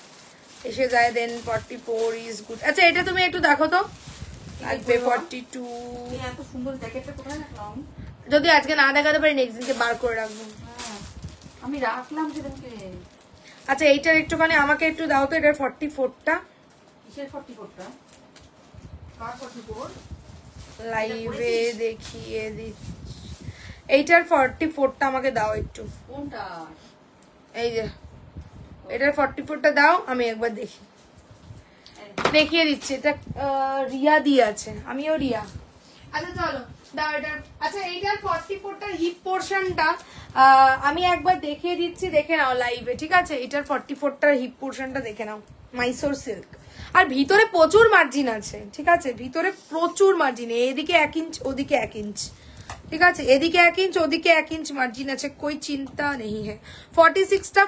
এসে যায়। দেন 44 ইজ গুড। আচ্ছা, এটা তুমি একটু দেখো তো, আসবে 42। এত সুন্দর জ্যাকেটটা কোথায় রাখলাম? যদি আজকে না দেখাতে পারি নেক্সট দিনকে বার করে রাখবো। আমি রাখলাম সেদিনকে। আচ্ছা, এইটার একটুখানি আমাকে একটু দাও তো, এটার 44টা। কিসের 44টা? কার 44? লাইভে দেখিয়ে দিচ্ছি। এইটার 44টা আমাকে দাও একটু। কোনটা? এই যে এটার 44টা দাও, আমি একবার দেখি। দেখিয়ে দিচ্ছি, এটা রিয়া দিয়ে আছে, আমিও রিয়া। আচ্ছা চলো দাও এটা। আচ্ছা এইটার 44টার হিপ পোর্শনটা আমি একবার দেখিয়ে দিচ্ছি, দেখে নাও লাইভে, ঠিক আছে? এটার 44টার হিপ পোর্শনটা দেখে নাও, মাইসোর সিল্ক। আর ভিতরে প্রচুর মার্জিন আছে, ঠিক আছে? ভিতরে প্রচুর মার্জিন, এদিকে 1 ইঞ্চ ওদিকে 1 ইঞ্চ, ঠিক আছে? এদিকে 1 ইঞ্চ ওদিকে 1 ইঞ্চ মার্জিন আছে, कोई চিন্তা নেই है। 46টা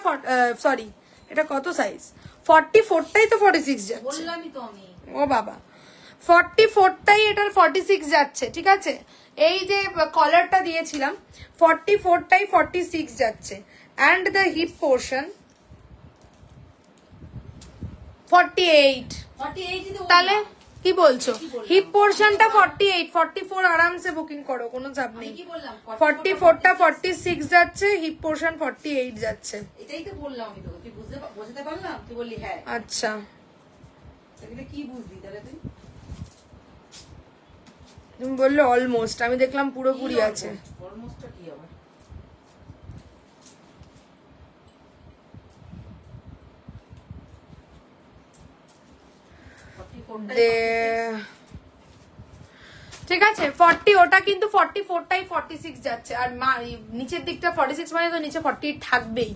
সরি এটা কত সাইজ? 44টাই তো 46 যাচ্ছে, বললামই তো আমি। ও বাবা, 44টাই এটার 46 যাচ্ছে, ঠিক আছে? এই যে কলারটা দিয়েছিলাম 44টাই 46 যাচ্ছে। And the hip portion 48। তাহলে কি বলছো? হিপ পোর্শনটা 48, 44 আরামসে বুকিং করো, কোনো চাপ নেই। 44টা 46 যাচ্ছে, হিপ পোর্শন 48 যাচ্ছে। এটাই তো বললাম আমি তোকে, তুই বুঝতে পারলাম? তুই বললি হ্যাঁ। আচ্ছা তাহলে কি বুঝলি তাহলে তুই? তুমি বললে অলমোস্ট, আমি দেখলাম পুরোপুরি আছে। অলমোস্টটা কি আবার? ঠিক আছে 40, ওটা কিন্তু 44টাই 46 যাচ্ছে। আর নিচের দিকটা 46 মানে তো নিচে 48 থাকবেই,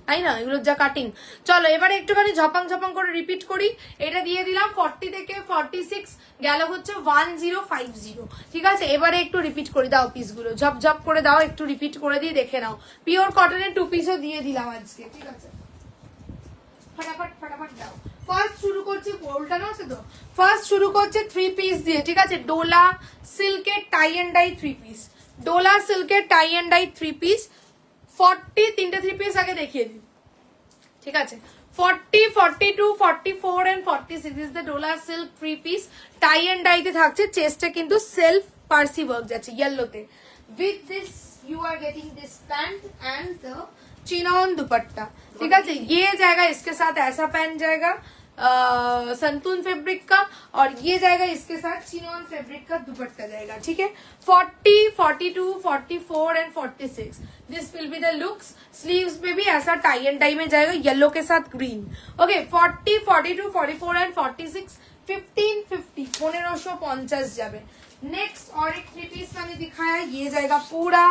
তাই না? এগুলো যা কাটিং। চলো এবারে একটুখানি ঝপাং ঝপাং করে রিপিট করি। এটা দিয়ে দিলাম 40 থেকে 46 গেল হচ্ছে 1050, ঠিক আছে? এবারে একটু রিপিট করি, দাও পিসগুলো ঝপ ঝপ করে দাও, একটু রিপিট করে দিয়ে দেখে নাও। পিওর কটনের 2 পিসও দিয়ে দিলাম আজকে, ঠিক আছে? ফটাফট ফটাফট দাও। ফার্স্ট শুরু করছি, উল্টানো আছে তো। ফার্স্ট শুরু করছে 3 পিস দিয়ে, ঠিক আছে? ডোলা সিল্কের tie and die 3 piece, Dola সিল্কের টাই এন্ড ডাই 3 পিস 40, 3টে 3 পিস আগে দেখিয়ে দিই, ঠিক আছে? 40, 42, 44 and 46 is the Dola silk 3 piece. Tie and ডাইতে থাকছে, চেস্টে কিন্তু সেলফ পার্সি ওয়ার্ক যাচ্ছে ইয়েলোতে। With this you are getting this pant and the chinon dupatta, ठीक है? ये जाएगा इसके साथ ऐसा पैंट जाएगा संतून फैब्रिक का, और ये जाएगा इसके साथ चिनॉन फैब्रिक का दुपट्टा जाएगा, ठीक है? 40, 42, 44 and 46 this will be the looks. Sleeves में भी ऐसा टाई एंड डाई में जाएगा येलो के साथ ग्रीन। Okay 40, 42, 44 and 46 1550 1550 जाবে। नेक्स्ट और एक 3 पीस मैंने दिखाया, ये जाएगा पूरा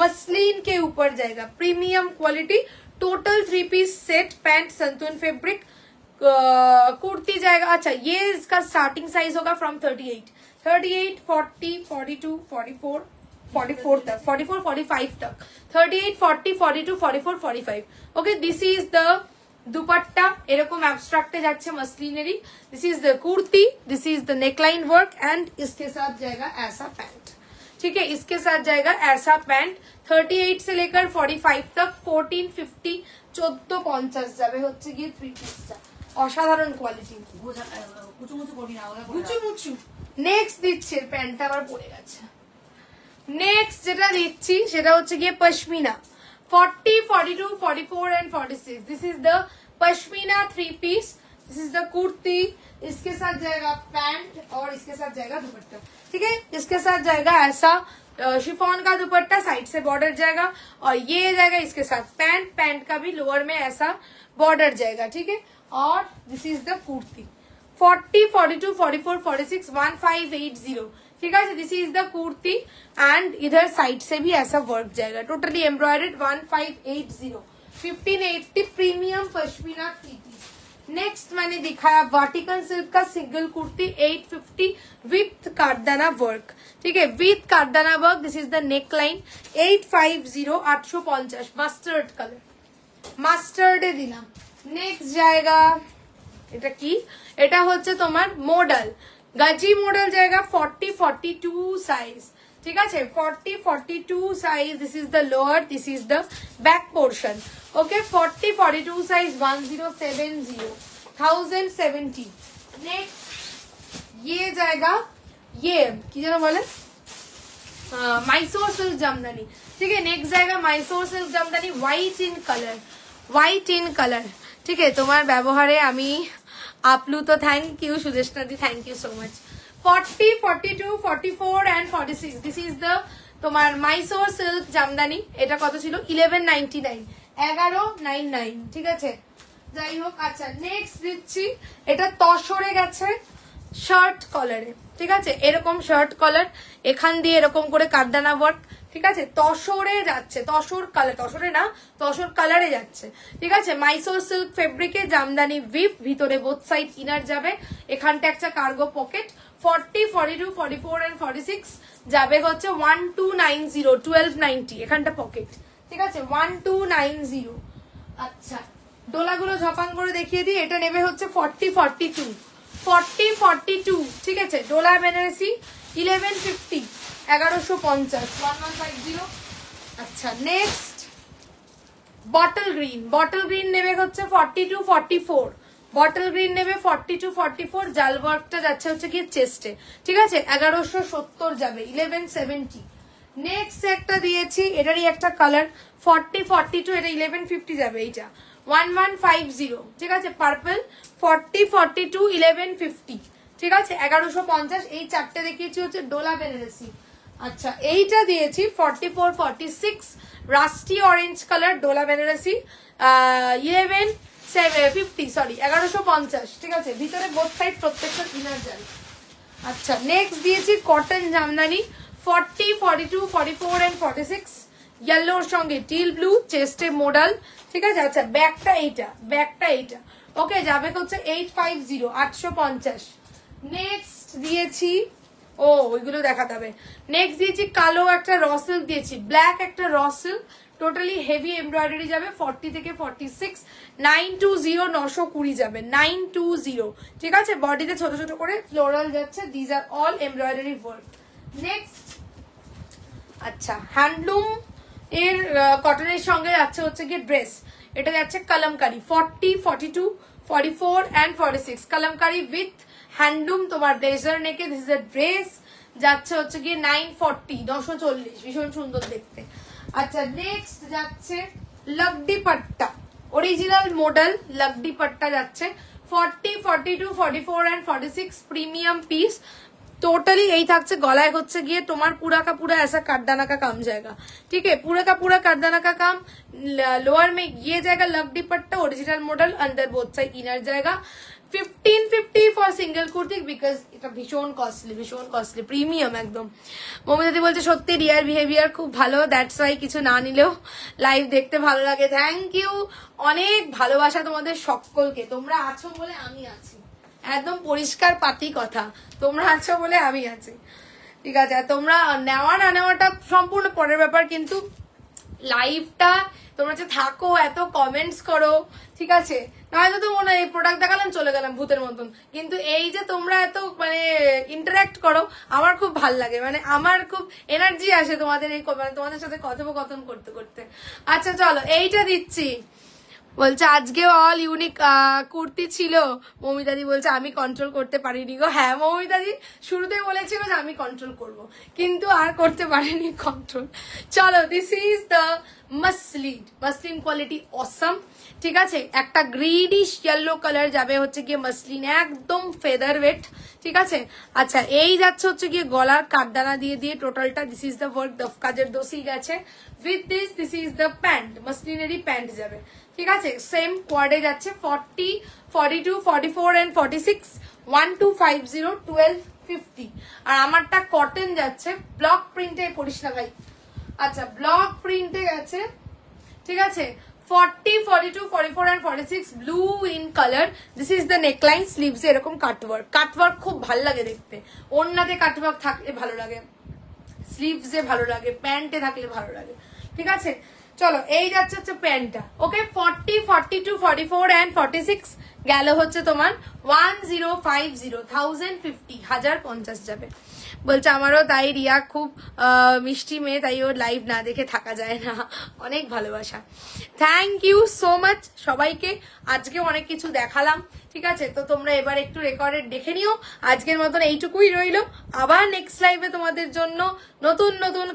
मसलिन के ऊपर जाएगा, premium quality, total 3 piece set, pant संतून फैब्रिक, कुर्ती जाएगा। अच्छा ये इसका स्टार्टिंग साइज होगा फ्रॉम 38, 40, 42, 44 तक, 44, 45 तक, 38, 40, 42, 44, 45। Okay this is the dupatta, এরকম অ্যাবস্ট্রাক্টে যাচ্ছে মসলিনেরই। This is the kurti, this is the neckline work and इसके साथ जाएगा ऐसा पैंट, ठीक है? इसके साथ जाएगा ऐसा पैंट 38 से लेकर 45 तक 1450 1450 যাবে হচ্ছে গিয়ে 3 পিসটা, অসাধারণ কোয়ালিটি, কুচুমুচু। নেক্সট দিচ্ছি, প্যান্টটা আবার পড়ে গেছে। নেক্সট যেটা দিচ্ছি সেটা হচ্ছে গিয়ে pashmina 40, 42, 44 and 46। This is the pashmina 3 piece, this is the kurti, इसके साथ जाएगा पैंट और इसके साथ जाएगा दुपट्टा, ठीक है? इसके साथ जाएगा ऐसा शिफॉन का दुपट्टा, साइड से बॉर्डर जाएगा, और ये जाएगा इसके साथ पैंट, पैंट का भी लोअर में ऐसा बॉर्डर जाएगा, ठीक है? और दिस इज द कुर्ती 40, 42, 44, 46 1580, ठीक है? This is the kurti and इधर साइड से भी ऐसा वर्क जाएगा, totally embroidered 1580 1580 premium pashmina 3 piece. Next मैंने दिखाया वाटिकन सिल्क का single kurti 850 with kardana work, ठीक है? With kardana work. This is the neck line 850 850 mustard colour, মাস্টার্ডে দিলাম। নেক্সট जाएगा এটা কি, এটা হচ্ছে তোমার মডেল গাজি মডেল जाएगा 40, 42 সাইজ, ঠিক আছে? 40, 42 size. This is the lower, this is the back portion. Okay 40, 42 size 1070 1070। Next ये जाएगा, ये की जरा बोले माइसोर सिल्क जामदानी, ठीक है? नेक्स्ट जाएगा Mysore silk Jamdani white in colour, white in colour, ठीक है? তোমার ব্যবহারে আমি আপলু তো thank you, Sudeshna di thank you so much. 40, 42, 44 and 46 this is the তোমার মাইসোর সিল্ক জামদানি। এটা কত ছিল? 1199 1199, ঠিক আছে? যাই হোক, আচ্ছা নেক্সট দিচ্ছি, এটা তসরে গেছে শার্ট কলারে, ঠিক আছে, এরকম শার্ট কলার, এখান দিয়ে এরকম করে কাঠদানা ওয়ার্ক, ঠিক আছে, তসরে যাচ্ছে, তসর কালার, তসরে না তসর কালারে যাচ্ছে, ঠিক আছে, মাইসোর সিল্ক ফেব্রিকে জামদানি উইভ, ভিতরে বোথ সাইড ইনার যাবে, এখানটা একটা কার্গো পকেট, 40, 42, 44 and 46 যাবে হচ্ছে 1290, 1290, এখানটা পকেট, ঠিক আছে, 1290। আচ্ছা ডোলাগুলো ঝপাং করে দেখিয়ে দিই, এটা নেবে হচ্ছে 40, 42, 40, 42, ঠিক আছে, ডোলা বেনারসি 1150, 1150, 1150। আচ্ছা next bottle green, bottle green নেবে হচ্ছে 42, 44, বটল গ্রিন নেবে 42, 44, জাল ওয়ার্কটা যাচ্ছে হচ্ছে কি চেস্টে, ঠিক আছে, 1170 যাবে, 1170। নেক্সট একটা দিয়েছি, এটারই একটা কালার 40, 42, এটা 1150 যাবে, এইটা 1150, ঠিক আছে, পার্পল 40, 42, 1150, ঠিক আছে, 1150। এই চারটে দেখিয়েছি হচ্ছে ডোলা বেনারসি। আচ্ছা এইটা দিয়েছি 44, 46 rusty orange colour Dola Benarasi 1150, sorry 1150, ঠিক আছে, ভিতরে বোথ সাইড প্রত্যেকটা ইনার যায়। আচ্ছা নেক্সট দিয়েছি কটন জামদানি 40, 42, 44 and 46 ইয়েলোর সঙ্গে টিল ব্লু, চেস্টে মোডাল, ঠিক আছে। আচ্ছা ব্যাকটা এইটা, ব্যাকটা এইটা, ওকে, যাবে হচ্ছে 850, 850। নেক্সট দিয়েছি, ও ওইগুলো দেখাতে হবে, নেক্সট দিয়েছি কালো একটা র সিল্ক দিয়েছি, ব্ল্যাক একটা raw silk, totally heavy embroidery যাবে 40 থেকে 46, 920, 920 যাবে, 920, ঠিক আছে, বডিতে ছোট ছোট করে ফ্লোরাল যাচ্ছে, these are all embroidery work. Next আচ্ছা হ্যান্ডলুম এর কটনের সঙ্গে যাচ্ছে হচ্ছে কি ড্রেস, এটা যাচ্ছে kalamkari 40, 42, 44 and 46, kalamkari with handloom, তোমার ব্লেজার নেকে, দিস ইজ এ ড্রেস, যাচ্ছে হচ্ছে গিয়ে 940, 940, ভীষণ সুন্দর দেখতে। আচ্ছা নেক্সট যাচ্ছে লাগডি পাট্টা, অরিজিনাল মডেল লাগডি পাট্টা যাচ্ছে 40, 42, 44 and 46, প্রিমিয়াম পিস, टोटली यही থাকছে গলায় হচ্ছে গিয়ে তোমার पूरा का पूरा ऐसा काटदाना का काम जाएगा, ठीक है, पूरा का पूरा काटदाना का काम, लोअर में ये जाएगा लग दुपट्टा ओरिजिनल मॉडल, अंदर बोथ साइड इनर जाएगा 1550 फॉर सिंगल कुर्ती, बिकज এটা ভীষণ কস্টলি প্রিমিয়াম একদম। মমিতাদি বলছে সত্যি রিয়ার বিহেভিয়ার খুব ভালো, দ্যাটস ওয়াই কিছু না নিলেও লাইভ দেখতে ভালো লাগে। থ্যাংক ইউ, অনেক ভালোবাসা তোমাদের সকলকে, তোমরা আছো বলে আমি আছি, একদম পরিষ্কার পাতি কথা, তোমরা আছো বলে আমি আছি, ঠিক আছে। তোমরা নেওয়া না নেওয়াটা সম্পূর্ণ পরের ব্যাপার, কিন্তু লাইভটা তোমরা যে থাকো, এত কমেন্টস করো, ঠিক আছে, নয়তো তো মনে হয় এই প্রোডাক্ট দেখালাম চলে গেলাম ভূতের মতন, কিন্তু এই যে তোমরা এত মানে ইন্টারাক্ট করো আমার খুব ভাল লাগে, মানে আমার খুব এনার্জি আসে তোমাদের এই তোমাদের সাথে কথোপকথন করতে করতে। আচ্ছা চলো এইটা দিচ্ছি, বলছে আজকে অল ইউনিক কুর্তি ছিল, মমিতাদি বলছে আমি কন্ট্রোল করতে পারিনি গো। হ্যাঁ মমিতাদি শুরুতে বলেছিল যে আমি কন্ট্রোল করব, কিন্তু আর করতে পারিনি কন্ট্রোল। চলো this is the muslin quality Assam, ঠিক আছে, একটা গ্রিডিশ ইয়েলো কালার যাবে হচ্ছে গিয়ে মসলিন, একদম ফেদার ওয়েট, ঠিক আছে। আচ্ছা এই যাচ্ছে হচ্ছে গিয়ে গলার কাঠদানা দিয়ে দিয়ে টোটালটা, দিস ইজ দ্য ওয়ার্ক, কাজের দোষী গেছে with this is the pant, মসলিনেরই প্যান্ট যাবে, ঠিক আছে, সেম কোয়ার্ডে যাচ্ছে 40, 42, 44 and 46, 1250, 1250। আর আমারটা কটন যাচ্ছে, ব্লক প্রিন্টে পড়িস না ভাই, আচ্ছা ব্লক প্রিন্টে গেছে, ঠিক আছে, 40, 42, 44 and 46, blue in colour, this is the neckline, sleeves এরকম কাটওয়ার্ক খুব ভালো লাগে দেখতে, ওড়নাতে কাটওয়ার্ক থাকলে ভালো লাগে, স্লিভসে ভালো লাগে, প্যান্টে থাকলে ভালো লাগে, ঠিক আছে। চলো এই যাচ্ছে হচ্ছে প্যান্টটা, ওকে, 40, 42, 44 and 46 গেল হচ্ছে তোমার 1050, 1050, 1050 যাবে। বলছে আমারও তাই, রিয়া খুব মিষ্টি মেয়ে, তাই ওর লাইভ না দেখে থাকা যায় না, অনেক ভালোবাসা। থ্যাংক ইউ সো মাচ সবাইকে, আজকে অনেক কিছু দেখালাম, ঠিক আছে, তো তোমরা এবার একটু রেকর্ডেড দেখে নিও। আজকের মতন এইটুকুই রইলো, আবার নেক্সট লাইভে তোমাদের জন্য নতুন নতুন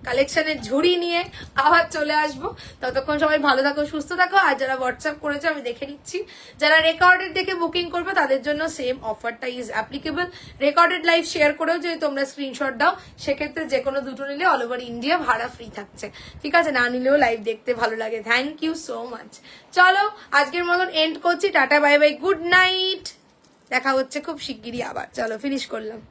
কালেকশনের ঝুড়ি নিয়ে আবার চলে আসবো। ততক্ষণ সবাই ভালো থাকো, সুস্থ থাকো। আর যারা হোয়াটসঅ্যাপ করেছে আমি দেখে নিচ্ছি, যারা রেকর্ডেড দেখে বুকিং করবে তাদের জন্য সেম অফারটা is applicable. Recorded live share করেও যদি তোমরা স্ক্রিনশট দাও সেক্ষেত্রে যে কোনো দুটো নিলে অল ওভার ইন্ডিয়া ভাড়া ফ্রি থাকছে, ঠিক আছে? না নিলেও লাইভ দেখতে ভালো লাগে। Thank you so much. চলো আজকের মতন এন্ড করছি, tata bye bye, good night. দেখা হচ্ছে খুব শিগগিরই আবার। চলো ফিনিশ করলাম।